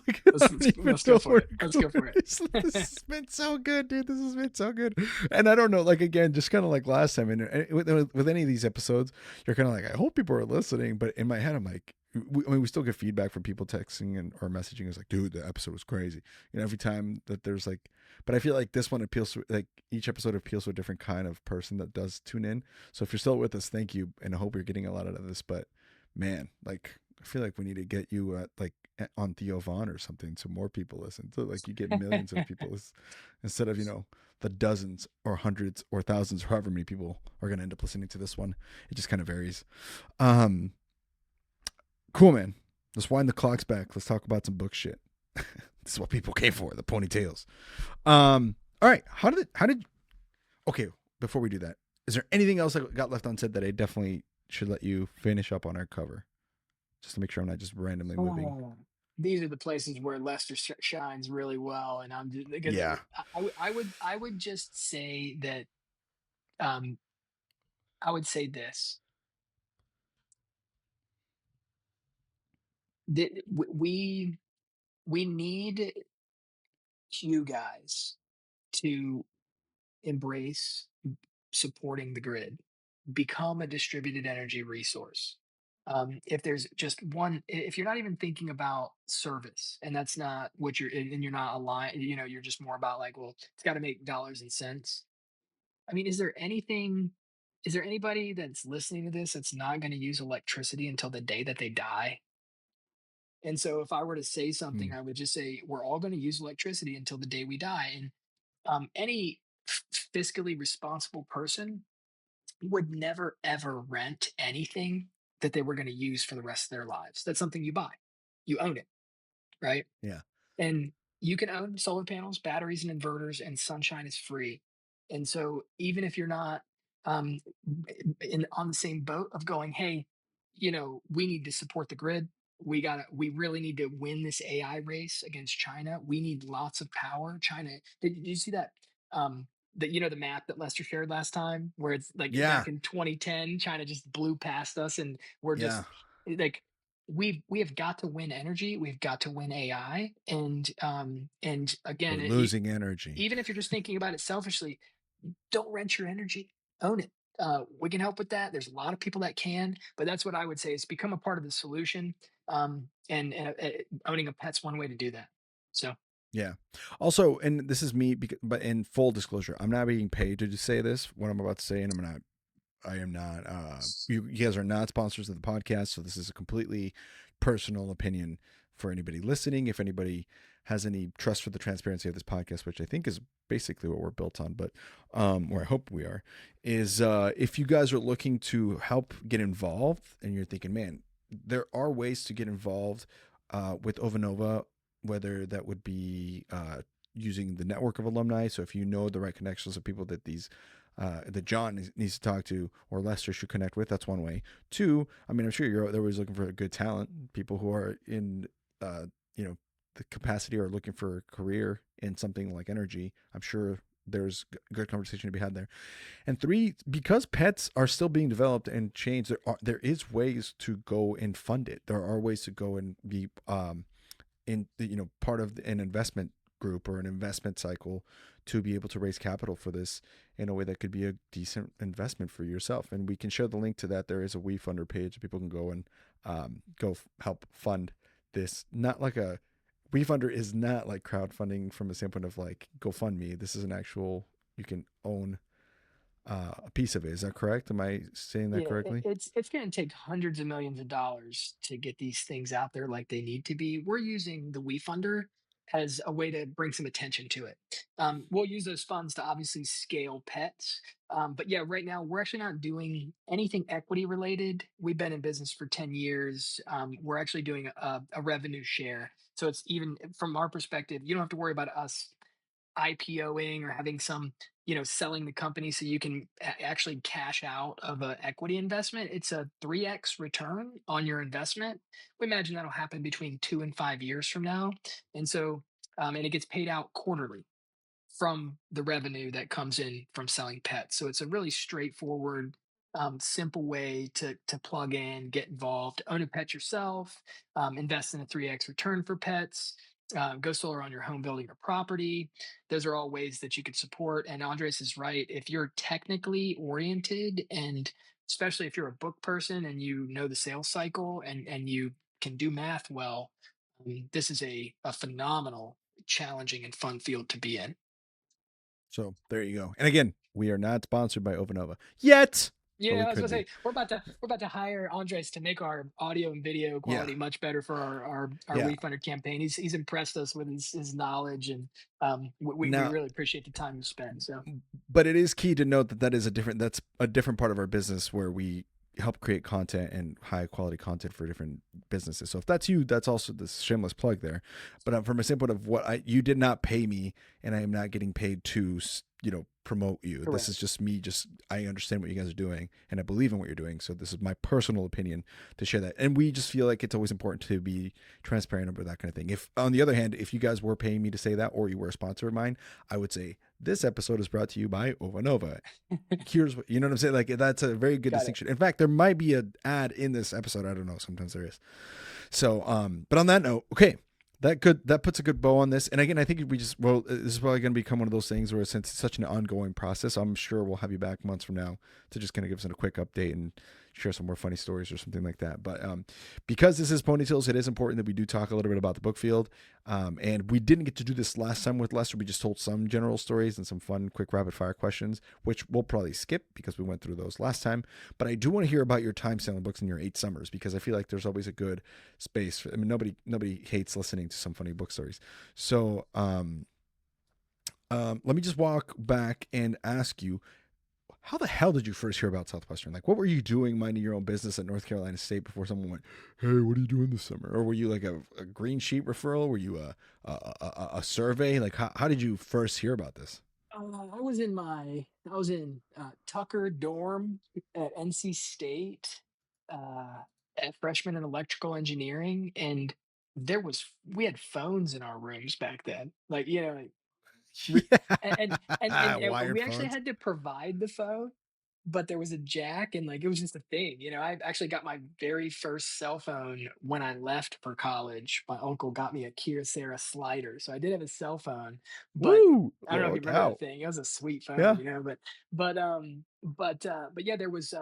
Like, I don't even Let's go know for where it. to Let's go go with for this. This has been so good, dude. This has been so good. And I don't know, like, again, just kind of like last time, and with any of these episodes, you're kind of like, I hope people are listening. But in my head, I'm like, I mean, we still get feedback from people texting and or messaging us like, dude, the episode was crazy. Every time that there's like, but I feel like this one appeals to, like, each episode appeals to a different kind of person that does tune in. So if you're still with us, thank you. And I hope you're getting a lot out of this. But man, like, I feel like we need to get you like on Theo Vaughn or something so more people listen. So like you get millions of it. people instead of the dozens or hundreds or thousands or however many people are going to end up listening to this one. It just kind of varies. Um, cool, man. Let's wind the clocks back. Let's talk about some book shit. This is what people came for, the ponytails. All right. How did okay, before we do that, is there anything else that got left unsaid that I definitely should let you finish up on our cover? Just to make sure I'm not just randomly moving. Oh, these are the places where Lester shines really well, and I'm just because Yeah. I would just say that um, I would say this that we need you guys to embrace supporting the grid, become a distributed energy resource. If there's just one, if you're not even thinking about service and that's not what and you're not aligned, you're just more about like, well, it's got to make dollars and cents. I mean, is there anybody that's listening to this that's not going to use electricity until the day that they die? And so if I were to say something, Hmm. I would just say, we're all going to use electricity until the day we die. And any fiscally responsible person would never ever rent anything that they were going to use for the rest of their lives. That's something you buy, you own it, right? Yeah. And you can own solar panels, batteries, and inverters, and sunshine is free. And so, even if you're not um, on the same boat of going, hey, we need to support the grid. We really need to win this AI race against China. We need lots of power. China, did you see that? The map that Lester shared last time, where it's like Yeah. back in 2010, China just blew past us, and we're Yeah. just like we have got to win energy. We've got to win AI, and We're again, losing energy. even if you're just thinking about it selfishly, don't rent your energy, own it. We can help with that. There's a lot of people that can, but that's what I would say is become a part of the solution. And owning a pet's one way to do that. So Yeah. Also, and this is me, but in full disclosure, I'm not being paid to just say this, what I'm about to say, and I am not, you guys are not sponsors of the podcast. So this is a completely personal opinion for anybody listening. If anybody has any trust for the transparency of this podcast, which I think is basically what we're built on, but, or I hope we are, is, if you guys are looking to help get involved and you're thinking, man, there are ways to get involved, with Ovanova, whether that would be, using the network of alumni. So if you know the right connections of people that that John needs to talk to or Lester should connect with, that's one way. Two, I mean, I'm sure they're always looking for good talent, people who are in, uh, you know, the capacity or looking for a career in something like energy. I'm sure there's good conversation to be had there. And three, because pets are still being developed and changed, there is ways to go and fund it. There are ways to go and be in part of an investment group or an investment cycle to be able to raise capital for this in a way that could be a decent investment for yourself. And we can share the link to that. There is a WeFunder page. People can go and help fund this. Not like a WeFunder is not like crowdfunding from a standpoint of like GoFundMe. This is an actual, you can own a piece of it. Is that correct? Am I saying that Yeah, correctly? it's going to take hundreds of millions of dollars to get these things out there like they need to be. We're using the WeFunder as a way to bring some attention to it. We'll use those funds to obviously scale pets. But yeah, right now we're actually not doing anything equity related. We've been in business for 10 years. We're actually doing a revenue share. So it's even from our perspective, you don't have to worry about us IPOing or having some, selling the company so you can actually cash out of an equity investment. It's a 3x return on your investment. We imagine that'll happen between 2 and 5 years from now. And so, and it gets paid out quarterly from the revenue that comes in from selling pets. So it's a really straightforward, simple way to plug in, get involved, own a pet yourself, invest in a 3x return for pets, go solar on your home, building, or property. Those are all ways that you could support. And Andres is right. If you're technically oriented, and especially if you're a book person and you know the sales cycle and you can do math well, this is a phenomenal, challenging, and fun field to be in. So there you go. And again, we are not sponsored by Ovanova yet, but Yeah, we I was could gonna be. say we're about to hire Andres to make our audio and video Yeah. quality much better for our Yeah. WeFunder campaign. He's impressed us with his knowledge, and we Now, really appreciate the time you spend. So but it is key to note that that's a different part of our business where we help create content and high quality content for different businesses. So if that's you, that's also this shameless plug there. But from a standpoint of you did not pay me, and I am not getting paid to promote you. This is correct. just me. Just I understand what you guys are doing, and I believe in what you're doing. So this is my personal opinion to share that. And we just feel like it's always important to be transparent about that kind of thing. If on the other hand, if you guys were paying me to say that, or you were a sponsor of mine, I would say this episode is brought to you by Ovanova. Here's what, you know what I'm saying? Like that's a very good Got it. distinction. In fact, there might be an ad in this episode. I don't know. Sometimes there is. So, but on that note, okay, that puts a good bow on this. And again, I think this is probably going to become one of those things where since it's such an ongoing process, I'm sure we'll have you back months from now to just kind of give us a quick update and share some more funny stories or something like that. But because this is Ponytails, it is important that we do talk a little bit about the book field. And we didn't get to do this last time with Lester. We just told some general stories and some fun, quick rapid fire questions, which we'll probably skip because we went through those last time. But I do want to hear about your time selling books in your 8 summers because I feel like there's always a good space. I mean, nobody hates listening to some funny book stories. So let me just walk back and ask you, how the hell did you first hear about Southwestern? Like, what were you doing minding your own business at North Carolina State before someone went, "Hey, what are you doing this summer?" Or were you like a green sheet referral? Were you a survey? Like, how did you first hear about this? I was in Tucker dorm at NC State, uh, at freshman in electrical engineering, and we had phones in our rooms back then. Like, Re Yeah, and wired we actually phones. had to provide the phone, but there was a jack and, like, it was just a thing, I actually got my very first cell phone when I left for college. My uncle got me a Kyocera slider, so I did have a cell phone, but Woo! I don't know if you Look remember that out! thing. It was a sweet phone, Yeah, but yeah, there was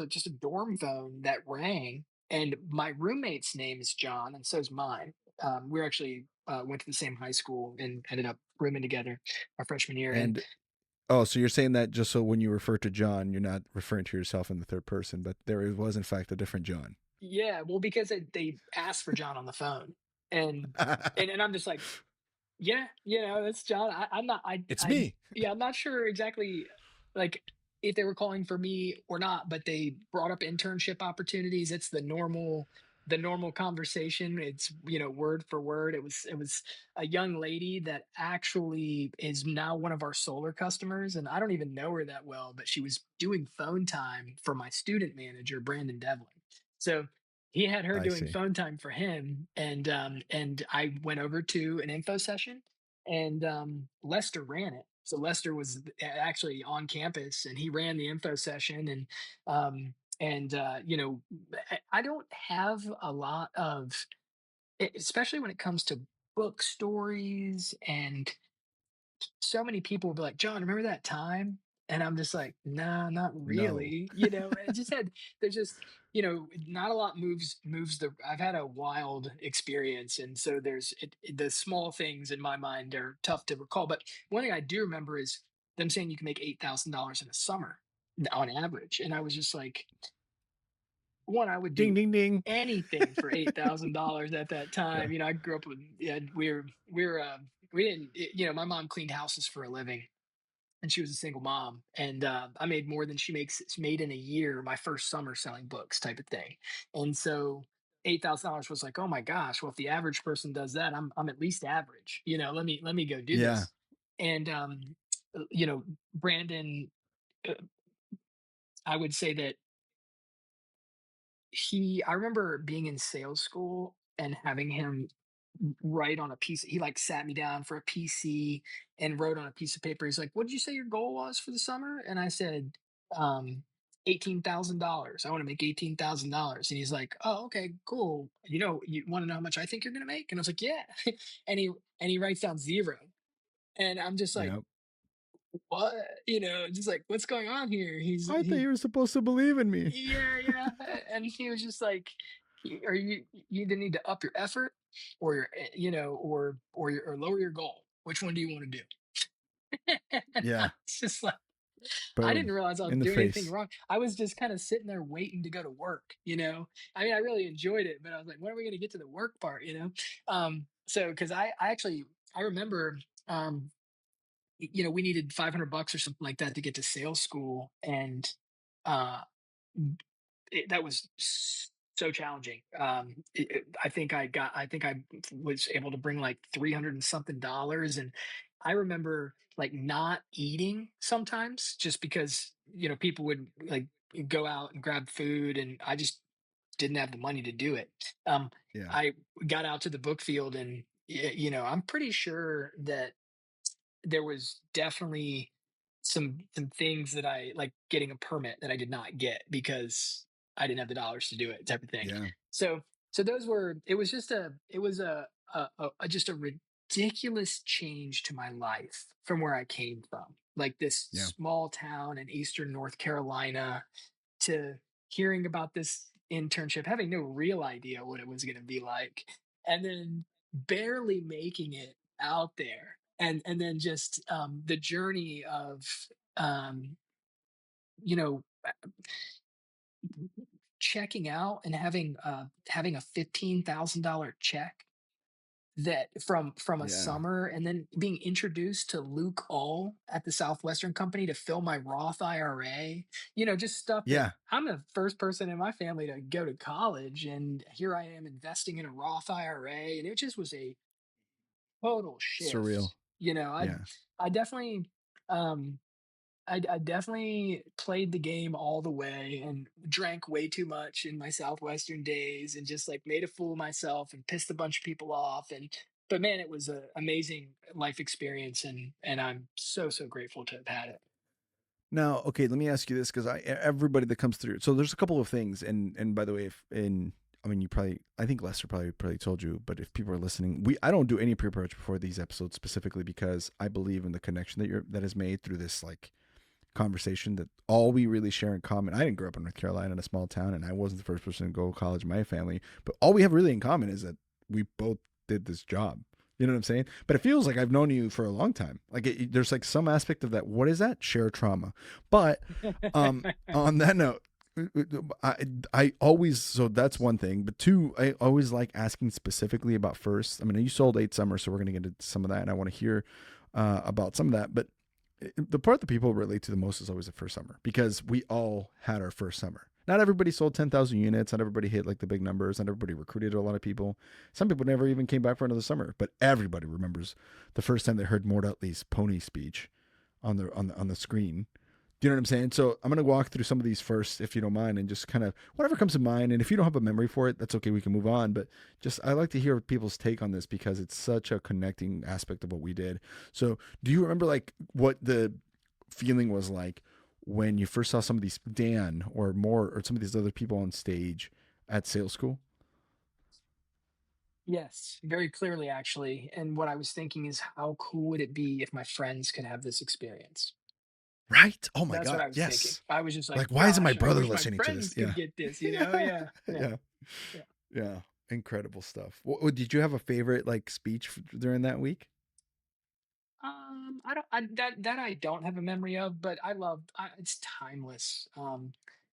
just a dorm phone that rang, and my roommate's name is John, and so is mine. We actually went to the same high school and ended up rooming together our freshman year. And and oh, so you're saying that just so when you refer to John, you're not referring to yourself in the third person, but was in fact a different John. yeah, well, because they asked for John on the phone, and and I'm just like, yeah, that's John. I'm not. It's me. Yeah, I'm not sure exactly, like, if they were calling for me or not, but they brought up internship opportunities. It's the normal. the normal conversation. It's, word for word. It was a young lady that actually is now one of our solar customers, and I don't even know her that well, but she was doing phone time for my student manager, Brandon Devlin. So he had her I doing see. phone time for him, and I went over to an info session, and Lester ran it. So Lester was actually on campus, and he ran the info session, and I don't have a lot of, especially when it comes to book stories, and so many people will be like, John, remember that time? And I'm just like, nah, not No. really. It just had, there's just, not a lot moves I've had a wild experience. And so the small things in my mind are tough to recall. But one thing I do remember is them saying you can make $8,000 in a summer on average. And I was just like, one, I would Ding do ding ding. anything for $8,000 at that Yeah. time. I grew up with, yeah, we didn't, my mom cleaned houses for a living, and she was a single mom, and I made more than she made in a year my first summer selling books, type of thing. And so $8,000 was like, oh my gosh, well, if the average person does that, I'm at least average. Let me go do Yeah. this. And you know Brandon, uh, I would say that I remember being in sales school and having him write on a piece. He like sat me down for a PC and wrote on a piece of paper. He's like, what did you say your goal was for the summer? And I said, um, $18,000. I want to make $18,000. And he's like, oh, okay, cool. You want to know how much I think you're going to make? And I was like, yeah. and he writes down zero. And I'm just like, Yeah. what? Just like, what's going on here? I thought you were supposed to believe in me. Yeah, yeah. And he was just like, Are you either need to up your effort, or or lower your goal. Which one do you want to do?" And I Yeah. was just like, I didn't Boom. realize I was In the doing anything face. wrong. I was just kind of sitting there waiting to go to work. I mean, I really enjoyed it, but I was like, when are we going to get to the work part? So because I actually I remember, we needed $500 or something like that to get to sales school, and uh that was so challenging. I think I was able to bring like 300 and something dollars. And I remember like not eating sometimes, just because, people would like go out and grab food, and I just didn't have the money to do it. Um, Yeah. I got out to the book field, and, I'm pretty sure that there was definitely some things that I like getting a permit that I did not get because I didn't have the dollars to do it, type of thing. Yeah. So those were it was just a it was just a ridiculous change to my life from where I came from. Like this Yeah. small town in eastern North Carolina, to hearing about this internship, having no real idea what it was going to be like, and then barely making it out there, and then just the journey of um, you know checking out and having a $15,000 check, that from a Yeah. summer, and then being introduced to Luke All at the Southwestern company to fill my Roth IRA, just stuff that Yeah. I'm the first person in my family to go to college, and here I am investing in a Roth IRA, and it just was a total Surreal. shift. Yeah. I definitely um I definitely played the game all the way and drank way too much in my Southwestern days, and just like made a fool of myself and pissed a bunch of people off. But man, it was an amazing life experience, and I'm so, so grateful to have had it. Now, okay, let me ask you this because everybody that comes through. So there's a couple of things, and by the way, if in I mean, I think Lester probably told you, but if people are listening, I don't do any pre-approach before these episodes specifically because I believe in the connection that is made through this like conversation, that all we really share in common. I didn't grow up in North Carolina in a small town, and I wasn't the first person to go to college in my family, but all we have really in common is that we both did this job. You know what I'm saying? But it feels like I've known you for a long time. Like there's like some aspect of that. What is that? Share trauma. But on that note, I I always, so that's one thing. But two, I always like asking specifically about first. I mean, you sold 8 summers, so we're gonna get into some of that, and I want to hear about some of that. But the part that people relate to the most is always the first summer, because we all had our first summer. Not everybody sold 10,000 units. Not everybody hit like the big numbers. Not everybody recruited a lot of people. Some people never even came back for another summer. But everybody remembers the first time they heard Mort Utley's pony speech on the screen. Do you know what I'm saying? So I'm gonna walk through some of these first, if you don't mind, and just kind of whatever comes to mind. And if you don't have a memory for it, that's okay. We can move on. But just I like to hear people's take on this because it's such a connecting aspect of what we did. So do you remember like what the feeling was like when you first saw some of these Dan or more or some of these other people on stage at sales school? Yes, very clearly, actually. And what I was thinking is, how cool would it be if my friends could have this experience? Right? Oh my That's what God. I was thinking. Yes. I was just like, Like, why isn't my gosh, I brother wish my listening to this? friends could Yeah. get this, Yeah. Yeah, yeah, Yeah. yeah. Yeah. Incredible stuff. Did you have a favorite like speech during that week? I don't that I don't have a memory of, but it's timeless.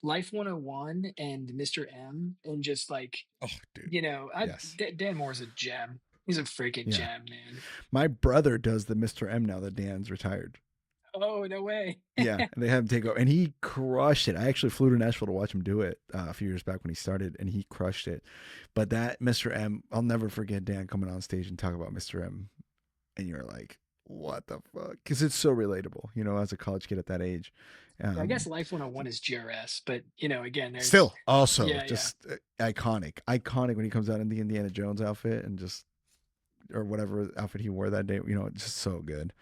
Life 101 and Mr. M, and just like, Oh, dude. Yes. Dan Moore's a gem. He's a freaking Yeah. gem, man. My brother does the Mr. M now that Dan's retired. Oh, no way. Yeah, and they had him take over, and he crushed it. I actually flew to Nashville to watch him do it a few years back when he started, and he crushed it. But that Mr. M, I'll never forget Dan coming on stage and talk about Mr. M, and you're like, what the fuck? Because it's so relatable, as a college kid at that age. Yeah, I guess Um, Life 101 is GRS, but again, there's Still, also yeah, yeah. just iconic when he comes out in the Indiana Jones outfit and just or whatever outfit he wore that day. It's just so good.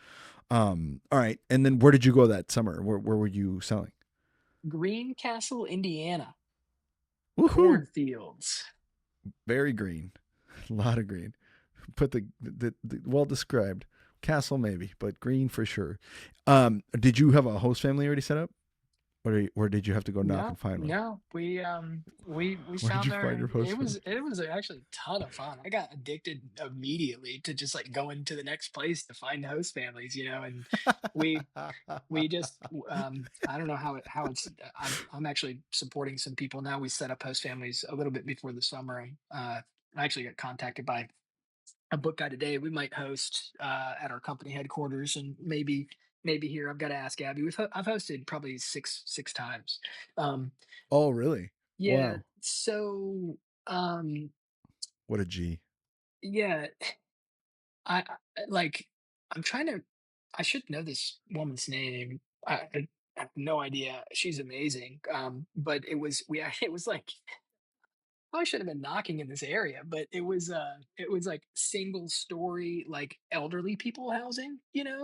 All right, and then where did you go that summer? Where were you selling? Greencastle, Indiana. Woohoo! Cornfields. Very green, a lot of green. Put the well described castle maybe, but green for sure. Did you have a host family already set up, or did you have to go knock No, and find one? no, we Where did you found find your host family? it was actually a ton of fun. I got addicted immediately to just like going to the next place to find host families, and we we just I don't know how it's I'm actually supporting some people now. We set up host families a little bit before the summer. I actually got contacted by a book guy today. We might host at our company headquarters, and maybe here. I've got to ask Abby. I've hosted probably six times. Um, Oh, really? yeah. Wow, So um, what a G. yeah, like I'm trying to. I should know this woman's name. I have no idea. She's amazing. But it was like probably should have been knocking in this area, but it was like single story, like elderly people housing,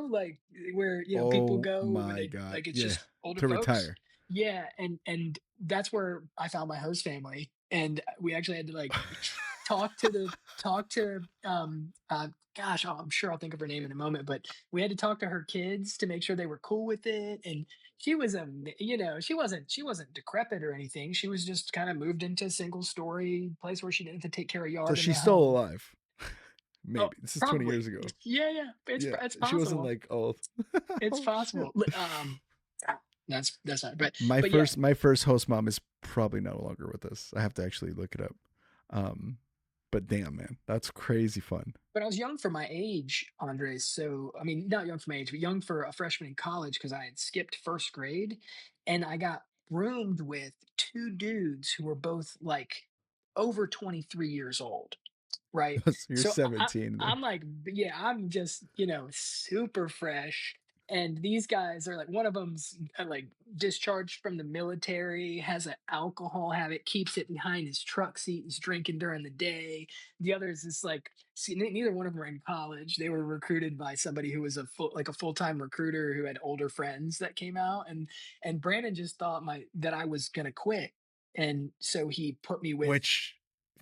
like where, people Oh go when my they God. like it's Yeah. just older To folks. retire. Yeah, and that's where I found my host family. And we actually had to like talk to the talk to gosh, I'm sure I'll think of her name in a moment, but we had to talk to her kids to make sure they were cool with it. And she was a she wasn't decrepit or anything. She was just kind of moved into a single story place where she didn't have to take care of So yard in the she's still home. alive. Oh, Maybe. This is 20 probably. years ago. Yeah, yeah. Yeah. It's She wasn't possible. like old. It's Oh shit. possible. Ah, that's not. My But yeah, first host mom is probably no longer with us. I have to actually look it up. Um, but damn man, that's crazy fun. but I was young for my age, Andres. So I mean, not young for my age, but young for a freshman in college because I had skipped first grade, and I got roomed with two dudes who were both like over 23 years old. Right. So you're So 17 there. I'm like, yeah, I'm just, super fresh. And these guys are like, one of them's like discharged from the military, has an alcohol habit, keeps it behind his truck seat, is drinking during the day. The others is like, see, neither one of them are in college. They were recruited by somebody who was like a full time recruiter who had older friends that came out, and Brandon just thought that I was gonna quit, and so he put me with. Which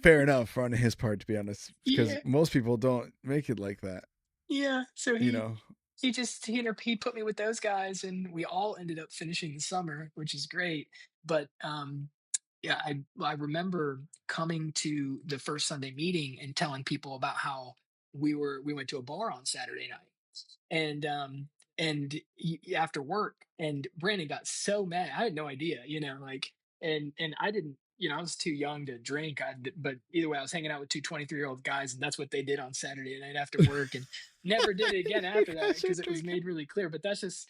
fair enough on his part to be honest, because Yeah, most people don't make it like that, yeah. So you know. he put me with those guys, and we all ended up finishing the summer, which is great. But yeah, I remember coming to the first Sunday meeting and telling people about how we went to a bar on Saturday night, and after work, and Brandon got so mad. I had no idea, like, and I didn't, I was too young to drink. But either way, I was hanging out with two 23-year-old guys, and that's what they did on Saturday night after work, and never did it again You after that guys are because it was drinking. made really clear. But that's just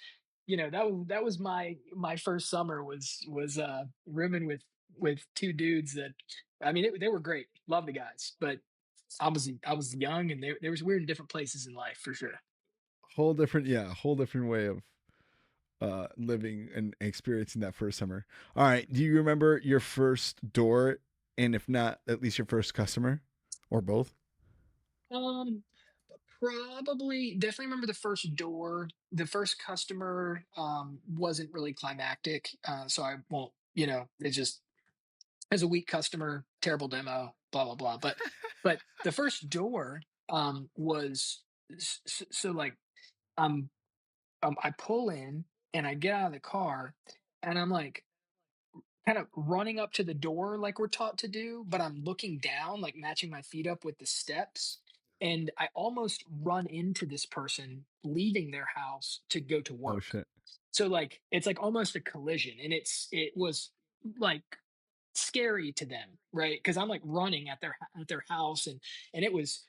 that was my first summer was rooming with two dudes that I mean they were great, love the guys, but I was young and they was weird in different places in life for sure. Whole different, yeah, whole different way of living and experiencing that first summer. All right, do you remember your first door, and if not, at least your first customer, or both? Um, Probably definitely remember the first door. The first customer wasn't really climactic, so I won't. It's just as a weak customer, terrible demo, blah blah blah. But the first door was so like um, I pull in and I get out of the car and I'm like kind of running up to the door like we're taught to do, but I'm looking down, like matching my feet up with the steps. And I almost run into this person leaving their house to go to Oh work. shit. So like it's like almost a collision. And it was like scary to them, right? Because I'm like running at their house and it was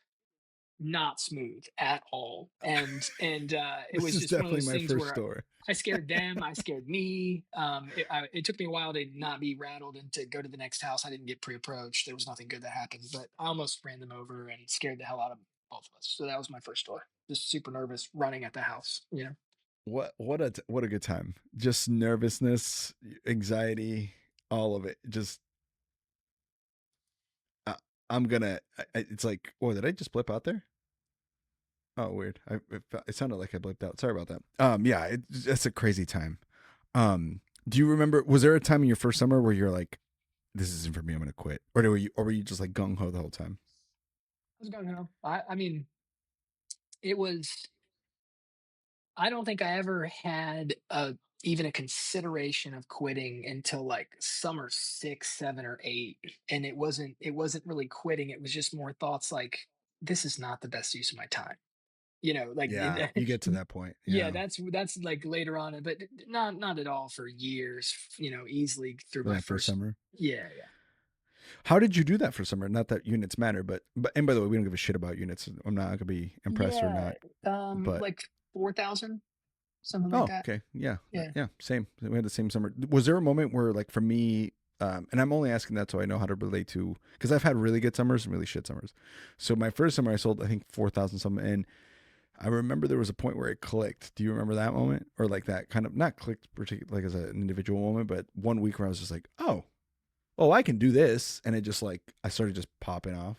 not smooth at all. And it This was is just one of definitely those my things first where door. I scared them, I scared me. It took me a while to not be rattled and to go to the next house. I didn't get pre-approached. There was nothing good that happened, but I almost ran them over and scared the hell out of both of us. So that was my first door. Just super nervous running at the house. What a good time. Just nervousness, anxiety, all of it. Just uh, I'm gonna. It's like, oh, did I just blip out there? Oh, weird. It sounded like I blipped out. Sorry about that. Yeah, it's a crazy time. Do you remember? Was there a time in your first summer where you're like, "This isn't for me. I'm gonna quit," or were you just like gung ho the whole time? I was going home. I mean, it was. I don't think I ever had even a consideration of quitting until like summer 6, 7, or 8. And it wasn't really quitting. It was just more thoughts like, this is not the best use of my time. Like Yeah, you get to that point. yeah, Yeah, that's like later on, but not at all for years, easily through for my that first first. summer. Yeah, yeah. How did you do that for summer? Not that units matter, but and by the way, we don't give a shit about units. I'm not gonna be impressed or Yeah, not. But like 4,000, something like oh, that. okay, yeah, Yeah. yeah, same. We had the same summer. Was there a moment where, like, for me, and I'm only asking that so I know how to relate to, because I've had really good summers and really shit summers. So my first summer, I sold I think 4,000 something, and I remember there was a point where it clicked. Do you remember that moment, or like that kind of not clicked particularly like as an individual moment, but one week where I was just like, oh, I can do this, and it just like I started just popping off.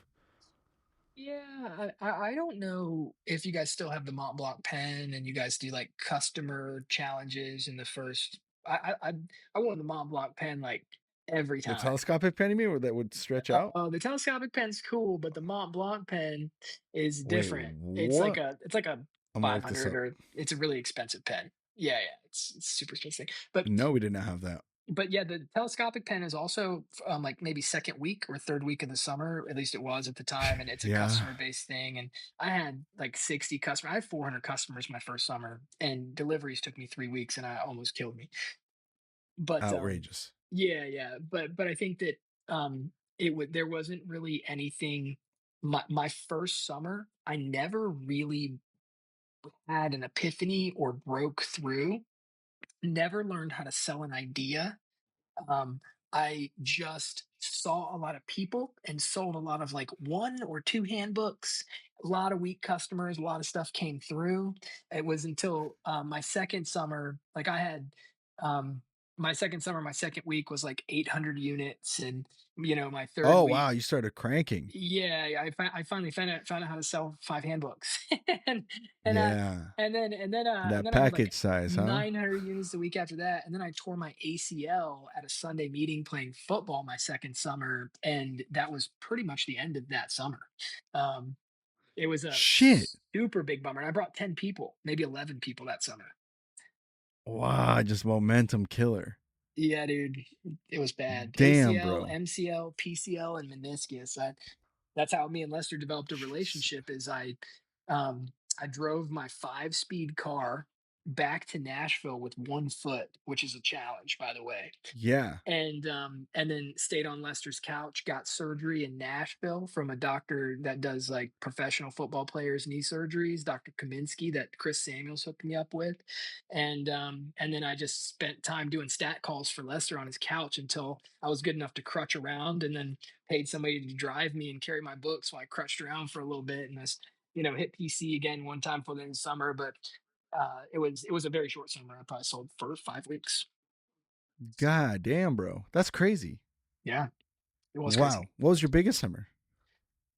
Yeah, I don't know if you guys still have the Mont Blanc pen and you guys do like customer challenges in the first. I won the Mont Blanc pen like every The time. telescopic pen, you mean, where that would stretch out? The telescopic pen's cool, but the Mont Blanc pen is Wait, different. It's like what? a I'm gonna look this 500 up. or it's a really expensive pen. Yeah, yeah, it's super expensive. But No, we did not have that. but yeah, the telescopic pen is also like maybe second week or third week of the summer. At least it was at the time, and it's a Yeah, customer based thing. And I had like 60 customers. I had 400 customers my first summer, and deliveries took me 3 weeks, and I almost killed me. But outrageous. yeah, yeah. But I think that it would there wasn't really anything. My first summer, I never really had an epiphany or broke through. Never learned how to sell an idea. um, I just saw a lot of people and sold a lot of like one or two handbooks, a lot of weak customers, a lot of stuff came through. It was until my second summer, like I had my second summer, my second week was like 800 units. And, my third Oh week, wow, you started cranking. yeah, I finally found out how to sell 5 handbooks. and and I Yeah, and that then I had like package size, huh? 900 units the week after that, and then I tore my ACL at a Sunday meeting playing football my second summer, and that was pretty much the end of that summer. Um, it was a Shit. super big bummer, and I brought 10 people, maybe 11 people that summer. Wow, just momentum killer. Yeah, dude, it was bad. Damn, ACL, bro. MCL, PCL, and meniscus. That's how me and Lester developed a Jesus. relationship. Is I drove my 5-speed car back to Nashville with 1 foot, which is a challenge, by the way. Yeah. And then stayed on Lester's couch, got surgery in Nashville from a doctor that does like professional football players' knee surgeries, Dr. Kaminsky, that Chris Samuels hooked me up with. And then I just spent time doing stat calls for Lester on his couch until I was good enough to crutch around, and then paid somebody to drive me and carry my books while I crutched around for a little bit. And I hit PC again one time for the end of summer, but it was a very short summer. I probably sold for 5 weeks. God damn, bro. That's crazy. Yeah, it was Wow. crazy. What was your biggest summer?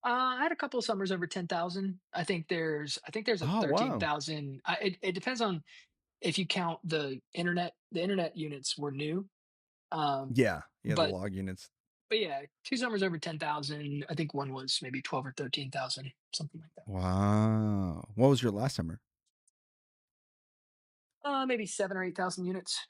I had a couple of summers over 10,000. I think there's a Oh, wow. 13,000. It depends on if you count the internet. The internet units were new, um, Yeah. Yeah, the but log units. yeah, 2 summers over 10,000. I think one was maybe 12 or 13,000, something like that. Wow. What was your last summer? Maybe 7 or 8,000 units,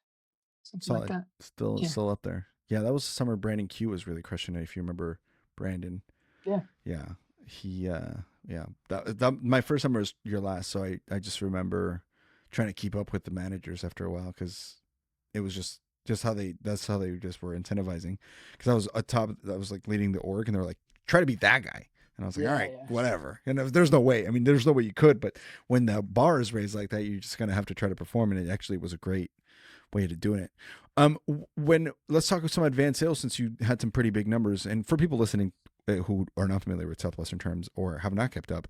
something like Solid. that. Still Yeah, still up there. Yeah, that was the summer Brandon Q was really crushing it, if you remember Brandon. yeah, Yeah. He yeah. That my first summer was your last, so I just remember trying to keep up with the managers after a while cuz it was just how they that's how they just were incentivizing, cuz I was atop I was like leading the org and they were like try to be that guy. And I was like, all yeah, right, yeah. whatever. And there's no way. I mean, there's no way you could, but when the bar is raised like that, you're just going to have to try to perform. And it actually was a great way to doing it. When let's talk some advanced sales since you had some pretty big numbers, and for people listening who are not familiar with Southwestern terms or have not kept up,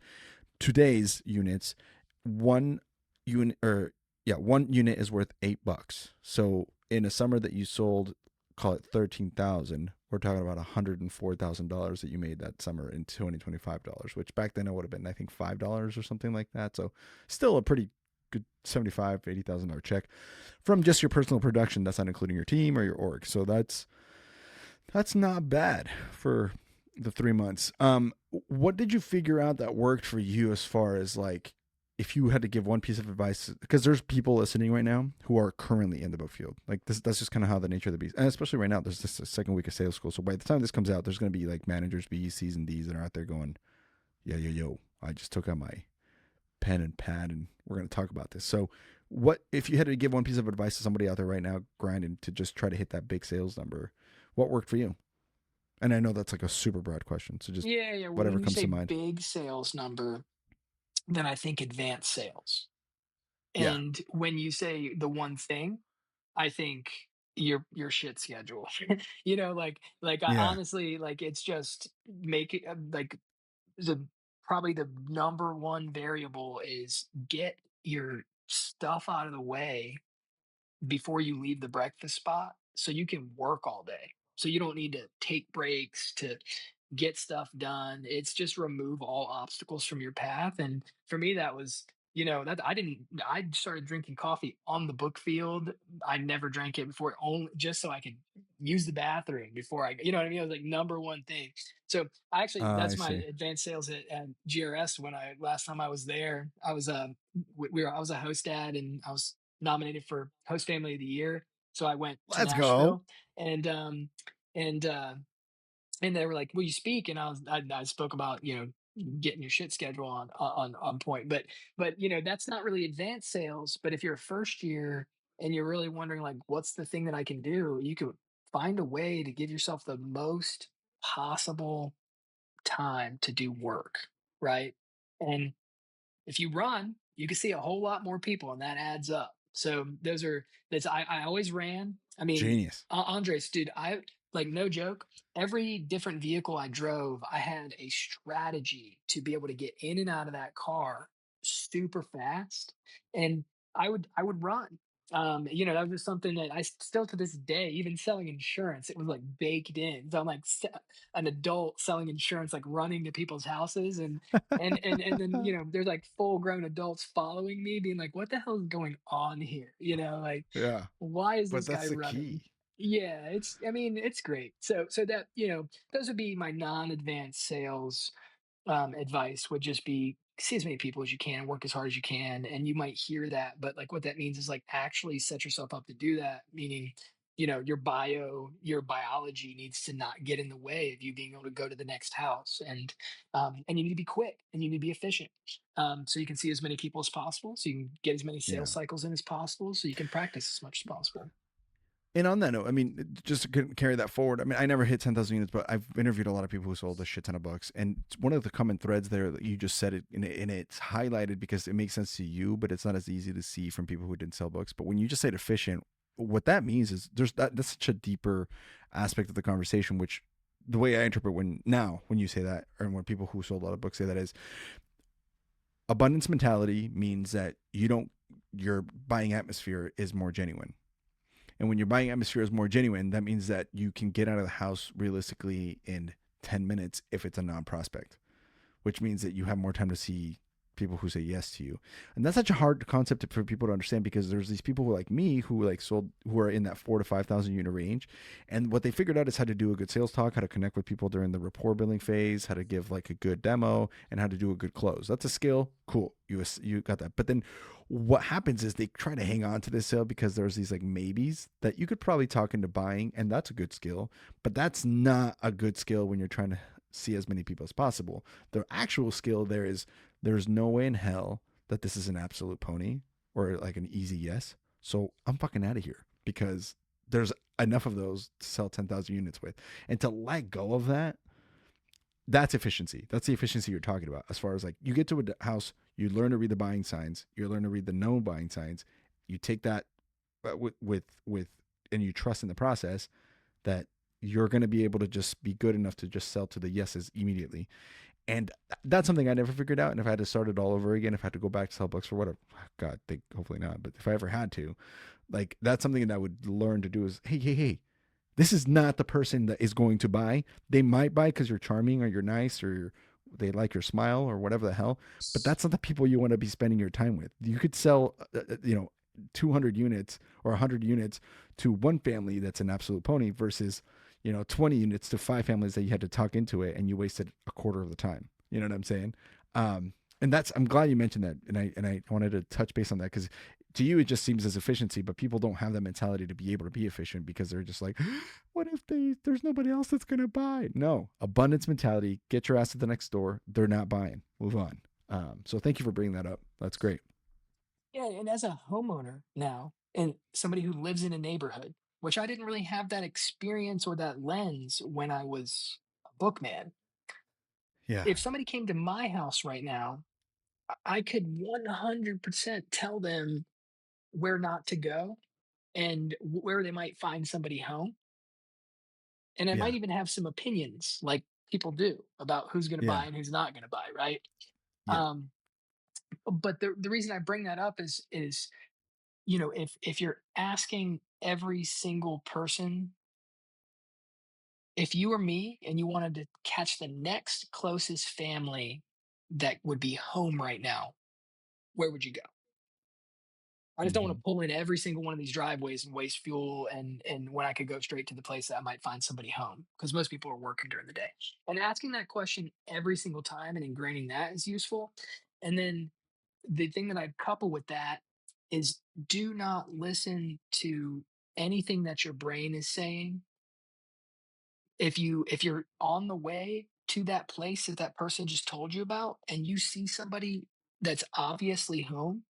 today's units, one unit or yeah, one unit is worth $8. So in a summer that you sold, call it 13,000, we're talking about $104,000 that you made that summer in $2025, which back then it would have been I think $5 or something like that. So still a pretty good 75 $80,000 check from just your personal production. That's not including your team or your org. So that's not bad for the 3 months. What did you figure out that worked for you as far as like if you had to give one piece of advice? Because there's people listening right now who are currently in the book field. Like this, that's just kind of how the nature of the beast. And especially right now, there's just a second week of sales school. So by the time this comes out, there's going to be like managers, B's, C's, and D's that are out there going, yeah, yo. I just took out my pen and pad, and we're going to talk about this. So, what if you had to give one piece of advice to somebody out there right now grinding to just try to hit that big sales number? What worked for you? And I know that's like a super broad question, so just Yeah, yeah. Well, whatever when you comes say to mind. big sales number, then I think advanced sales. Yeah, And when you say the one thing, I think your shit schedule. Like I yeah. honestly like it's just make it like the probably the number one variable is get your stuff out of the way before you leave the breakfast spot so you can work all day. So you don't need to take breaks to get stuff done. It's just remove all obstacles from your path. And for me, that was, that I started drinking coffee on the book field. I never drank it before, only just so I could use the bathroom before you know what I mean? It was like number one thing. So I that's my see. advanced sales at GRS. When last time I was there, I was, I was a host dad, and I was nominated for host family of the year. So I went to Let's go. Nashville, and, and, uh, and they were like, "Will you speak?" And I spoke about getting your shit schedule on point. But that's not really advanced sales. But if you're a first year and you're really wondering like, what's the thing that I can do, you could find a way to give yourself the most possible time to do work, right? And if you run, you can see a whole lot more people, and that adds up. So that's I always ran. I mean, Genius. Andres, dude, I like no joke. Every different vehicle I drove, I had a strategy to be able to get in and out of that car super fast, and I would run. That was just something that still to this day, even selling insurance, it was like baked in. So I'm like an adult selling insurance, like running to people's houses, and then there's like full grown adults following me being like, what the hell is going on here, like, Yeah, why is but this guy that's the running? key. Yeah, it's great. So that, those would be my non-advanced sales advice. Would just be see as many people as you can, work as hard as you can. And you might hear that, but like what that means is like actually set yourself up to do that, meaning your biology needs to not get in the way of you being able to go to the next house. And you need to be quick and you need to be efficient. So you can see as many people as possible, so you can get as many Yeah. sales cycles in as possible, so you can practice as much as possible. And on that note, I mean, just to carry that forward, I mean, I never hit 10,000 units, but I've interviewed a lot of people who sold a shit ton of books. And one of the common threads there that you just said it, and it's highlighted because it makes sense to you, but it's not as easy to see from people who didn't sell books. But when you just say efficient, what that means is that's such a deeper aspect of the conversation, which the way I interpret when you say that, or when people who sold a lot of books say that, is abundance mentality means that your buying atmosphere is more genuine. And when your buying atmosphere is more genuine, that means that you can get out of the house realistically in 10 minutes if it's a non prospect, which means that you have more time to see people who say yes to you. And that's such a hard concept for people to understand, because there's these people who, like me, who who are in that 4 to 5,000 unit range. And what they figured out is how to do a good sales talk, how to connect with people during the rapport building phase, how to give like a good demo, and how to do a good close. That's a skill. Cool. You got that. But then what happens is they try to hang on to this sale because there's these like maybes that you could probably talk into buying, and that's a good skill. But that's not a good skill when you're trying to see as many people as possible. The actual skill there is, there's no way in hell that this is an absolute pony or like an easy yes. So I'm fucking out of here, because there's enough of those to sell 10,000 units with. And to let go of that, that's efficiency. That's the efficiency you're talking about. As far as like, you get to a house, you learn to read the buying signs, you learn to read the known buying signs, you take that with and you trust in the process that you're going to be able to just be good enough to just sell to the yeses immediately. And that's something I never figured out. And if I had to start it all over again, if I had to go back to sell books for whatever, God, hopefully not. But if I ever had to, like, that's something that I would learn to do is, hey, this is not the person that is going to buy. They might buy because you're charming or you're nice or they like your smile or whatever the hell. But that's not the people you want to be spending your time with. You could sell, 200 units or 100 units to one family that's an absolute pony versus 20 units to 5 families that you had to talk into it, and you wasted a quarter of the time. You know what I'm saying? And I'm glad you mentioned that. And I wanted to touch base on that, because to you, it just seems as efficiency, but people don't have that mentality to be able to be efficient, because they're just like, what if there's nobody else that's going to buy? No, abundance mentality, get your ass to the next door. They're not buying, move on. So thank you for bringing that up. That's great. Yeah, and as a homeowner now, and somebody who lives in a neighborhood, which I didn't really have that experience or that lens when I was a bookman. Yeah. If somebody came to my house right now, I could 100% tell them where not to go and where they might find somebody home. And I Yeah. might even have some opinions, like people do, about who's going to Yeah. buy and who's not going to buy, right? Yeah. Um, but the reason I bring that up is if you're asking every single person, if you were me and you wanted to catch the next closest family that would be home right now, where would you go? I just don't want Mm-hmm. to pull in every single one of these driveways and waste fuel, and when I could go straight to the place that I might find somebody home, because most people are working during the day. And asking that question every single time and ingraining that is useful. And then the thing that I'd couple with that is, do not listen to anything that your brain is saying. If you're on the way to that place that that person just told you about and you see somebody that's obviously home,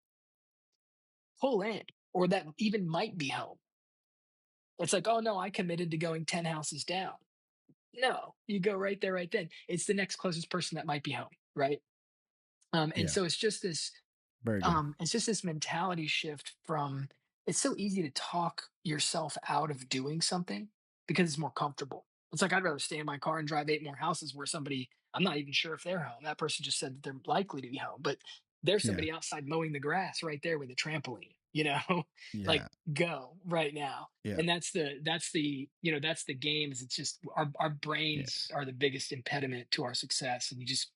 pull in, or that even might be home. It's like, oh no, I committed to going 10 houses down. No, you go right there, right then. It's the next closest person that might be home, right? And Yeah. so Very good. it's just this mentality shift from, it's so easy to talk yourself out of doing something because it's more comfortable. It's like, I'd rather stay in my car and drive 8 more houses where somebody, I'm not even sure if they're home. That person just said that they're likely to be home, but there's Yeah. somebody outside mowing the grass right there with a trampoline, like, Yeah. go right now. Yeah. And that's the game. Is, it's just our Yeah. brains are the biggest impediment to our success. And you just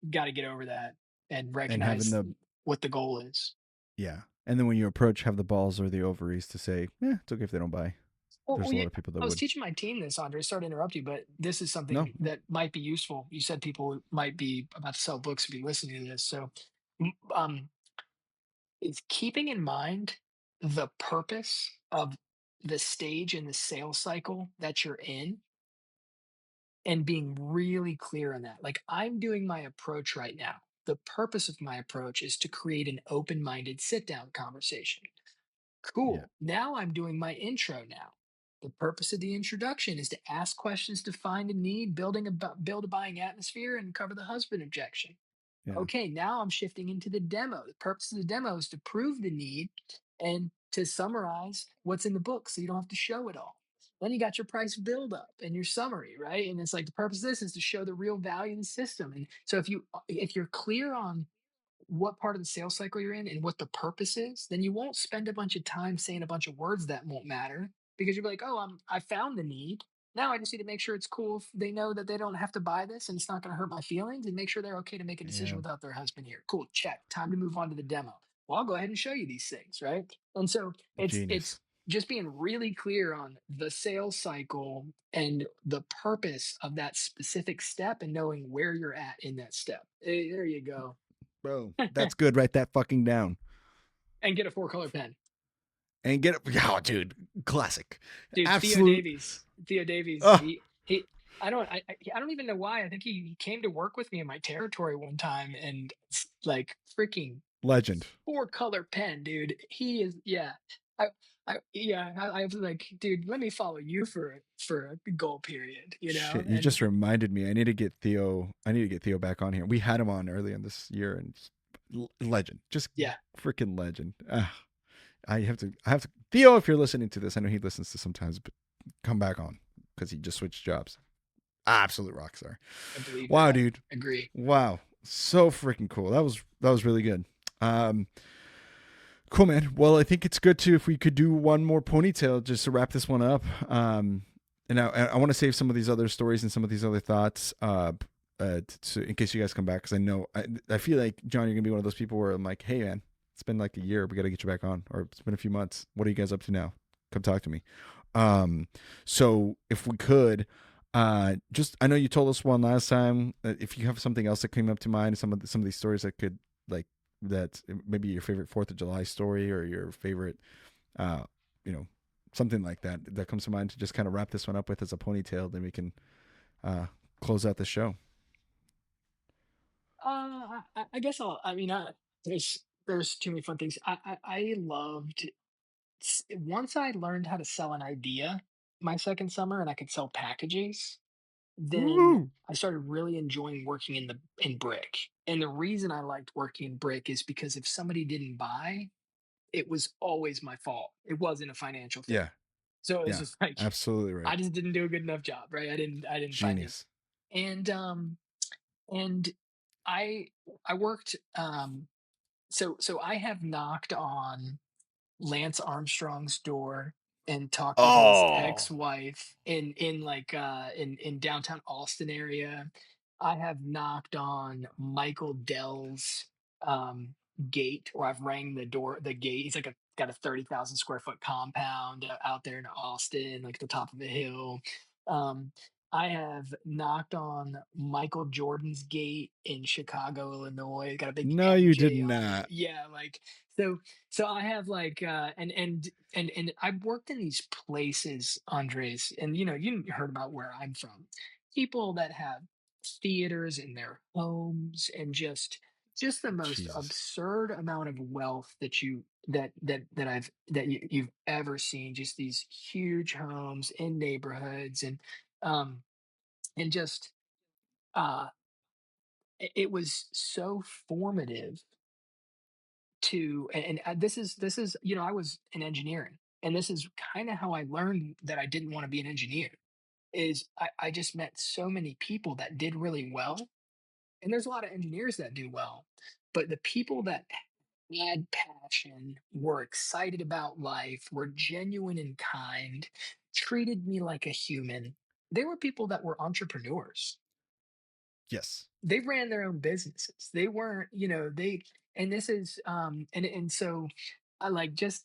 got to get over that and And having recognize the what the goal is. Yeah. And then when you approach, have the balls or the ovaries to say, yeah, it's okay if they don't buy. There's a Yeah, lot of people that I was would. teaching my team this, Andre. Sorry to interrupt you, but this is No. something that might be useful. You said people might be about to sell books if you're listening to this. So, is keeping in mind the purpose of the stage in the sales cycle that you're in and being really clear on that. Like, I'm doing my approach right now. The purpose of my approach is to create an open minded sit down conversation. Yeah. Cool. Now I'm doing my intro now. The purpose of the introduction is to ask questions to find a need, build a buying atmosphere, and cover the husband objection. Yeah. Okay, now I'm shifting into the demo. The purpose of the demo is to prove the need and to summarize what's in the book so you don't have to show it all. Then you got your price build up and your summary, right? And it's like the purpose of this is to show the real value in the system. And so if you're clear on what part of the sales cycle you're in and what the purpose is, then you won't spend a bunch of time saying a bunch of words that won't matter because you'll be like, oh, I found the need. Now I just need to make sure it's cool if they know that they don't have to buy this and it's not going to hurt my feelings and make sure they're okay to make a decision Yeah. without their husband here. Cool, check. Time to move on to the demo. Well, I'll go ahead and show you these things, right? And so it's Genius. just being really clear on the sales cycle and the purpose of that specific step and knowing where you're at in that step. There you go. Bro, that's good. Write that fucking down. And get a four-color pen. And get it. Oh, dude. Classic. Dude, Absolute. Theo Davies, Oh, he I don't even know why. I think he came to work with me in my territory one time and like freaking legend. four-color pen, dude. He is yeah. I I was like, dude, let me follow you for a goal period, you know? Shit, you And just reminded me. I need to get Theo. I need to get Theo back on here. We had him on early in this year, and legend, just yeah, freaking legend. I have to. I have to. Theo, if you're listening to this, I know he listens to sometimes, but come back on because he just switched jobs. Absolute rock star. I believe Wow, that. dude. Agree. Wow, so freaking cool. That was really good. Um, cool, man. Well, I think it's good too if we could do one more ponytail just to wrap this one up. And I want to save some of these other stories and some of these other thoughts in case you guys come back, because I know I feel like, John, you're gonna be one of those people where I'm like, hey man, it's been like a year, we got to get you back on, or it's been a few months. What are you guys up to now? Come talk to me. So if we could, just, I know you told us one last time. If you have something else that came up to mind, some of these stories that could, like, that maybe your favorite Fourth of July story or your favorite, uh, you know, something like that that comes to mind to just kind of wrap this one up with as a ponytail, then we can uh, close out the show. I guess I mean, there's too many fun things. I loved once I learned how to sell an idea my second summer and I could sell packages, then Woo! I started really enjoying working in brick. And the reason I liked working in brick is because if somebody didn't buy, it was always my fault. It wasn't a financial thing. Yeah, So it's yeah, just like absolutely right. I just didn't do a good enough job, right? I didn't find it. Genius. And and I I worked so I have knocked on Lance Armstrong's door and talked to his Oh, ex-wife in downtown Austin area. I have knocked on Michael Dell's gate, or I've rang the gate. He's like a got a 30,000 square foot compound out there in Austin, like at the top of a hill. Um, I have knocked on Michael Jordan's gate in Chicago, Illinois. Got a big no, you did MJ on it. not. Yeah, like so so I have like and I've worked in these places, Andres, and you heard about where I'm from. People that have theaters in their homes and just the most Jesus. absurd amount of wealth that you've ever seen. Just these huge homes in neighborhoods um and just uh it was so formative to and this is I was in engineering, and this is kind of how I learned that I didn't want to be an engineer. Is I just met so many people that did really well, and there's a lot of engineers that do well, but the people that had passion, were excited about life, were genuine and kind, treated me like a human. They were people that were entrepreneurs. Yes. They ran their own businesses. They weren't, they and this is and so I like just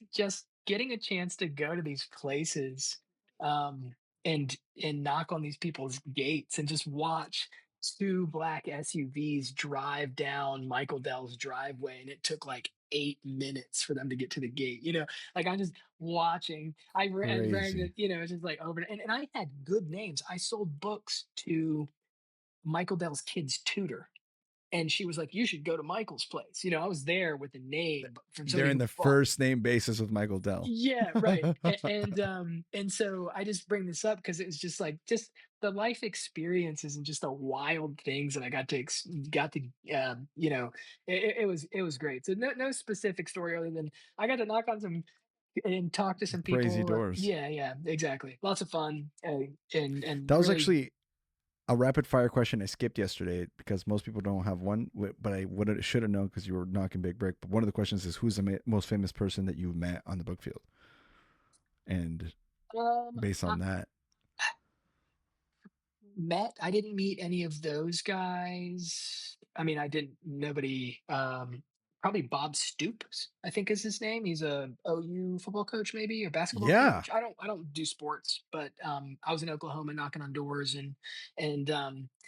getting a chance to go to these places um and knock on these people's gates and just watch. two black SUVs drive down Michael Dell's driveway, and it took like 8 minutes for them to get to the gate. Like I'm just watching. I ran Crazy. it, it's just like over and I had good names. I sold books to Michael Dell's kid's tutor. And she was like, "You should go to Michael's place." I was there with a name from They're somebody in who the bought. first name basis with Michael Dell. Yeah, right. And so I just bring this up because it was just like just the life experiences and just the wild things that I got to it was great. So no specific story other than I got to knock on some and talk to some Crazy people. doors. Yeah, exactly. Lots of fun and That was really. actually a rapid fire question I skipped yesterday because most people don't have one, but I would should have known because you were knocking big brick. But one of the questions is who's the most famous person that you've met on the book field, and um based on that, I didn't meet any of those guys. I mean, I didn't nobody, probably Bob Stoops, I think is his name. He's a OU football coach maybe, or basketball yeah, coach. I don't do sports, but, I was in Oklahoma knocking on doors and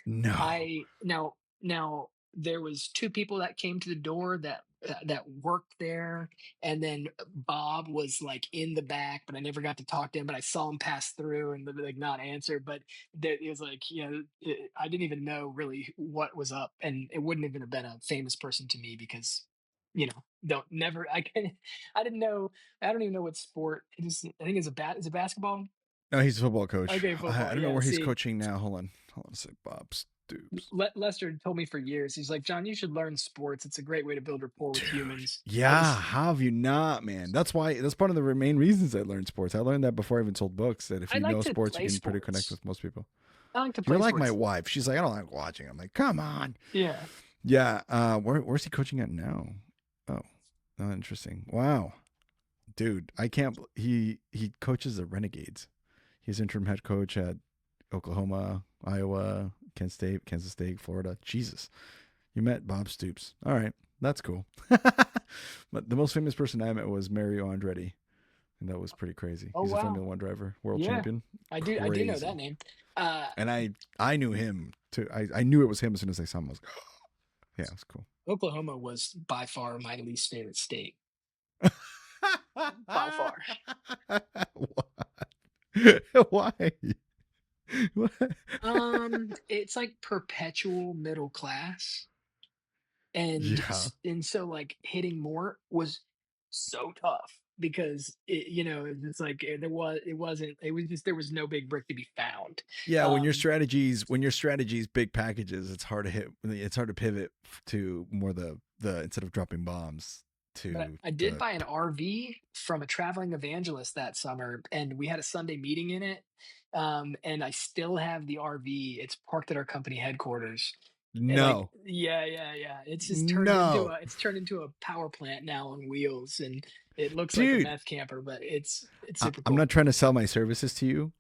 no, I now there was 2 people that came to the door that worked there, and then Bob was, like, in the back, but I never got to talk to him, but I saw him pass through and, like, not answer, but it was like, I didn't even know really what was up, and it wouldn't even have been a famous person to me because, don't never I can I didn't know I don't even know what sport it is. I think is it basketball? no, he's a football coach. Okay, I football, don't know yeah, where he's see. coaching now. Hold on a sec. Bob Stoops. Lester told me for years. He's like, "John, you should learn sports. It's a great way to build rapport Dude, with humans." I yeah, just, how have you not, man? That's part of the main reasons I learned sports. I learned that before I even sold books. That if I you like know to sports, you play can pretty connect sports. with most people. I like to You're play like my sports. wife. She's like, I don't like watching. I'm like, come on. Yeah. Yeah. Where's he coaching at now? Oh, oh, interesting. Wow, dude, I can't. He coaches the Renegades. He's interim head coach at Oklahoma, Iowa, Kansas State, Florida. Jesus, you met Bob Stoops. All right, that's cool. But the most famous person I met was Mario Andretti, and that was pretty crazy. Oh He's a wow. Formula One driver, world Yeah. champion. I do know that Crazy. name. Uh, And I knew him too. I knew it was him as soon as I saw him. I was like, yeah, it was cool. Oklahoma was by far my least favorite state. By far. Why? What? It's like perpetual middle class, and Yeah. and so like hitting more was so tough because it's like it was just there was no big brick to be found. Yeah, Um, when your strategies big packages, it's hard to hit. It's hard to pivot to more the instead of dropping bombs but to I did the. buy an RV from a traveling evangelist that summer, and we had a Sunday meeting in it. And I still have the RV. It's parked at our company headquarters. And like, No, yeah. no, It's turned into a power plant now on wheels, and it looks like a dude. meth camper, but it's super I'm cool. not trying to sell my services to you,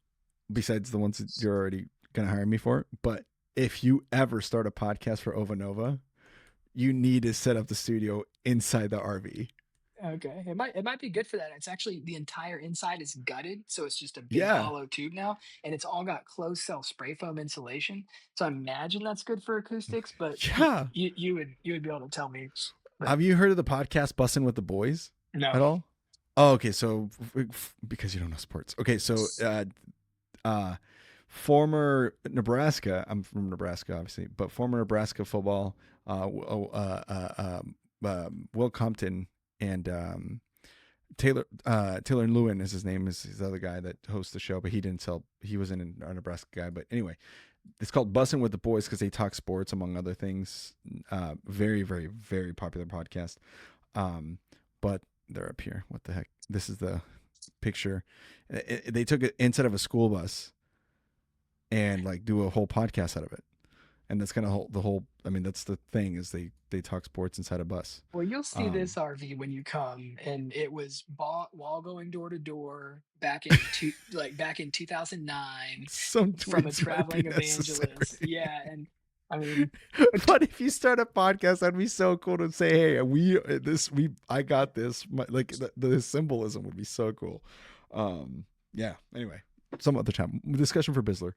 besides the ones that you're already gonna hire me for. But if you ever start a podcast for Ovanova, you need to set up the studio inside the RV. Okay, it might be good for that. It's actually the entire inside is gutted, so it's just a big Yeah, hollow tube now, and it's all got closed cell spray foam insulation. So I imagine that's good for acoustics, but yeah. you would be able to tell me. But Have you heard of the podcast "Bussin' with the Boys" no. at all? Oh, okay. So because you don't know sports, okay. So uh, former Nebraska. I'm from Nebraska, obviously, but former Nebraska football. Will Compton and Taylor Lewin is his name. Is the other guy that hosts the show, but he didn't tell. He wasn't a Nebraska guy, but anyway, it's called "Bussin' with the Boys" because they talk sports among other things. Very, very, very popular podcast. Um, but they're up here. What the heck? This is the picture. They took it inside of a school bus and like do a whole podcast out of it. And that's kind of the whole. I mean, that's the thing is they talk sports inside a bus. Well, you'll see Um, this RV when you come, and it was bought while going door to door back in 2009 some from a tweets might be traveling evangelist. necessary. Yeah, and I mean, but But if you start a podcast, that'd be so cool to say, "Hey, I got this." Like the symbolism would be so cool. Yeah. Anyway, some other time. Discussion for Bizzler.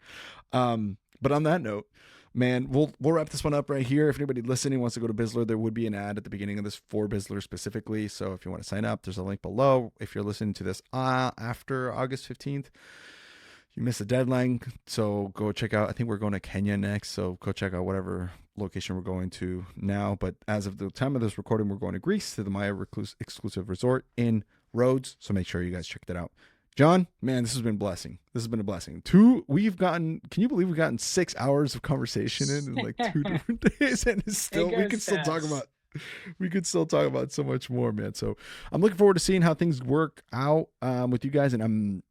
But on that note, man, we'll wrap this one up right here. If anybody listening wants to go to Bizzler, there would be an ad at the beginning of this for Bizzler specifically. So if you want to sign up, there's a link below. If you're listening to this after August 15th, you missed the deadline. So go check out, I think we're going to Kenya next. So go check out whatever location we're going to now. But as of the time of this recording, we're going to Greece to the Maya exclusive resort in Rhodes. So make sure you guys check that out. John, man, this has been a blessing. This has been a blessing. Can you believe we've gotten 6 hours of conversation in like 2 different days, and it's still, we could still talk about so much more, man. So I'm looking forward to seeing how things work out with you guys, and I'm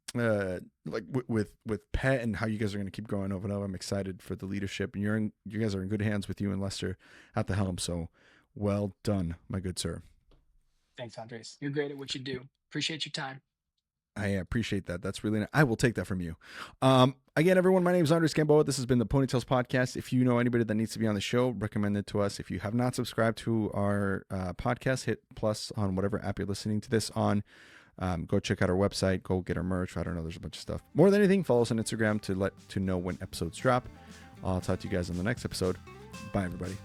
like with Pet and how you guys are going to keep growing Ovanova. I'm excited for the leadership, and you guys are in good hands with you and Lester at the helm. So well done, my good sir. Thanks, Andres. You're great at what you do. Appreciate your time. I appreciate that. That's really nice. I will take that from you. Again, everyone, my name is Andres Gamboa. This has been the Ponytails Podcast. If you know anybody that needs to be on the show, recommend it to us. If you have not subscribed to our podcast, hit plus on whatever app you're listening to this on. Go check out our website. Go get our merch. I don't know. There's a bunch of stuff. More than anything, follow us on Instagram to know when episodes drop. I'll talk to you guys in the next episode. Bye, everybody.